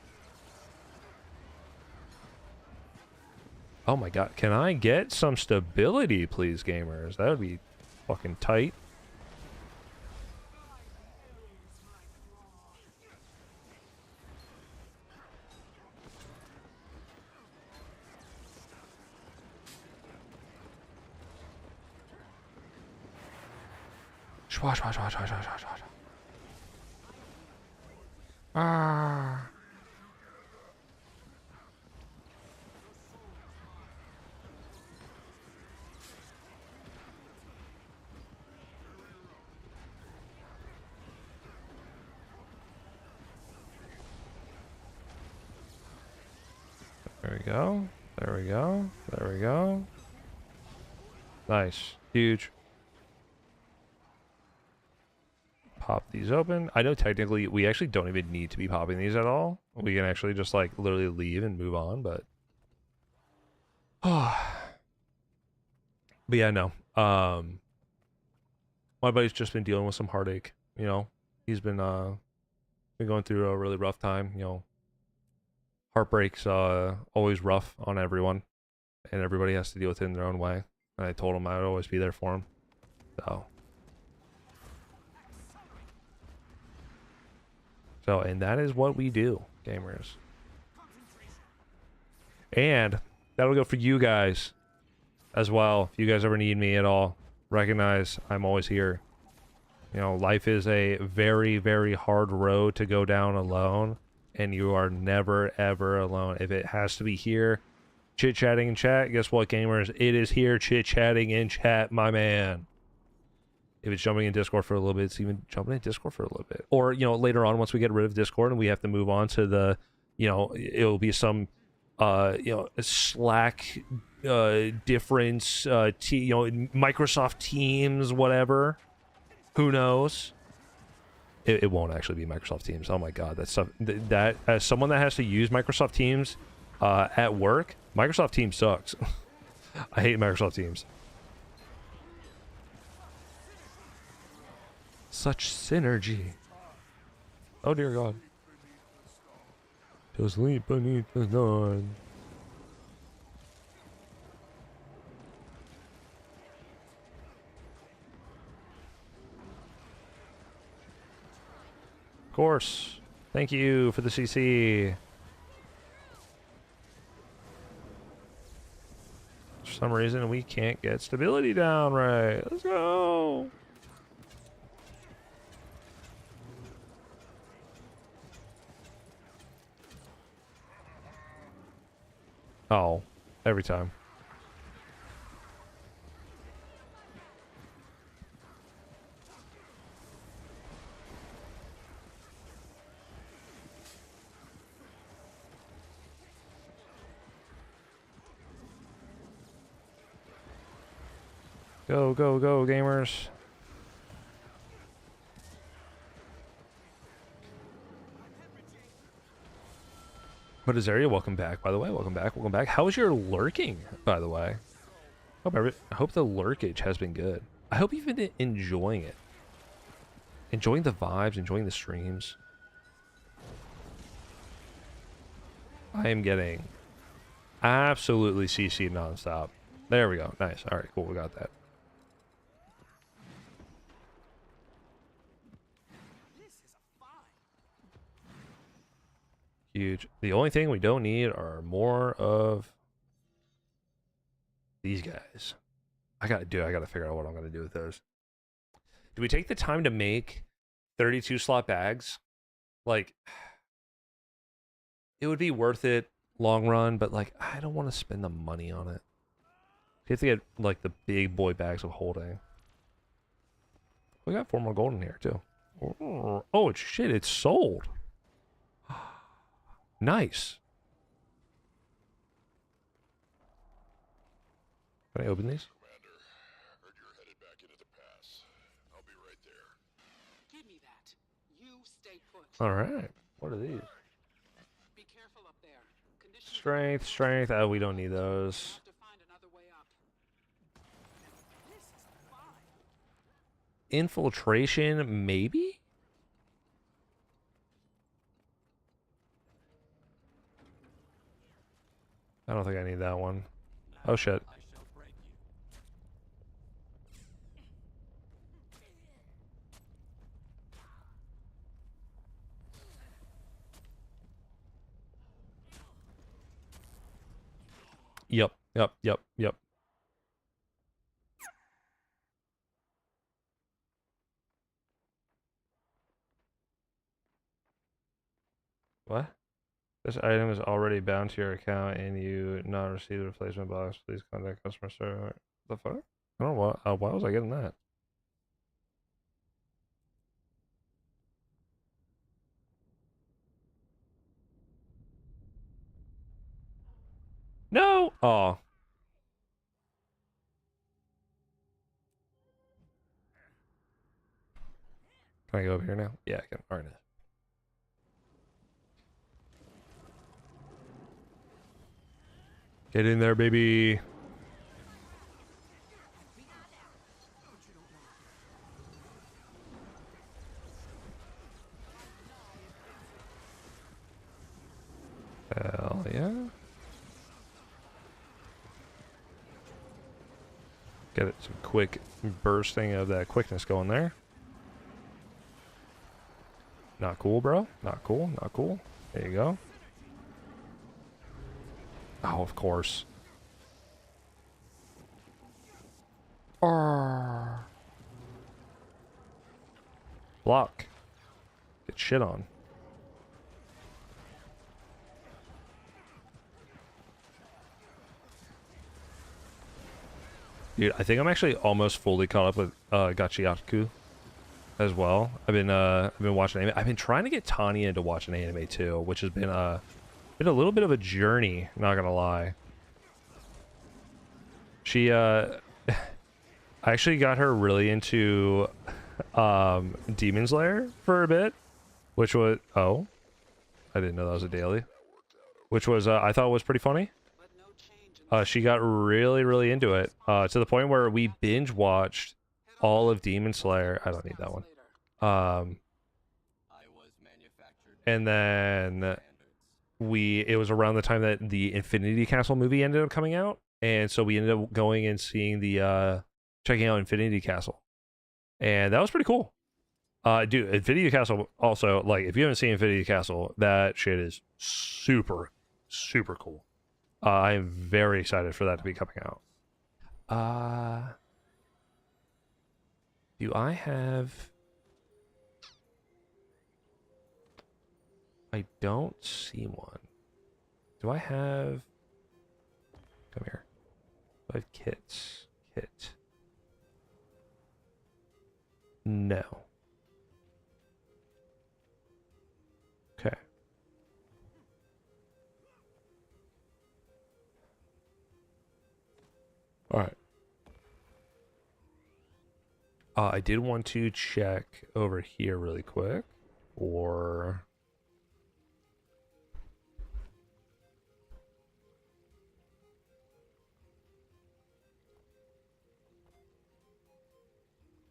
oh my god, can I get some stability, please, gamers? That would be fucking tight. Shwa, shwa, shwa, shwa, shwa, shwa, shwa. Ah. There we go. There we go. There we go. Nice. Huge. Pop these open. I know technically we actually don't even need to be popping these at all. We can actually just like literally leave and move on, but but yeah, no. My buddy's just been dealing with some heartache, you know. He's been going through a really rough time, you know. Heartbreak's always rough on everyone, and everybody has to deal with it in their own way. And I told him I would always be there for him. So, and that is what we do, gamers. And that'll go for you guys as well. If you guys ever need me at all, recognize I'm always here. You know, life is a very, very hard road to go down alone, and you are never, ever alone. If it has to be here, chit-chatting in chat, guess what, gamers? It is here chit-chatting in chat, my man. If it's jumping in Discord for a little bit, it's even jumping in Discord for a little bit. Or, you know, later on, once we get rid of Discord and we have to move on to the, you know, it'll be some, you know, Slack difference, you know, Microsoft Teams, whatever. Who knows? It won't actually be Microsoft Teams. Oh my God, that's stuff that as someone that has to use Microsoft Teams at work, Microsoft Teams sucks. I hate Microsoft Teams. Such synergy. Oh dear God. To sleep beneath the sun. Of course. Thank you for the CC. For some reason we can't get stability down right. Let's go. Oh, every time. Go, go, go, gamers. But Azaria, welcome back, by the way. Welcome back, welcome back. How was your lurking, by the way? I hope the lurkage has been good. I hope you've been enjoying it. Enjoying the vibes, enjoying the streams. I am getting absolutely CC'd nonstop. There we go. Nice. All right, cool. We got that. Huge. The only thing we don't need are more of these guys. I gotta figure out what I'm gonna do with those. Do we take the time to make 32 slot bags? Like, it would be worth it long run, but like, I don't want to spend the money on it. You have to get like the big boy bags of holding. We got 4 more gold in here too. Oh shit! It's sold. Nice. Can I open these? Commander, heard you're headed back into the pass. I'll be right there. Give me that. You stay put. All right. What are these? Be careful up there. Conditions Strength, strength. Oh, we don't need those. have to find another way up. This is fine. Infiltration, maybe? I don't think I need that one. Oh shit. I shall break you. Yep, yep, yep, yep. What? This item is already bound to your account and you not received a replacement box. Please contact customer service. The fuck? I don't know why was I getting that? No! Oh. Can I go over here now? Yeah, I can. Alright. Get in there, baby. Hell yeah. Get it some quick bursting of that quickness going there. Not cool, bro. Not cool. Not cool. There you go. Oh, of course. Block. Get shit on. Dude, I think I'm actually almost fully caught up with GW2 as well. I've been watching anime. I've been trying to get Tanya into watching anime too, which has been a little bit of a journey, not gonna lie. She I actually got her really into Demon Slayer for a bit, which was I didn't know that was a daily. Which was I thought was pretty funny. But no change in She got really into it to the point where we binge watched all of Demon Slayer. I don't need that one. I was manufactured And then standards. it was around the time that the Infinity Castle movie ended up coming out, and so we ended up going and seeing the checking out Infinity Castle, and that was pretty cool. Dude, Infinity Castle also, like, if you haven't seen Infinity Castle, that shit is super cool. I am very excited for that to be coming out. Do I have... I don't see one. Do I have... Come here. Do I have kits? Kit. No. Okay. Alright. I did want to check over here really quick. Or...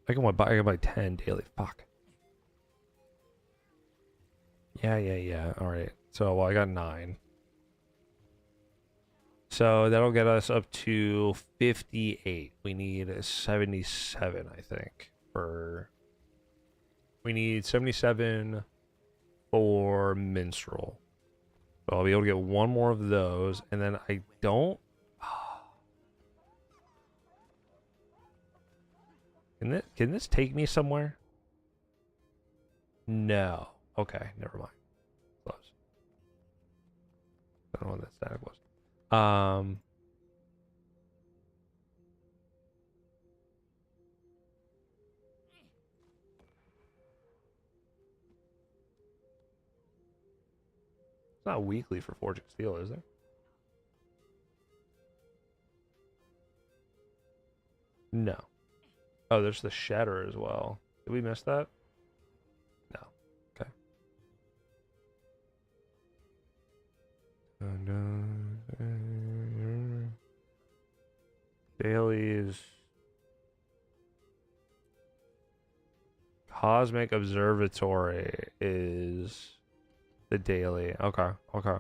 I can buy 10 daily. Fuck. Yeah. Alright. So, well, I got 9. So, that'll get us up to 58. We need 77, I think. We need 77 for Minstrel. So, I'll be able to get one more of those. And then I don't... Can this take me somewhere? No. Okay, never mind. Close. I don't know what that static was. It's not weekly for Forging Steel, is there? No. Oh, there's the Shatter as well. Did we miss that? No. Okay. Dailies. Cosmic Observatory is the daily. Okay, okay.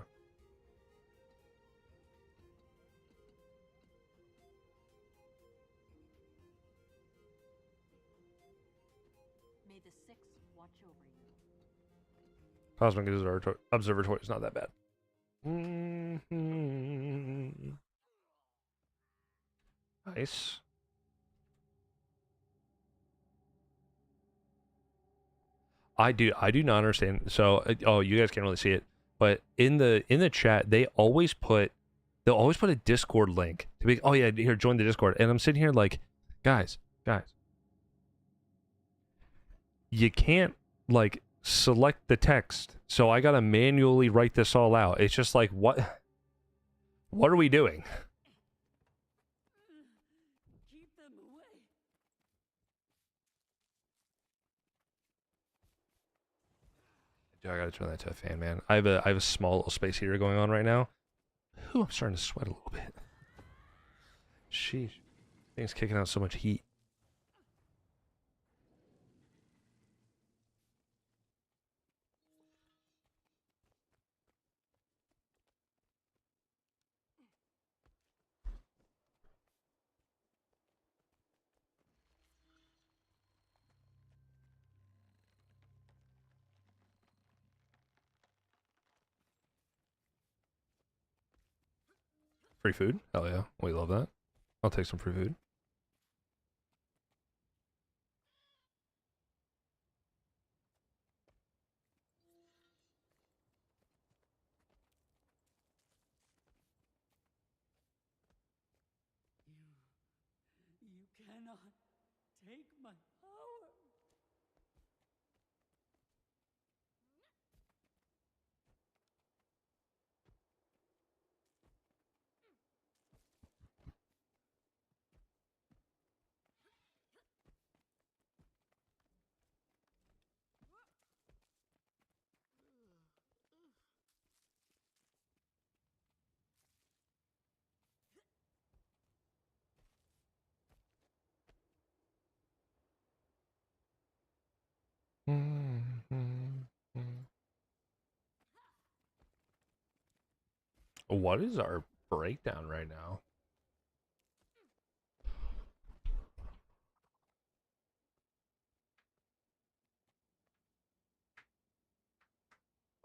May the Six watch over you. Cosmic Observatory is not that bad. Mhm. Nice. I do not understand. So, oh, you guys can't really see it, but in the chat, they'll always put a Discord link to be. Oh yeah, here, join the Discord. And I'm sitting here like, guys, you can't like select the text, so I gotta manually write this all out. It's just like, what are we doing? Keep them away. Dude, I gotta turn that to a fan, man. I have a small little space heater going on right now. Ooh, I'm starting to sweat a little bit. Sheesh. Thing's kicking out so much heat. Free food? Hell yeah. We love that. I'll take some free food. You cannot take my power. What is our breakdown right now?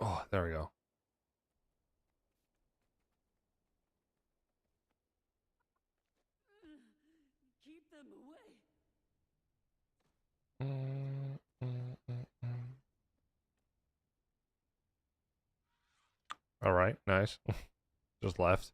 Oh, there we go. Keep them away. All right, nice. Just left.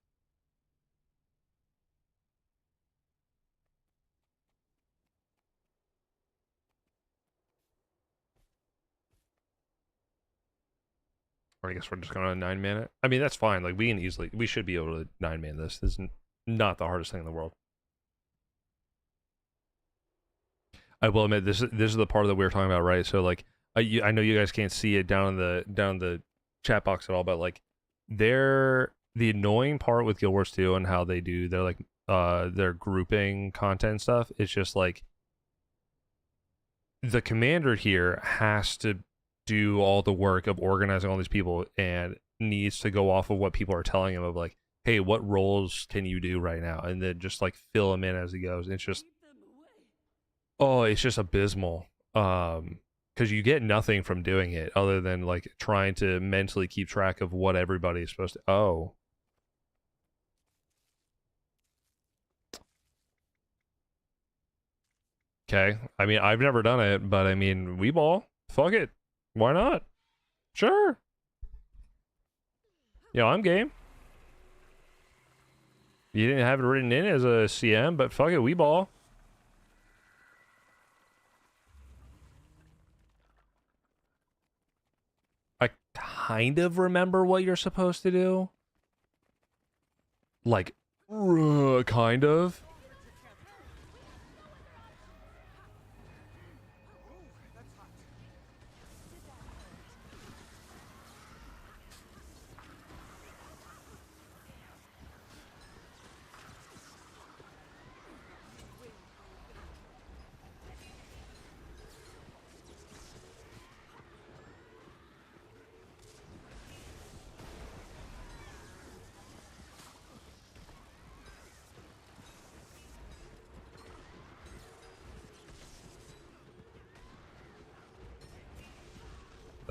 Or I guess we're just going to 9-man it. I mean, that's fine. Like, we should be able to 9-man this. This is not the hardest thing in the world. I will admit, this is the part that we were talking about, right? So, like, I know you guys can't see it down in the chat box at all, but like, the annoying part with Guild Wars 2 and how they do their grouping content stuff, it's just like the commander here has to do all the work of organizing all these people and needs to go off of what people are telling him of like, hey, what roles can you do right now, and then just like fill him in as he goes. It's just, oh, it's just abysmal. Because you get nothing from doing it other than like trying to mentally keep track of what everybody is supposed to. Oh. Okay. I mean, I've never done it, but I mean, we ball. Fuck it. Why not? Sure. Yo, I'm game. You didn't have it written in as a CM, but fuck it, we ball. I kind of remember what you're supposed to do. Like, kind of.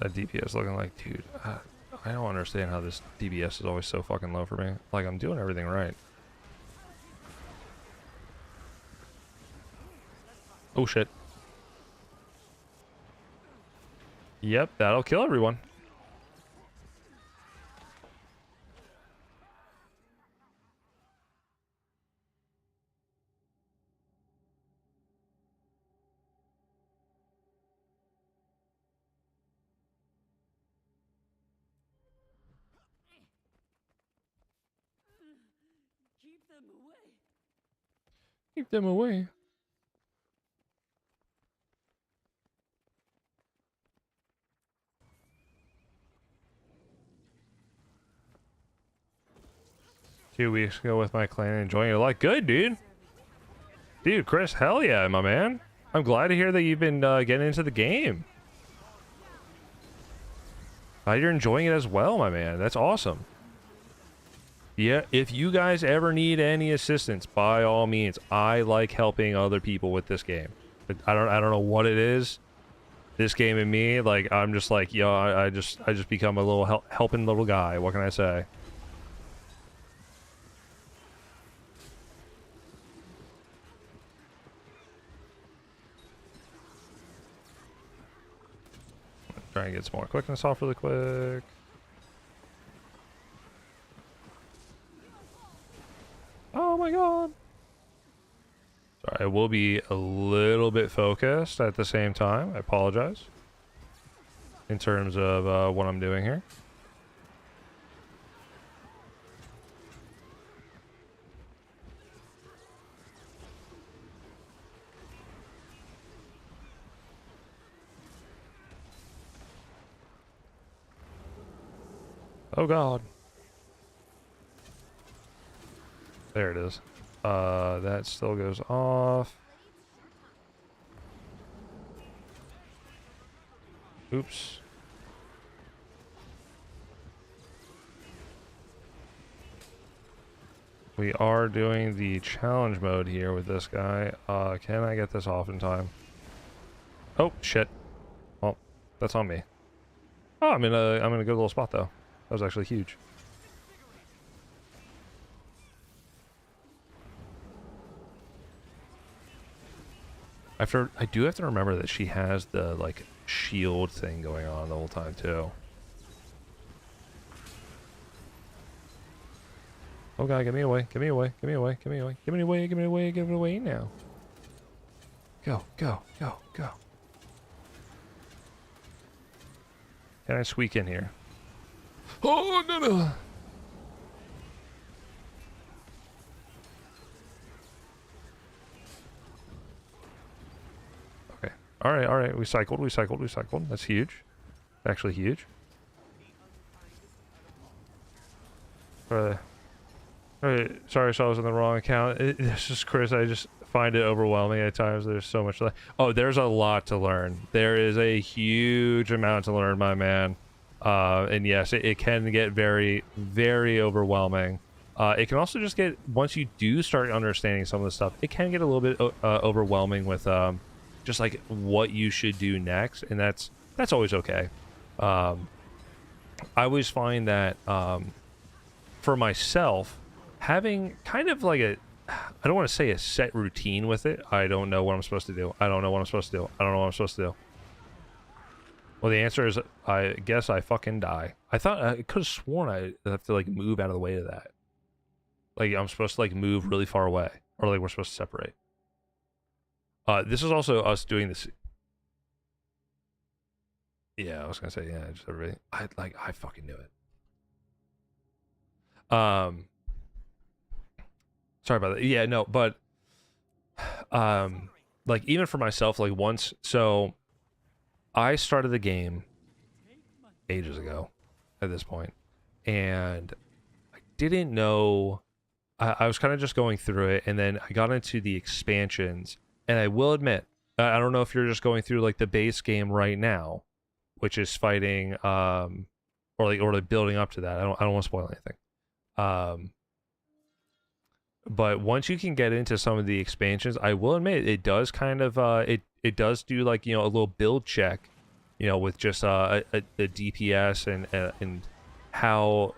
That DPS looking like, dude, I don't understand how this DPS is always so fucking low for me. Like, I'm doing everything right. Oh shit. Yep, that'll kill everyone. Keep them away. Keep them away. Two weeks ago with my clan, enjoying it a lot. Good, dude. Dude, Chris, hell yeah, my man. I'm glad to hear that you've been getting into the game. You're enjoying it as well, my man. That's awesome. Yeah, if you guys ever need any assistance, by all means, I like helping other people with this game. But I don't know what it is. This game and me, like, I'm just like, yo, I just become a little helping little guy. What can I say? Try and get some more quickness off really quick. Oh my god. Sorry, I will be a little bit focused at the same time. I apologize. In terms of what I'm doing here. Oh god. There it is. That still goes off. Oops. We are doing the challenge mode here with this guy. Can I get this off in time? Oh, shit. Well, that's on me. Oh, I'm in a good little spot though. That was actually huge. I do have to remember that she has the like shield thing going on the whole time too. Oh god, get me away, get me away, get me away, get me away, give me away, give me away, give it away now. Go, go, go, go. Can I squeak in here? Oh no no. All right, we cycled. That's huge. Actually huge. Alright, sorry, so I was on the wrong account. This is Chris. I just find it overwhelming at times. There's so much. Oh, there's a lot to learn. There is a huge amount to learn, my man. And yes, it can get very, very overwhelming. It can also just get, once you do start understanding some of the stuff, it can get a little bit overwhelming with just like what you should do next, and that's always okay. I always find that for myself, having kind of like I don't want to say a set routine with it. I don't know what I'm supposed to do. I don't know what I'm supposed to do. I don't know what I'm supposed to do. Well, the answer is, I guess I fucking die. I thought, I could have sworn I have to like move out of the way of that. Like I'm supposed to like move really far away, or like we're supposed to separate. This is also us doing this. Yeah, I was gonna say yeah, just everything. I fucking knew it. Sorry about that. Yeah, no, but like even for myself, like once, so I started the game ages ago at this point, and I didn't know. I was kind of just going through it, and then I got into the expansions, and I will admit, I don't know if you're just going through like the base game right now, which is fighting, or like building up to that. I don't want to spoil anything. But once you can get into some of the expansions, I will admit it does kind of it does do like a little build check, with just the DPS and how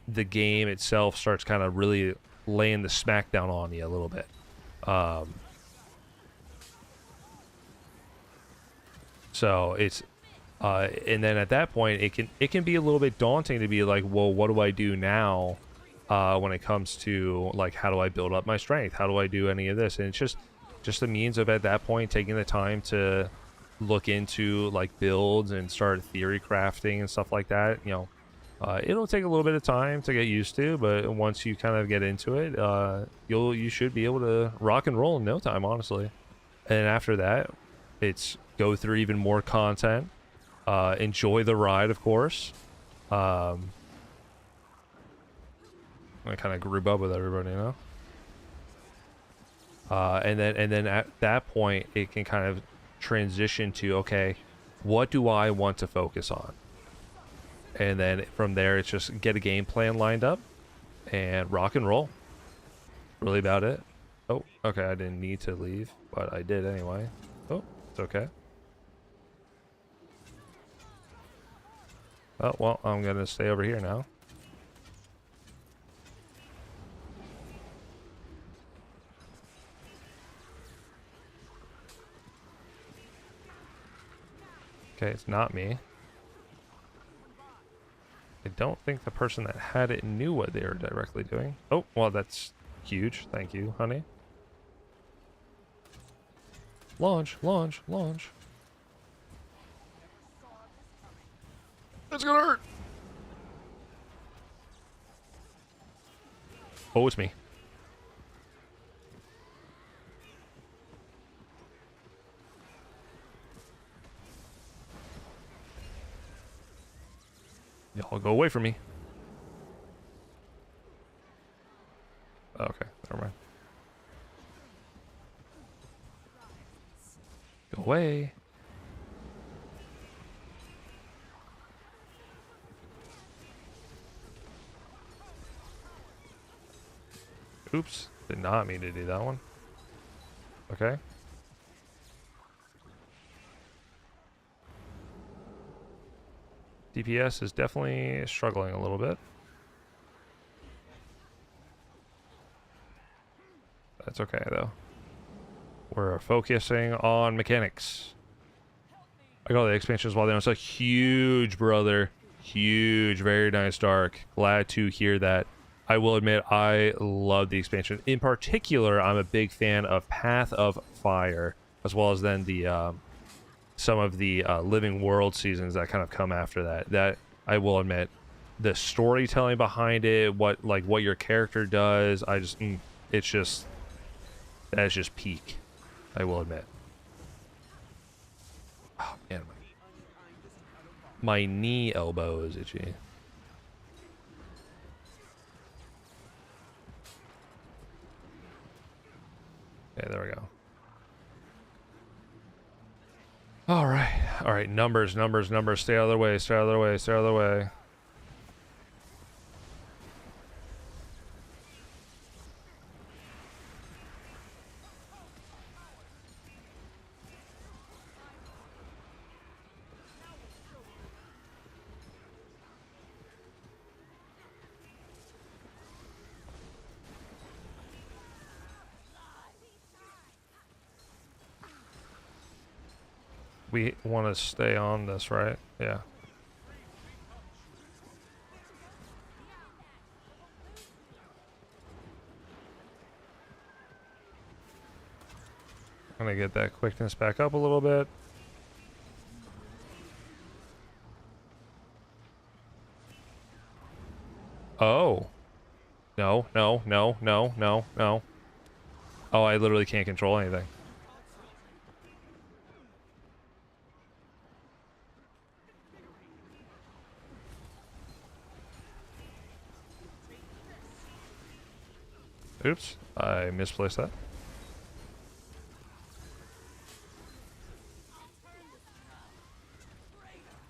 the game itself starts kind of really laying the smackdown on you a little bit. So it's and then at that point it can be a little bit daunting to be like, well, what do I do now? When it comes to like how do I build up my strength? How do I do any of this? And it's just a means of at that point taking the time to look into like builds and start theory crafting and stuff like that. It'll take a little bit of time to get used to, but once you kind of get into it, you should be able to rock and roll in no time, honestly. And after that, it's go through even more content, enjoy the ride, of course. I kind of group up with everybody, and then at that point, it can kind of transition to, okay, what do I want to focus on? And then from there, it's just get a game plan lined up and rock and roll. Really about it. Oh, okay, I didn't need to leave, but I did anyway. Oh, it's okay. Oh, well, I'm gonna stay over here now. Okay, it's not me. I don't think the person that had it knew what they were directly doing. Oh, well, that's huge. Thank you, honey. Launch, launch, launch. It's gonna hurt. Oh, it's me. Y'all go away from me. Okay, never mind. Go away. Oops, did not mean to do that one. Okay. DPS is definitely struggling a little bit. That's okay, though. We're focusing on mechanics. I got the expansions while there. It's a huge, brother. Huge. Very nice, Dark. Glad to hear that. I will admit, I love the expansion. In particular, I'm a big fan of Path of Fire, as well as then the some of the Living World seasons that kind of come after that. That, I will admit, the storytelling behind it, what your character does, it's just, that's just peak, I will admit. Oh man, my knee elbow is itchy. Okay, there we go. All right, numbers, stay out of their way, stay out of their way, stay out of their way. We want to stay on this, right? Yeah. I'm gonna get that quickness back up a little bit. Oh. No, no, no, no, no, no. Oh, I literally can't control anything. Oops, I misplaced that.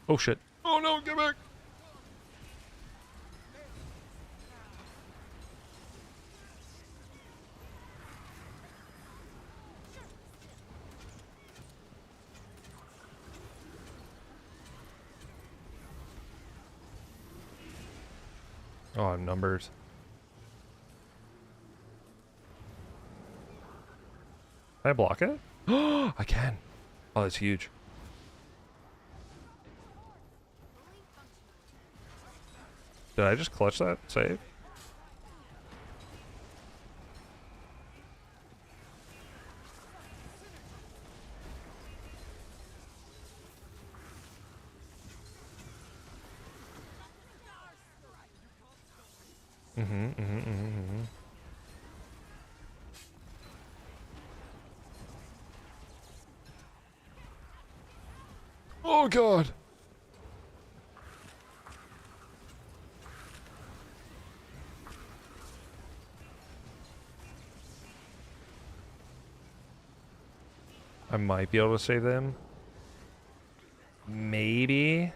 Oh shit. Oh no, get back! Oh, I'm numbers. Can I block it? Oh, I can. Oh, that's huge. Did I just clutch that save? Oh god! I might be able to save them. Maybe.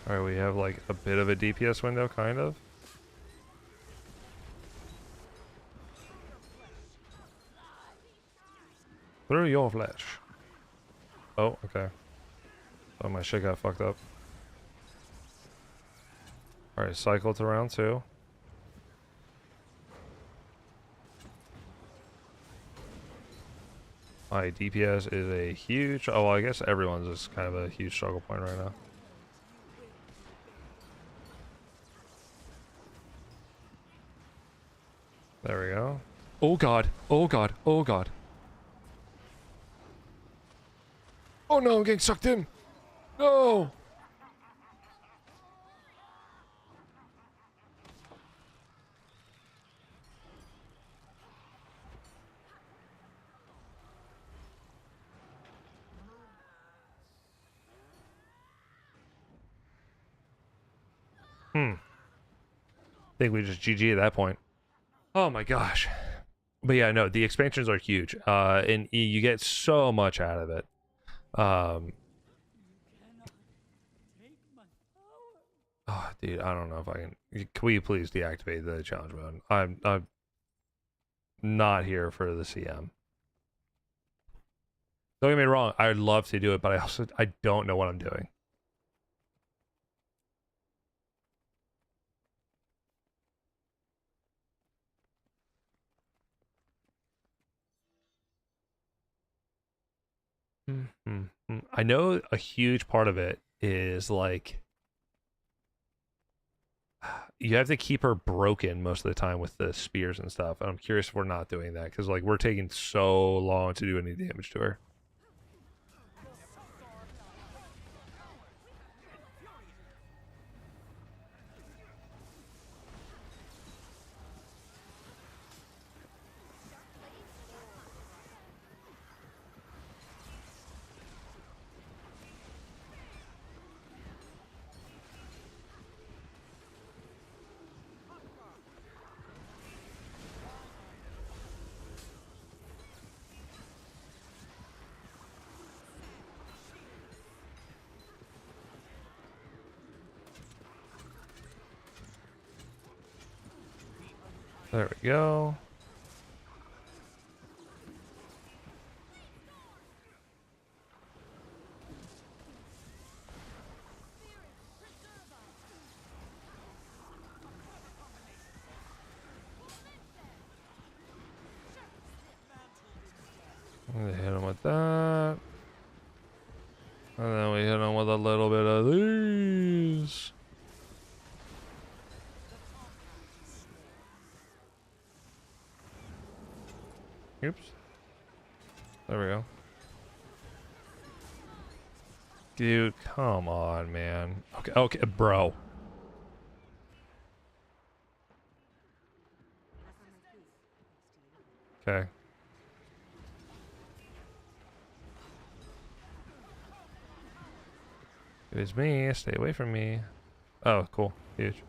Alright, we have like a bit of a DPS window, kind of. Through your flesh. Oh, okay. Oh, my shit got fucked up. Alright, cycle to round 2. My DPS is a huge... Oh, well, I guess everyone's is kind of a huge struggle point right now. There we go. Oh god. Oh god. Oh god. Oh no, I'm getting sucked in. No! I think we just GG at that point. Oh my gosh. But yeah, no, the expansions are huge. And you get so much out of it. Oh, dude, I don't know if I can. Can we please deactivate the challenge mode? I'm not here for the CM. Don't get me wrong, I'd love to do it, but I don't know what I'm doing. I know a huge part of it is like you have to keep her broken most of the time with the spears and stuff. And I'm curious if we're not doing that because like we're taking so long to do any damage to her. There we go. We hit him with that. And then we hit him with a little bit of these. Oops. There we go. Dude, come on, man. Okay, okay, bro. Okay. It is me. Stay away from me. Oh, cool. Huge.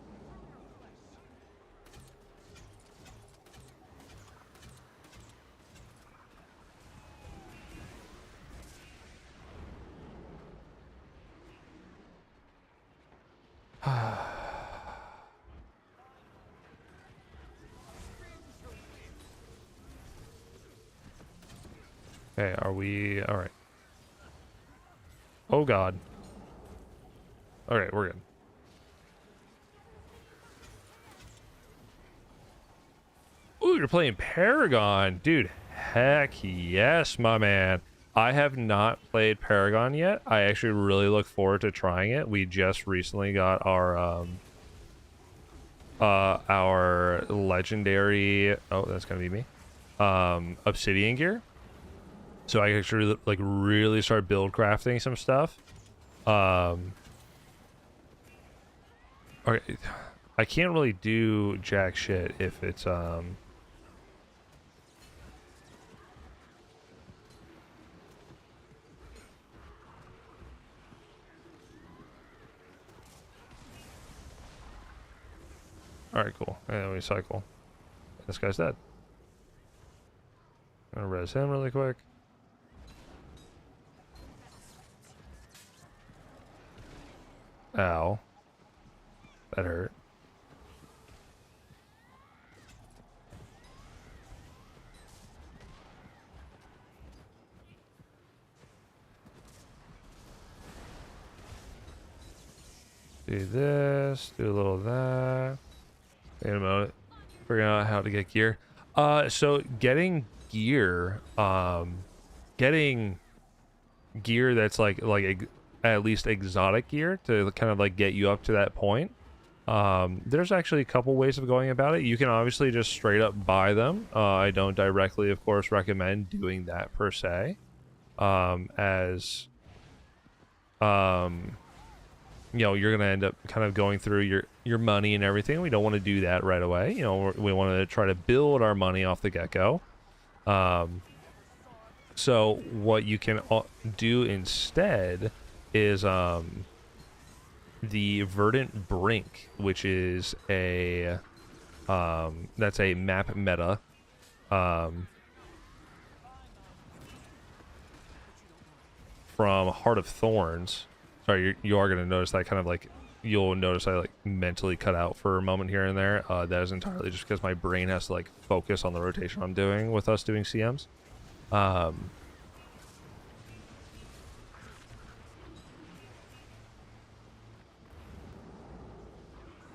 Okay, are we... Alright. Oh, God. Alright, we're good. Ooh, you're playing Paragon. Dude, heck yes, my man. I have not played Paragon yet. I actually really look forward to trying it. We just recently got our legendary... Oh, that's gonna be me. Obsidian gear. So I actually like really start build crafting some stuff. Okay, I can't really do jack shit if it's Alright, cool. And we cycle. This guy's dead. I'm gonna res him really quick. Ow. That hurt. Do this, do a little of that. Wait a moment. Figuring out how to get gear. So getting gear, getting gear that's like at least exotic gear to kind of like get you up to that point. There's actually a couple ways of going about it. You can obviously just straight up buy them. I don't directly, of course, recommend doing that per se. As you know, you're gonna end up kind of going through your money and everything. We don't want to do that right away. You know, we want to try to build our money off the get-go. So what you can do instead is the Verdant Brink, which is a that's a map meta. From Heart of Thorns. Sorry, you are going to notice that kind of like, you'll notice I like mentally cut out for a moment here and there. That is entirely just because my brain has to like focus on the rotation I'm doing with us doing CMs.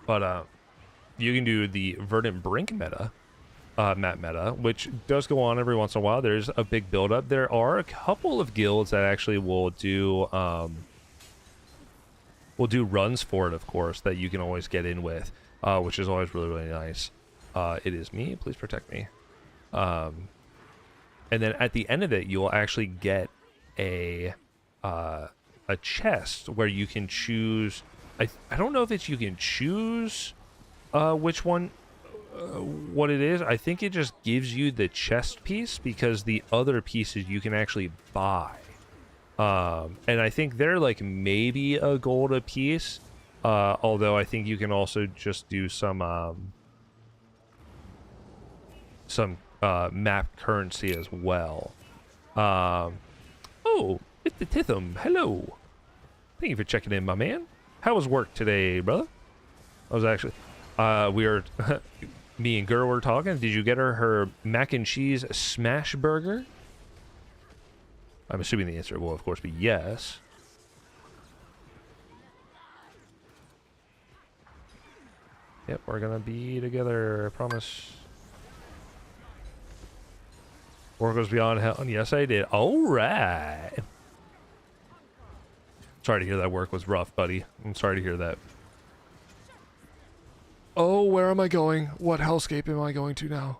But you can do the Verdant Brink meta, map meta, which does go on every once in a while. There's a big build up. There are a couple of guilds that actually will do runs for it, of course, that you can always get in with, which is always really, really nice. It is me. Please protect me. And then at the end of it, you'll actually get a chest where you can choose. I don't know if it's you can choose which one, what it is. I think it just gives you the chest piece because the other pieces you can actually buy. And I think they're like maybe a gold a piece, although I think you can also just do some map currency as well. Oh, it's the Tithum. Hello. Thank you for checking in, my man. How was work today, brother? I was actually, we were, me and Gur were talking. Did you get her mac and cheese smash burger? I'm assuming the answer will, of course, be yes. Yep, we're gonna be together, I promise. War goes beyond hell. Yes, I did. All right. Sorry to hear that work was rough, buddy. I'm sorry to hear that. Oh, where am I going? What hellscape am I going to now?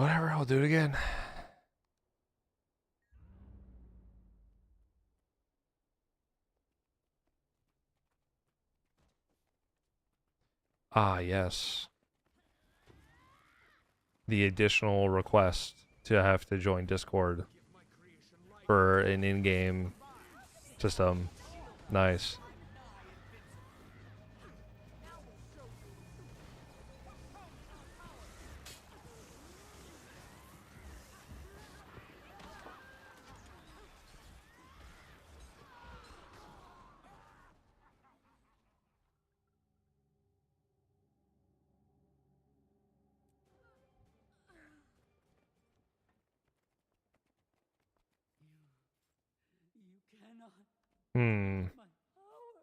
Whatever, I'll do it again. Ah, yes. The additional request to have to join Discord for an in-game system. Nice. You cannot Hmm. my power.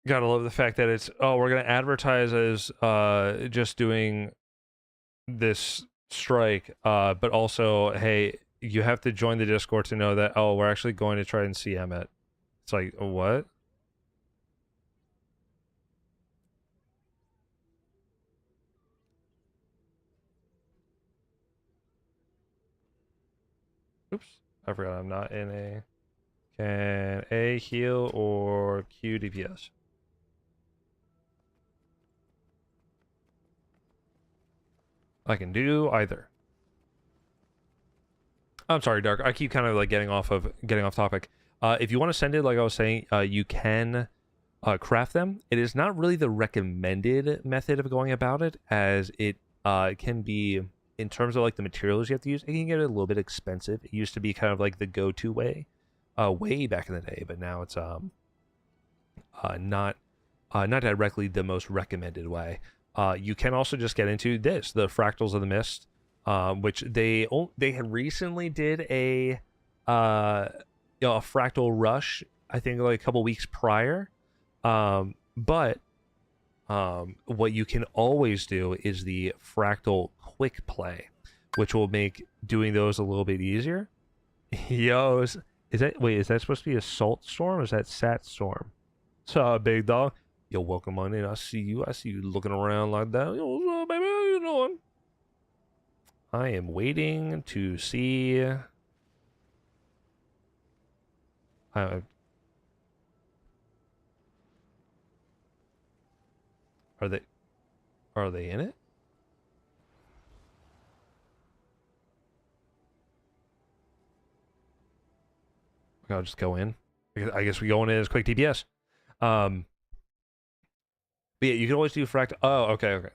Gotta love the fact that it's, oh, we're gonna advertise as just doing this strike, but also, hey, you have to join the Discord to know that, oh, we're actually going to try and CM it. It's like, what? Oops, I forgot I'm not in a. Can A heal or Q DPS? I can do either. I'm sorry, Dark. I keep kind of like getting off topic. If you want to send it, like I was saying, you can craft them. It is not really the recommended method of going about it, as it can be, in terms of like the materials you have to use, it can get a little bit expensive. It used to be kind of like the go-to way, way back in the day, but now it's not directly the most recommended way. You can also just get into this, the Fractals of the Mist, which they had recently did a a fractal rush, I think like a couple weeks prior. But what you can always do is the fractal quick play, which will make doing those a little bit easier. Yo, is that, wait, is that supposed to be a salt storm or is that sat storm? So big dog. Yo, welcome on in. I see you. I see you looking around like that. Yo, what's up, baby? How you doing? I am waiting to see. Are they? Are they in it? Okay, I'll just go in. I guess we go in as quick DPS. But yeah, you can always do fract. Oh, okay, okay.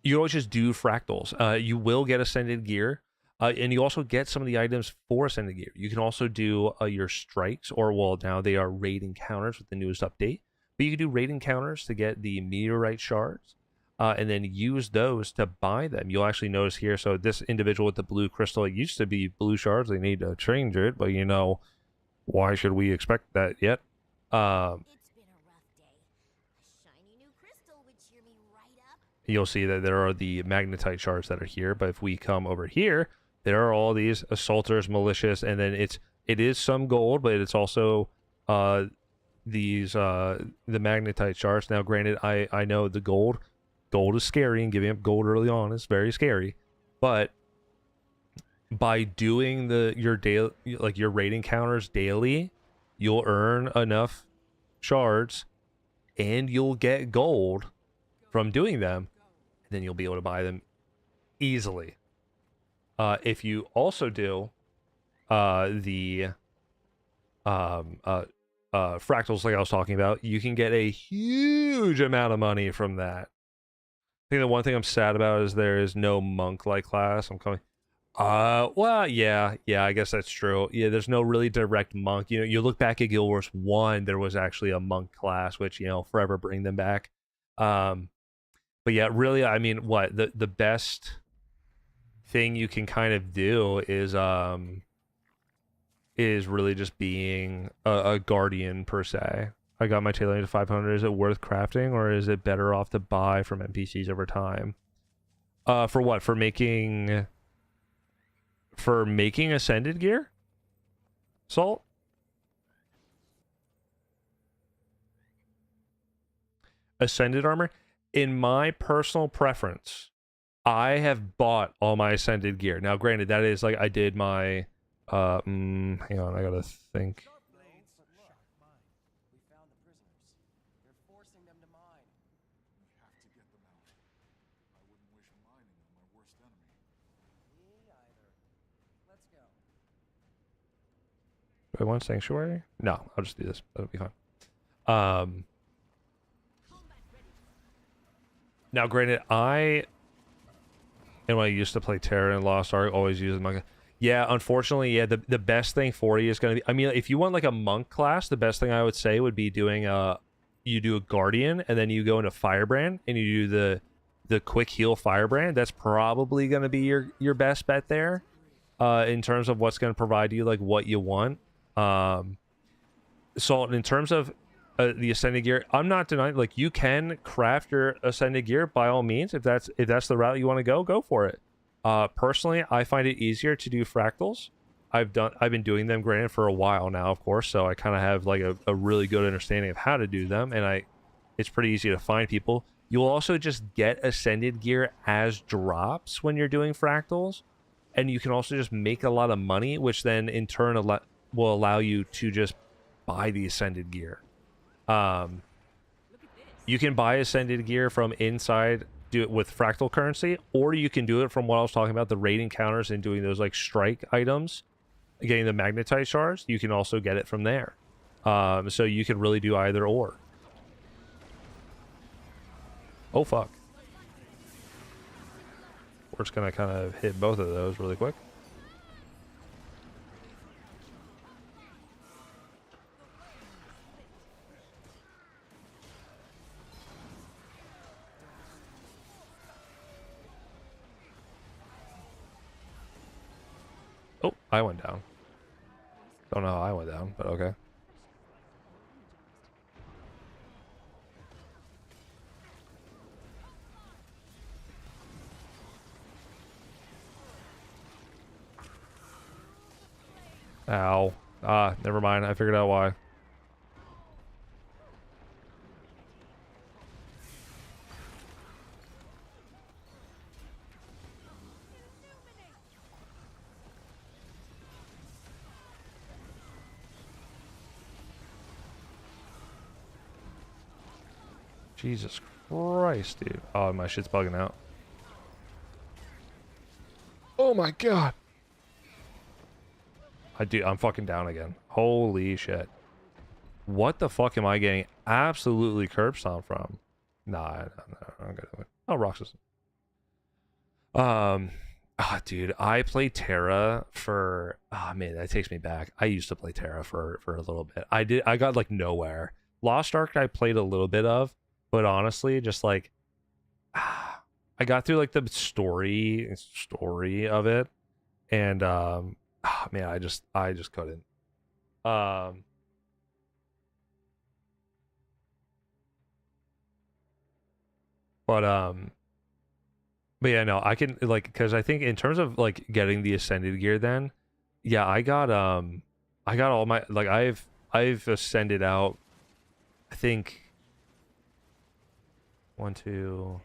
You always just do fractals. You will get ascended gear, and you also get some of the items for ascended gear. You can also do your strikes, or well, now they are raid encounters with the newest update. But you can do raid encounters to get the meteorite shards, and then use those to buy them. You'll actually notice here. So this individual with the blue crystal, it used to be blue shards. They need to change it, but you know, why should we expect that yet? It's been a rough day. A shiny new crystal would cheer me right up. You'll see that there are the magnetite shards that are here, but if we come over here, there are all these assaulters, malicious, and then it is some gold, but it's also these the magnetite shards. Now granted, I know the gold is scary, and giving up gold early on is very scary, but by doing your daily, like your raid encounters daily, you'll earn enough shards and you'll get gold from doing them, and then you'll be able to buy them easily. If you also do the fractals like I was talking about, you can get a huge amount of money from that. I think the one thing I'm sad about is there is no monk-like class. I'm coming. Well, yeah, I guess that's true. Yeah, there's no really direct monk. You know, you look back at Guild Wars 1, there was actually a monk class, which, you know, forever bring them back. But yeah, really, I mean, what the best thing you can kind of do is is really just being a guardian per se. I got my tailoring to 500. Is it worth crafting, or is it better off to buy from NPCs over time? For what? For making ascended gear? Salt? Ascended armor? In my personal preference, I have bought all my ascended gear. Now, granted, that is like I did my hang on, I gotta think. We found the prisoners. They're forcing them to mine. We have to get them out. I wouldn't wish mining on my worst enemy. Me either. Let's go. Do I want sanctuary? No, I'll just do this. That'll be fine. Now, granted, and when I used to play Terra and Lost Ark, always using my. Yeah, unfortunately, yeah, the best thing for you is going to be... I mean, if you want, like, a monk class, the best thing I would say would be doing you do a Guardian, and then you go into Firebrand, and you do the quick heal Firebrand. That's probably going to be your best bet there, in terms of what's going to provide you, like, what you want. So, in terms of the Ascended gear, I'm not denying, like, you can craft your Ascended gear by all means. If that's the route you want to go for it. Personally, I find it easier to do fractals. I've been doing them, granted, for a while now, of course, so I kind of have like a really good understanding of how to do them, and it's pretty easy to find people. You'll also just get Ascended gear as drops when you're doing fractals, and you can also just make a lot of money, which then in turn will allow you to just buy the Ascended gear. You can buy Ascended gear from inside, do it with fractal currency, or you can do it from what I was talking about, the raid encounters and doing those like strike items, getting the magnetite shards. You can also get it from there. So you can really do either or. Oh fuck, we're just gonna kind of hit both of those really quick. Oh, I went down. Don't know how I went down, but okay. Ow. Ah, never mind. I figured out why. Jesus Christ, dude. Oh, my shit's bugging out. Oh my god. I'm fucking down again. Holy shit. What the fuck am I getting absolutely curb stomped from? Nah, I'm good. Oh, Roxas. Dude, I played Terra for... Oh, man, that takes me back. I used to play Terra for a little bit. I got, like, nowhere. Lost Ark I played a little bit of, but honestly, just, like... I got through, like, the story of it, and, man, I just couldn't. But yeah, no, I can, like, because I think in terms of like getting the Ascended gear, then yeah, I got all my, like, I've ascended out, I think 1, 2,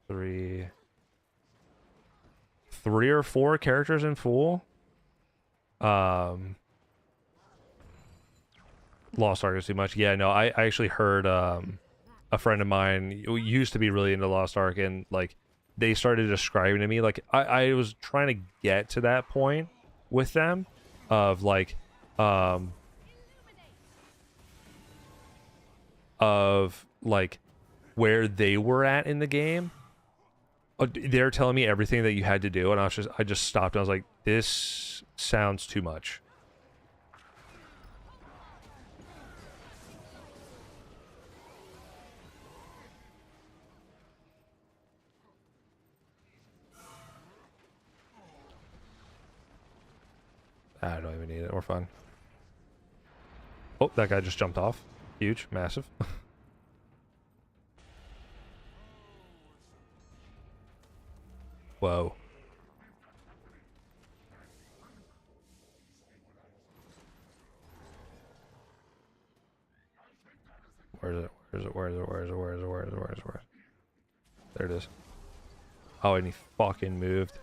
3 or 4 characters in full. Lost Ark is too much. Yeah, no, I actually heard a friend of mine who used to be really into Lost Ark, and like they started describing to me, like I was trying to get to that point with them of like where they were at in the game. They're telling me everything that you had to do, and I just stopped and I was like, this sounds too much. I don't even need it. We're fine. Oh, that guy just jumped off. Huge, massive. Whoa. Where is it? Where is it? Where is it? Where is it? Where is it? Where is it? Where is it? Where is it? There it is. Oh, and he fucking moved.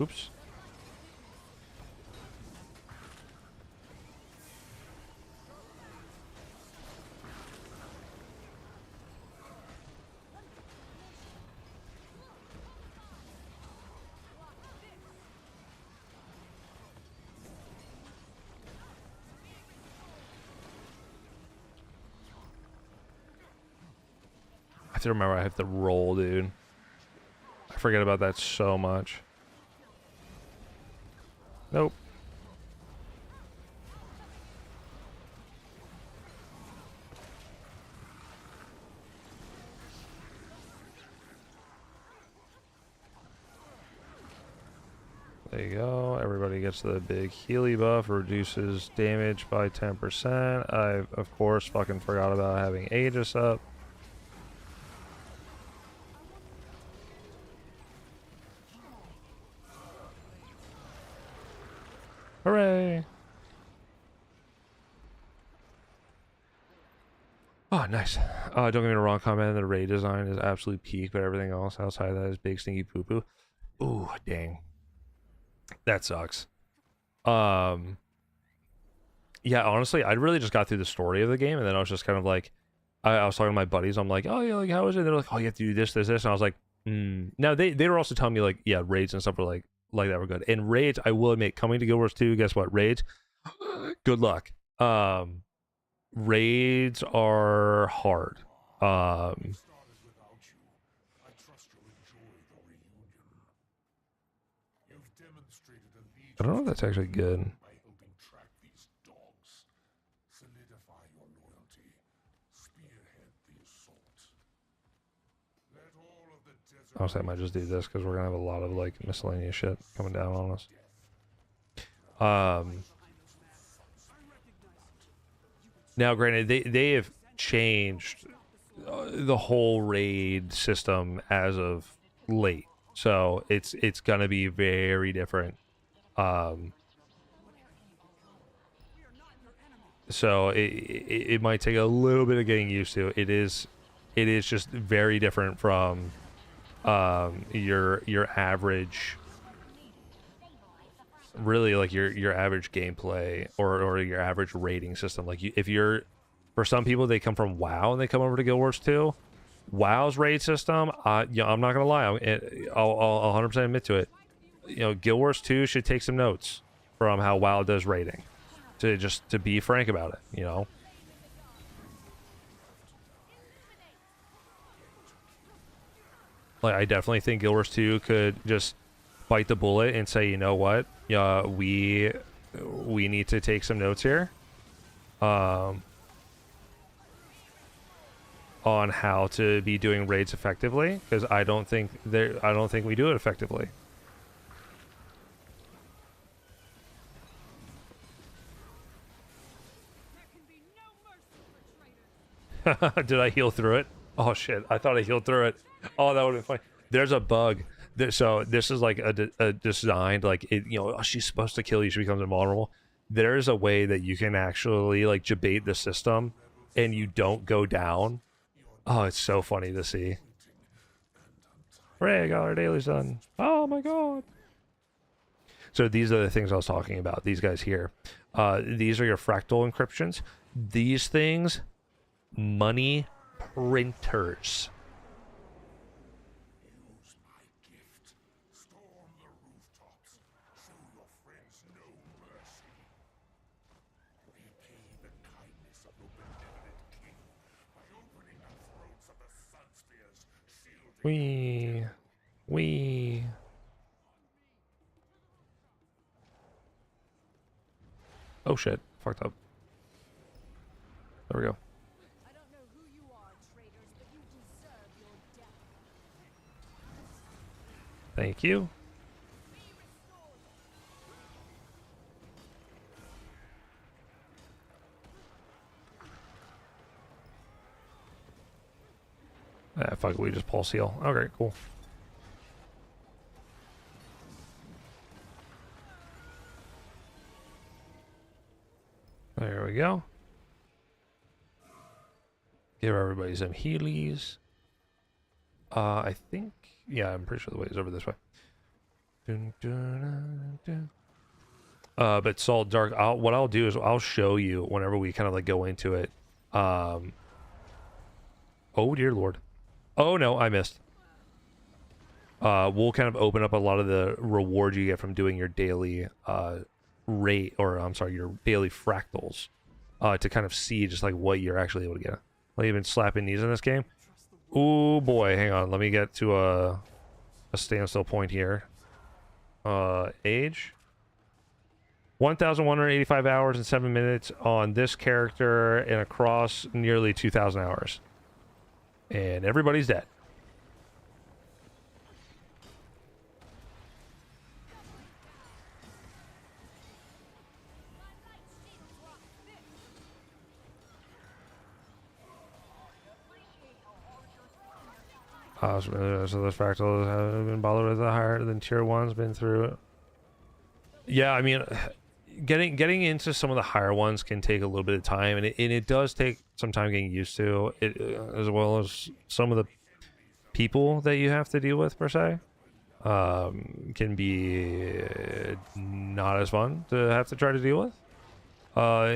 Oops. I have to remember I have to roll, dude. I forget about that so much. Nope. There you go. Everybody gets the big Healy buff, reduces damage by 10%. I, of course, fucking forgot about having Aegis up. Hooray! Oh, nice. Don't get me wrong, comment. The raid design is absolute peak, but everything else outside of that is big stinky poo poo. Ooh, dang. That sucks. Yeah, honestly, I really just got through the story of the game, and then I was just kind of like, I was talking to my buddies. I'm like, oh yeah, like how is it? They're like, oh, you have to do this, this, this, and I was like, Now they were also telling me like, yeah, raids and stuff were like that were good. And raids, I will admit, coming to Guild Wars 2, guess what? Raids, good luck. Raids are hard. Started without you. I trust you'll enjoy the reunion. You've demonstrated allegiance I don't know if that's actually good. by helping track these dogs. Solidify your loyalty. Spearhead the assault. Let all of the desert Honestly, I might just do this because we're gonna have a lot of like miscellaneous shit coming down on us. Now, granted, they have changed the whole raid system as of late, so it's gonna be very different. So it might take a little bit of getting used to. It is just very different from your average, really like your average gameplay or your average rating system. Like if you're, for some people they come from WoW and they come over to Guild Wars 2. WoW's raid system, yeah, I'm not gonna lie, I'll 100% admit to it. You know, Guild Wars 2 should take some notes from how WoW does raiding, to be frank about it, you know. Like I definitely think Guild Wars 2 could just bite the bullet and say, you know what, we need to take some notes here on how to be doing raids effectively, because I don't think we do it effectively. Did I heal through it? Oh shit, I thought I healed through it. Oh, that would have been funny. There's a bug. So this is like a designed, like, it, you know, oh, she's supposed to kill you, she becomes invulnerable. There's a way that you can actually like debate the system and you don't go down. Oh, it's so funny to see. Hooray, I got our dailies done. Oh my god. So these are the things I was talking about. These guys here. These are your fractal encryptions. These things, money printers. use my gift. Storm the rooftops. Show your friends no mercy. Repay the kindness of your benevolent king by opening the throats of the Sunspheres, shielding We. Oh shit. fucked up. There we go. I don't know who you are, traitors, but you deserve your death. Thank you. Ah, fuck it, we just pulse heal. Okay, cool. There we go. Give everybody some healies. I think, yeah, I'm pretty sure the way is over this way. Dun, dun, dun, dun. But Salt Dark, what I'll do is I'll show you whenever we kind of like go into it. Oh dear Lord. Oh no, I missed. We'll kind of open up a lot of the rewards you get from doing your daily rate, or I'm sorry, your daily fractals, to kind of see just like what you're actually able to get. Like you've been slapping knees in this game. Oh boy, hang on. Let me get to a standstill point here. Age. 1,185 hours and 7 minutes on this character, and across nearly 2,000 hours. And everybody's dead. So those fractals have been bothered with the higher than tier 1's been through it. Yeah, I mean, getting into some of the higher ones can take a little bit of time, and it does take some time getting used to it, as well as some of the people that you have to deal with per se. Can be not as fun to have to try to deal with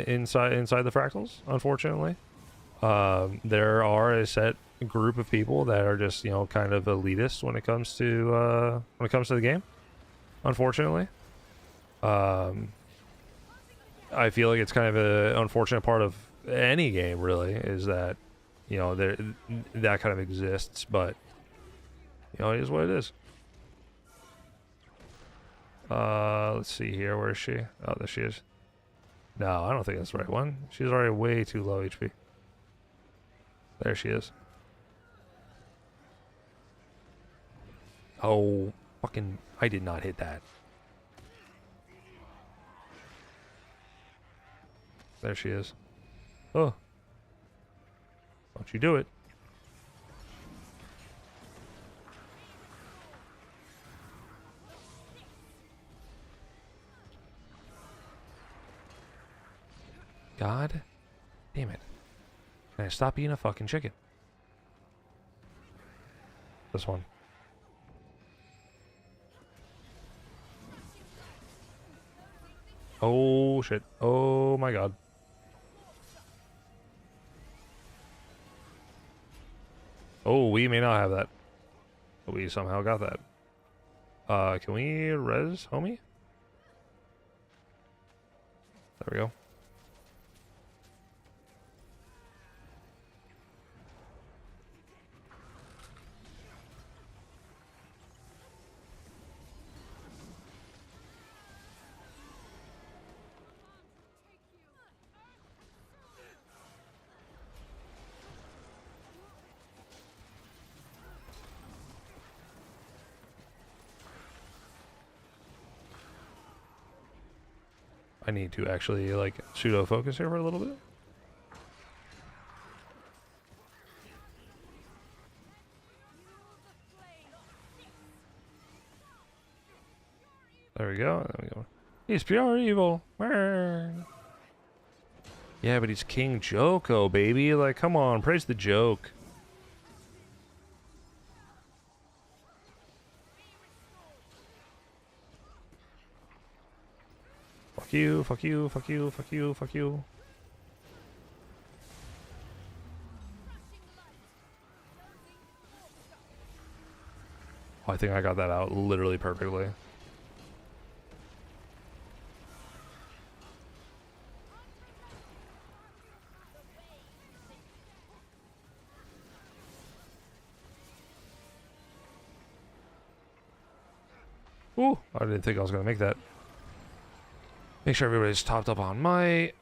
inside the fractals, unfortunately. There are a set group of people that are just, you know, kind of elitist when it comes to the game, unfortunately. I feel like it's kind of an unfortunate part of any game, really, is that, you know, that kind of exists, but, you know, it is what it is. Let's see here. Where is she? Oh, there she is. No, I don't think that's the right one. She's already way too low HP. There she is. Oh, fucking, I did not hit that. There she is. Oh. Don't you do it. God damn it. Can I stop being a fucking chicken? This one. Oh shit. Oh my god. Oh, we may not have that. But we somehow got that. Can we res, homie? There we go. I need to actually, like, pseudo-focus here for a little bit. There we go. There we go. He's pure evil. Yeah, but he's King Joko, baby. Like, come on, praise the joke. Fuck you, fuck you, fuck you, fuck you, fuck you. Oh, I think I got that out literally perfectly. Ooh, I didn't think I was gonna make that. Make sure everybody's topped up on might.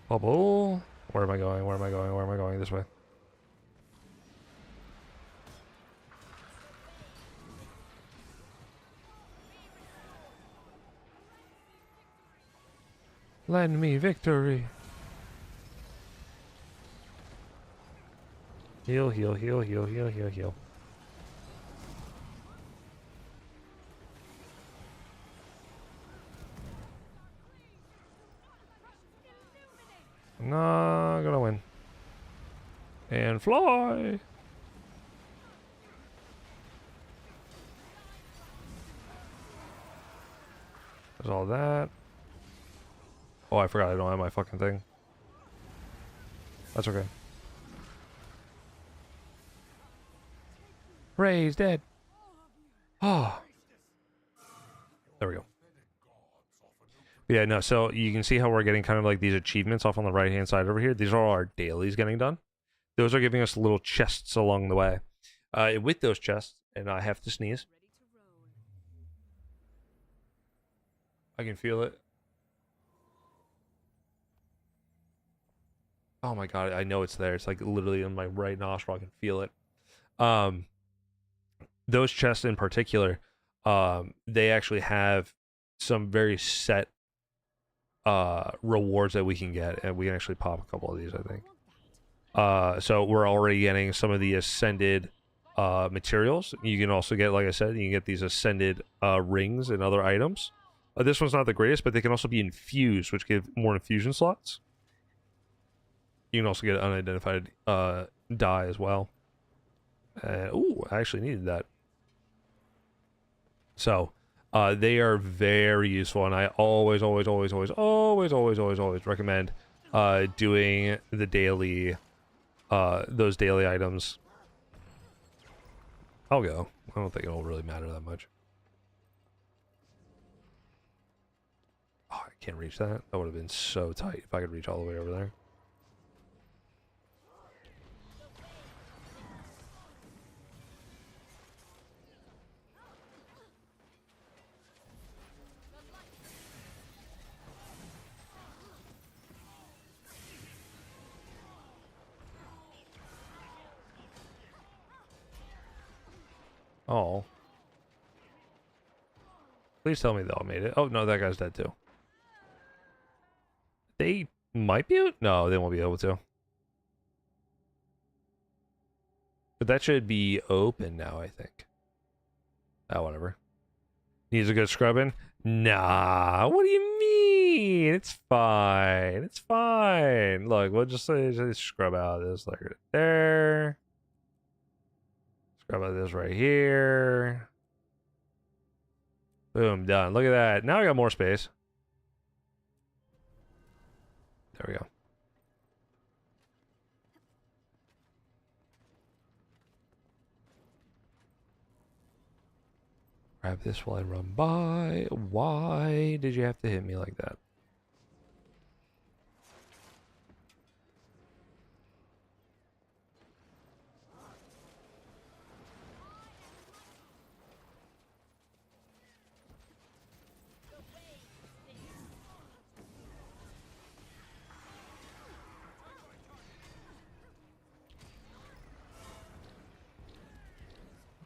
Bubble. Where am I going? Where am I going? Where am I going? This way. Lend me victory. Heal, heal, heal, heal, heal, heal, heal. Not gonna win. And fly. There's all that. Oh, I forgot I don't have my fucking thing. That's okay. Ray's dead. Oh. There we go. Yeah, no, so you can see how we're getting kind of like these achievements off on the right-hand side over here. These are all our dailies getting done. Those are giving us little chests along the way. With those chests, and I have to sneeze. I can feel it. Oh my god, I know it's there. It's like literally in my right nostril. I can feel it. Those chests in particular, they actually have some very set rewards that we can get, and we can actually pop a couple of these, I think. So we're already getting some of the ascended materials. You can also get, like I said, you can get these ascended rings and other items. This one's not the greatest, but they can also be infused, which give more infusion slots. You can also get an unidentified die as well. Ooh, I actually needed that. So, they are very useful, and I always recommend doing the daily, those daily items. I'll go. I don't think it'll really matter that much. Oh, I can't reach that. That would have been so tight if I could reach all the way over there. Oh. Please tell me they all made it. Oh, no, that guy's dead too. They might be... No, they won't be able to. But that should be open now, I think. Oh, whatever. Needs a good scrubbing? Nah, what do you mean? It's fine. It's fine. Look, we'll just scrub out this like right there. Scrub out this right here. Boom, done. Look at that. Now I got more space. There we go. Grab this while I run by. Why did you have to hit me like that?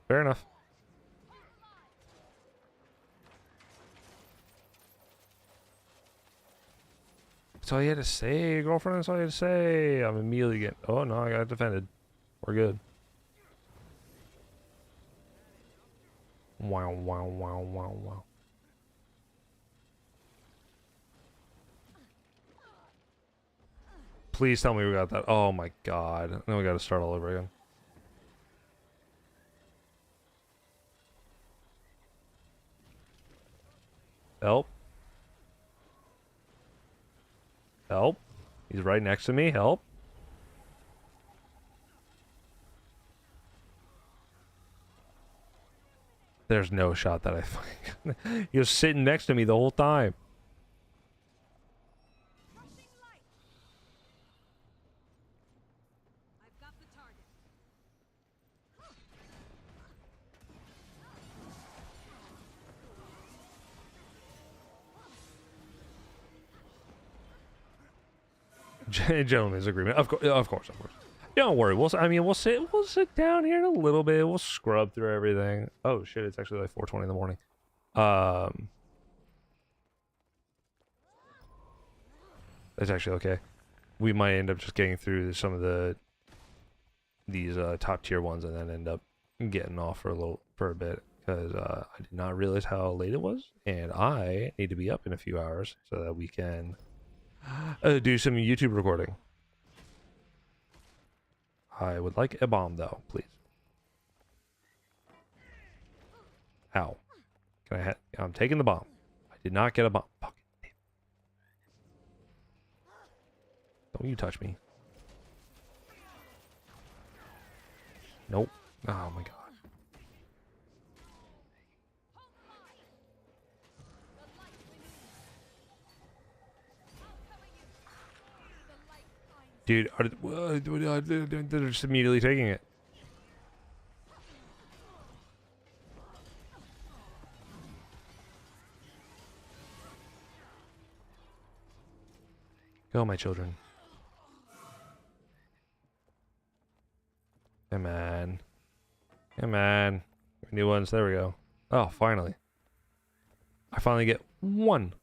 Fair enough. That's all you had to say, girlfriend. That's all you had to say. I'm immediately getting... Oh, no, I got defended. We're good. Wow, wow, wow, wow, wow. Please tell me we got that. Oh, my God. Then we got to start all over again. Help. Help. He's right next to me. Help. There's no shot that I fucking... He was sitting next to me the whole time. Rushing light. I've got the target. Gentleman's agreement. Of course, of course, of course. Don't worry. We'll sit down here in a little bit. We'll scrub through everything. Oh shit! It's actually like 4:20 in the morning. That's actually okay. We might end up just getting through some of these top tier ones and then end up getting off for a bit because I did not realize how late it was, and I need to be up in a few hours so that we can do some YouTube recording. I would like a bomb though, please. Ow. Can I'm taking the bomb. I did not get a bomb. Fuck. Don't you touch me. Nope. Oh my god. Dude, they're just immediately taking it. Go, my children. Come on. Come on. New ones. There we go. Oh, finally. I finally get one.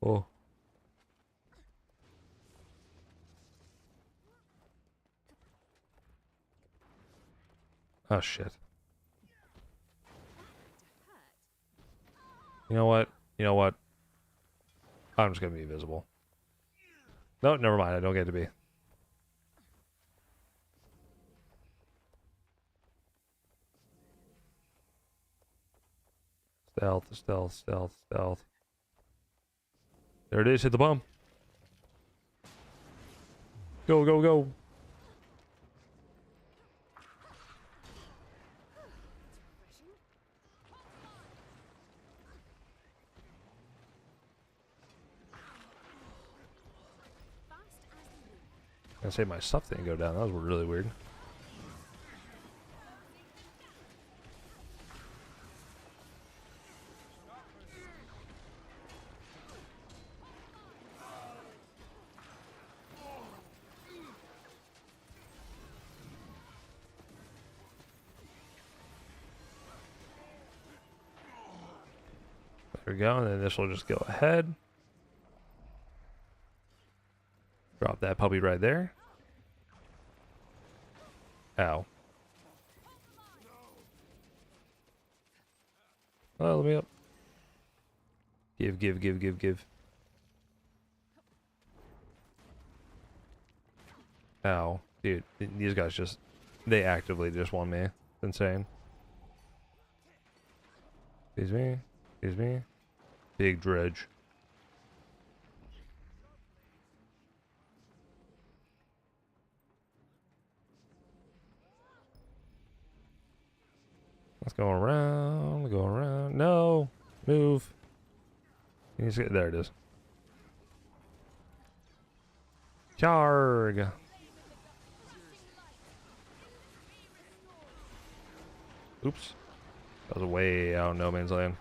Oh. Oh, shit. You know what? You know what? I'm just gonna be invisible. No, never mind. I don't get to be. Stealth, stealth, stealth, stealth. There it is. Hit the bomb. Go, go, go. I say my stuff didn't go down. That was really weird. There we go, and then this will just go ahead. Drop that puppy right there. Ow. Oh, let me up. Give, give, give, give, give. Ow. Dude, these guys just... They actively just want me. It's insane. Excuse me. Excuse me. Big dredge. Let's go around, go around. No! Move. You need to get, there it is. Charg! Oops. That was way out in no man's land.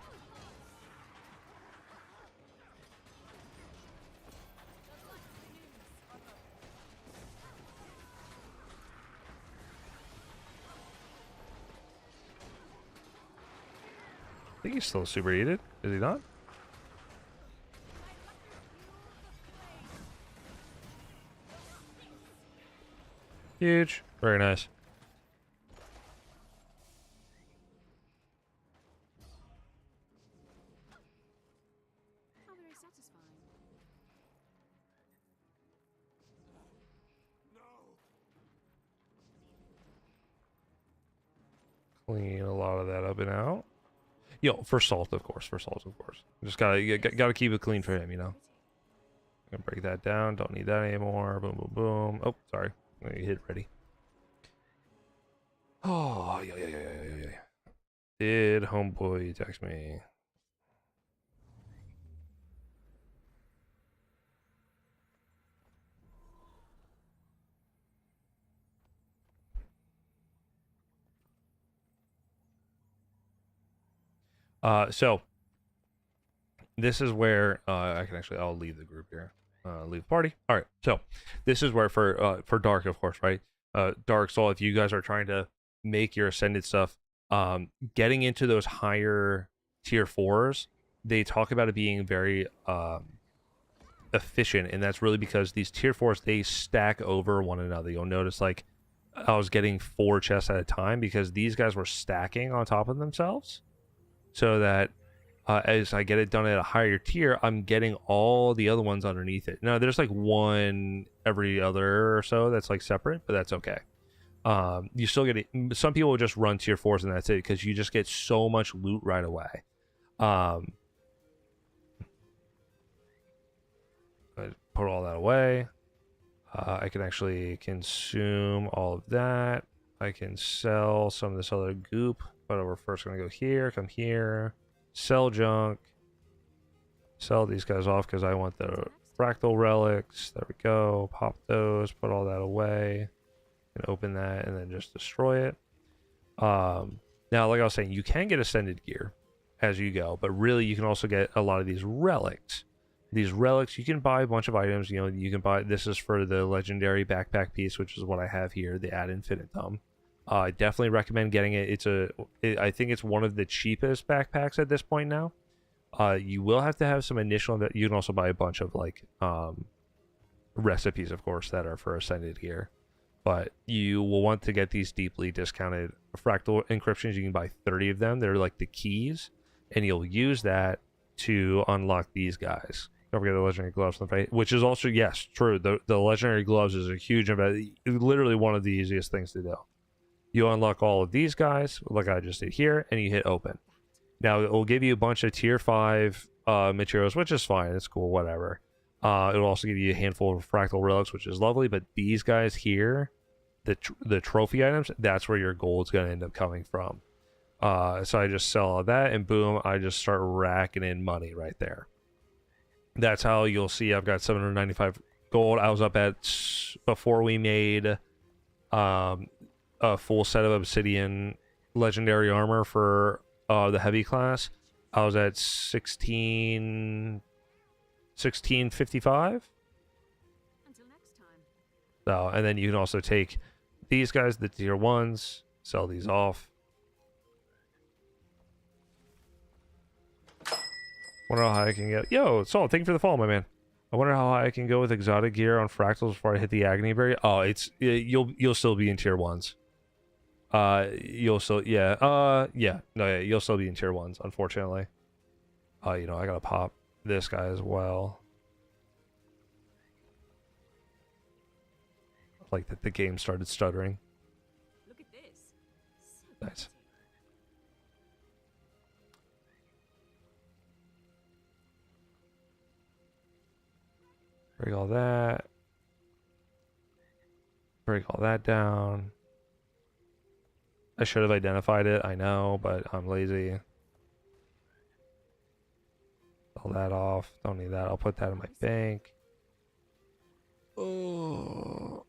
I think he's still super heated. Is he not? Huge. Very nice. How very satisfying. Clean a lot of that up and out. Yo, for salt, of course. For salt, of course. Just gotta keep it clean for him, you know. Gonna break that down. Don't need that anymore. Boom, boom, boom. Oh, sorry. Hit ready. Oh, yeah, yeah, yeah, yeah, yeah, yeah. Did homeboy text me? So this is where I can actually I'll leave the group here. Leave the party. All right. So this is where for Dark, of course, right? Dark Soul, if you guys are trying to make your ascended stuff, getting into those higher tier 4s, they talk about it being very efficient, and that's really because these tier 4s, they stack over one another. You'll notice like I was getting 4 chests at a time because these guys were stacking on top of themselves, so that as I get it done at a higher tier, I'm getting all the other ones underneath it. Now, there's like one every other or so that's like separate, but that's okay. You still get it. Some people will just run tier 4s and that's it, because you just get so much loot right away. I put all that away. I can actually consume all of that. I can sell some of this other goop, but we're first going to go here, come here, sell junk, sell these guys off because I want the fractal relics. There we go. Pop those, put all that away, and open that, and then just destroy it. Now, like I was saying, you can get ascended gear as you go, but really you can also get a lot of these relics. These relics, you can buy a bunch of items. You know, you can buy, this is for the legendary backpack piece, which is what I have here, the ad infinitum. I definitely recommend getting it. I think it's one of the cheapest backpacks at this point now. You will have to have some initial, you can also buy a bunch of like recipes, of course, that are for ascended gear. But you will want to get these deeply discounted fractal encryptions. You can buy 30 of them. They're like the keys, and you'll use that to unlock these guys. Don't forget the legendary gloves on the face, which is also, yes, true. The legendary gloves is a huge event. Literally one of the easiest things to do. You unlock all of these guys, like I just did here, and you hit open. Now, it will give you a bunch of tier 5 materials, which is fine. It's cool, whatever. It'll also give you a handful of fractal relics, which is lovely. But these guys here, the trophy items, that's where your gold's going to end up coming from. So I just sell all that, and boom, I just start racking in money right there. That's how you'll see I've got 795 gold. I was up at, before we made a full set of obsidian legendary armor for the heavy class, I was at 1655. Until next time. So, and then you can also take these guys, the tier 1s, sell these off. Wonder how high I can get. Yo, Saul, thank you for the follow, my man. I wonder how high I can go with exotic gear on fractals before I hit the agony berry. Oh, you'll still be in tier 1s. You'll still, yeah, you'll still be in tier 1s, unfortunately. You know, I gotta pop this guy as well. Like that the game started stuttering. Look at this. So Nice. Break all that. Break all that down. I should have identified it, I know, but I'm lazy. All that off. Don't need that. I'll put that in my bank. Oh.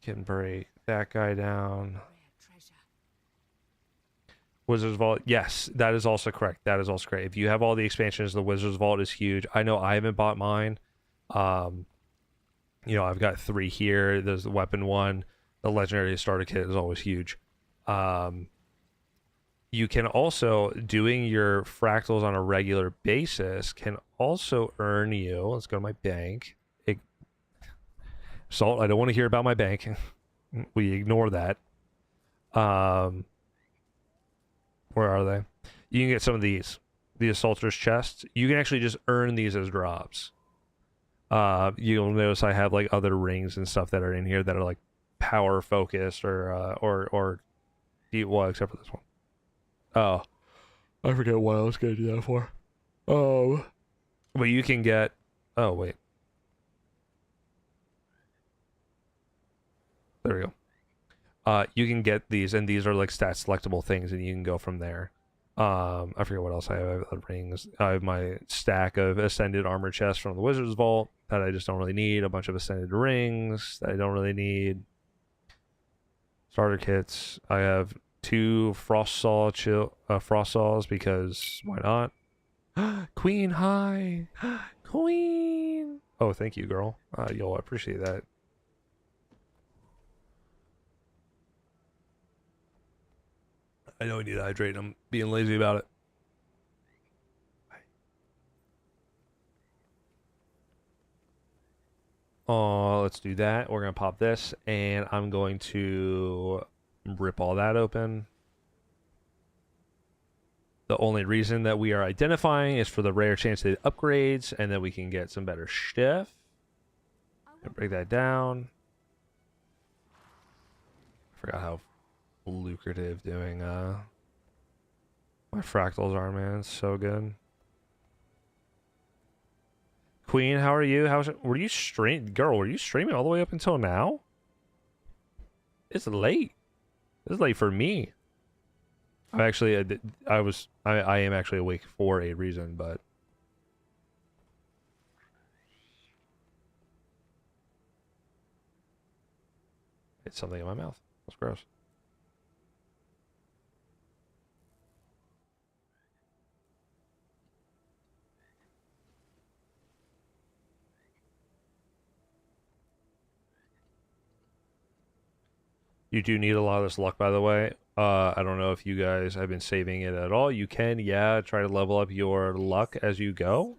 Can break that guy down. rare treasure. Wizard's Vault, yes, that is also correct. That is also correct. If you have all the expansions, the Wizard's Vault is huge. I know I haven't bought mine. You know, I've got 3 here. There's the weapon one. The legendary starter kit is always huge. You can also, doing your fractals on a regular basis can also earn you, let's go to my bank. Salt, I don't want to hear about my bank. We ignore that. Where are they? You can get some of these. The Assaulter's Chest. You can actually just earn these as drops. You'll notice I have like other rings and stuff that are in here that are like power focused or well, except for this one. Oh, I forget what I was gonna do that for. Oh, but you can get. Oh wait, there we you can get these, and these are like stat selectable things, and you can go from there. I forget what else I have. I have the rings. I have my stack of ascended armor chests from the Wizard's Vault that I just don't really need. A bunch of ascended rings that I don't really need. Starter kits. I have 2 frost saws because why not? Queen, hi, Queen. Oh, thank you, girl. Yo, I appreciate that. I know I need to hydrate. I'm being lazy about it. Oh, let's do that. We're gonna pop this, and I'm going to rip all that open. The only reason that we are identifying is for the rare chance that it upgrades, and then we can get some better stuff. Break that down. I forgot how lucrative doing my fractals are, man. It's so good. Queen, how are you? Were you girl, were you streaming all the way up until now? It's late. It's late for me. I'm actually I am actually awake for a reason, but it's something in my mouth. That's gross. You do need a lot of this luck, by the way. I don't know if you guys have been saving it at all. You can, yeah, try to level up your luck as you go.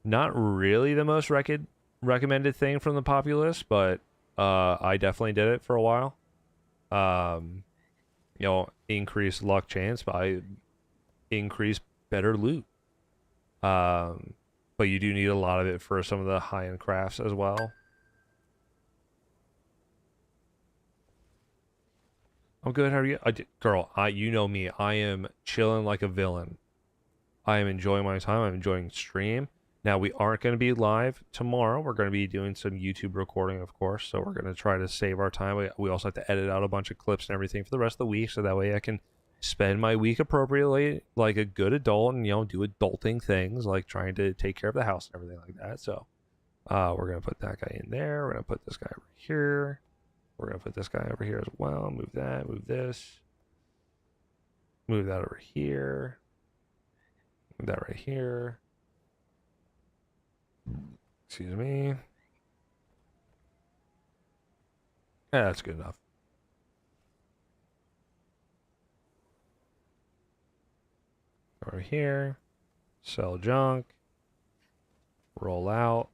Not really the most recommended thing from the populace, but I definitely did it for a while. You know, increase luck chance by increase better loot. But you do need a lot of it for some of the high-end crafts as well. I'm good. How are you? Girl, you know me. I am chilling like a villain. I am enjoying my time. I'm enjoying stream. Now, we aren't going to be live tomorrow. We're going to be doing some YouTube recording, of course. So we're going to try to save our time. We also have to edit out a bunch of clips and everything for the rest of the week. So that way I can spend my week appropriately like a good adult and, you know, do adulting things like trying to take care of the house and everything like that. So we're going to put that guy in there. We're going to put this guy over here. We're going to put this guy over here as well. Move that, move this. Move that over here. Move that right here. Excuse me. Yeah, that's good enough. Over here. Sell junk. Roll out.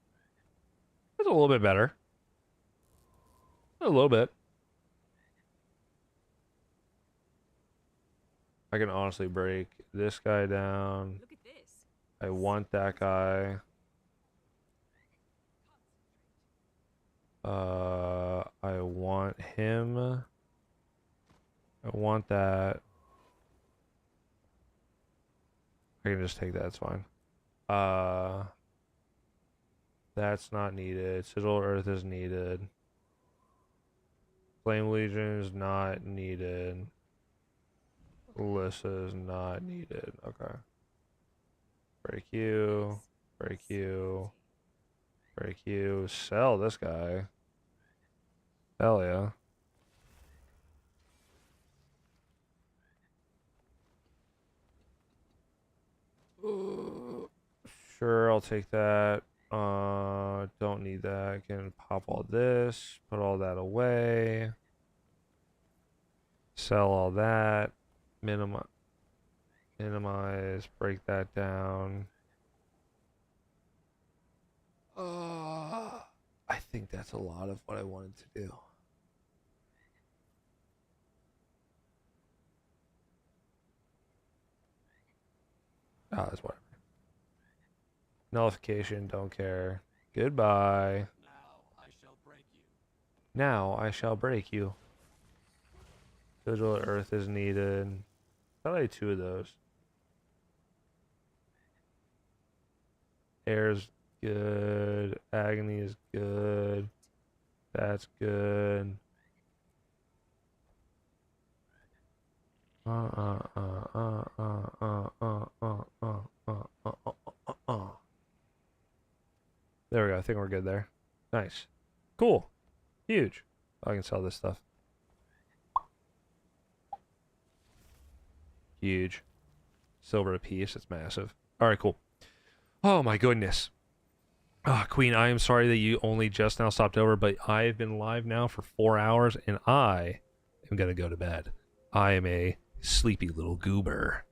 That's a little bit better. A little bit. I can honestly break this guy down. Look at this. I want that guy. I want him. I want that. I can just take that, it's fine. That's not needed. Sigil Earth is needed. Flame Legion is not needed. Alyssa is not needed. Okay. Break you. Break you. Break you. Sell this guy. Hell yeah. Sure, I'll take that. Don't need that. I can pop all this. Put all that away. Sell all that. Minimize. Break that down. I think that's a lot of what I wanted to do. That's whatever. Nullification, don't care. Goodbye. Now I shall break you. Now I shall break you. Sigil Earth is needed. I like 2 of those. Air's good. Agony is good. That's good. There we go. I think we're good there. Nice. Cool. Huge. I can sell this stuff. Huge. Silver a piece. It's massive. All right, cool. Oh my goodness. Queen, I am sorry that you only just now stopped over, but I've been live now for 4 hours, and I am going to go to bed. I am a sleepy little goober.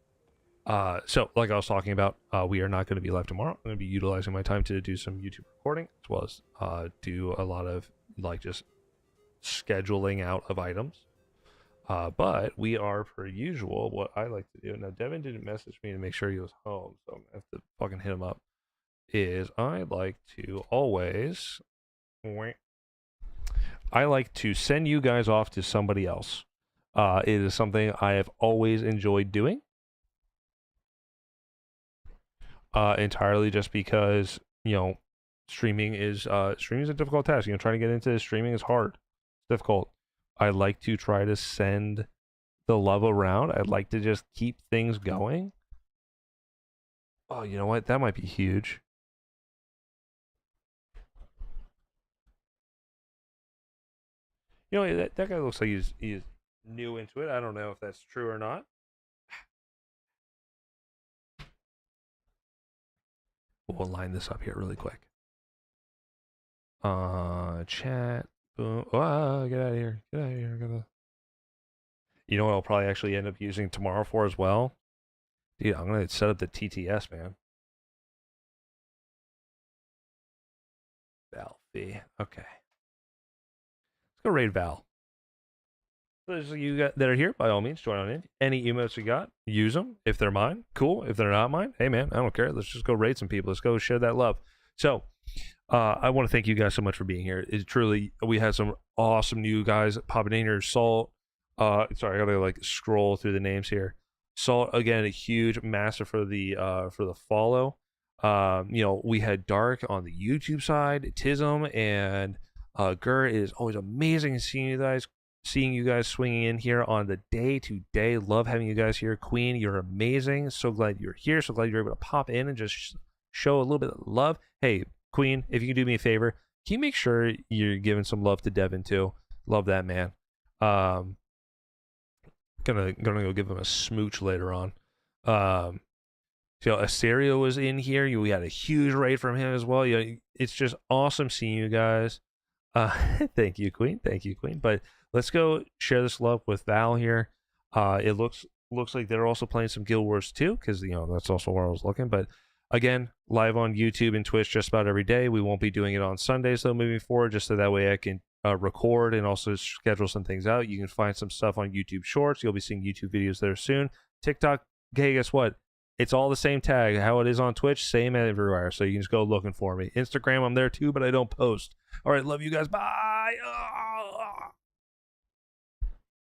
So, like I was talking about, we are not going to be live tomorrow. I'm going to be utilizing my time to do some YouTube recording, as well as do a lot of, like, just scheduling out of items. But we are, per usual, what I like to do. Now, Devin didn't message me to make sure he was home, so I'm going to have to fucking hit him up. Is I like to always... I like to send you guys off to somebody else. It is something I have always enjoyed doing. Entirely just because, you know, streaming is a difficult task. You know, trying to get into streaming is hard. It's difficult. I like to try to send the love around. I'd like to just keep things going. Oh, you know what? That might be huge. You know, that guy looks like he's new into it. I don't know if that's true or not. We'll line this up here really quick. Chat. Boom. Oh, get out of here. Get out of here. You know what I'll probably actually end up using tomorrow for as well? Dude, I'm going to set up the TTS, man. Val fee. Okay. Let's go raid Val. Those of you that are here, by all means, join on in. Any emotes you got, use them. If they're mine, cool. If they're not mine, hey man, I don't care. Let's just go raid some people. Let's go share that love. So, I want to thank you guys so much for being here. It truly, we had some awesome new guys popping in here. Salt, sorry, I gotta like scroll through the names here. Salt, again, a huge master for the follow. You know, we had Dark on the YouTube side, Tism, and Gur. It is always amazing seeing you guys swinging in here on the day-to-day. Love having you guys here. Queen, you're amazing. So glad you're here. So glad you're able to pop in and just show a little bit of love. Hey, Queen, if you can do me a favor, can you make sure you're giving some love to Devin too? Love that man. Gonna go give him a smooch later on. So Asterio was in here. We had a huge raid from him as well. You know, it's just awesome seeing you guys. Thank you, Queen. Thank you, Queen. But let's go share this love with Val here. It looks like they're also playing some Guild Wars 2, because you know that's also where I was looking. But again, live on YouTube and Twitch just about every day. We won't be doing it on Sundays though moving forward, just so that way I can record and also schedule some things out. You can find some stuff on YouTube Shorts. You'll be seeing YouTube videos there soon. TikTok, hey, guess what? It's all the same tag. How it is on Twitch, same everywhere. So you can just go looking for me. Instagram, I'm there too, but I don't post. All right, love you guys. Bye.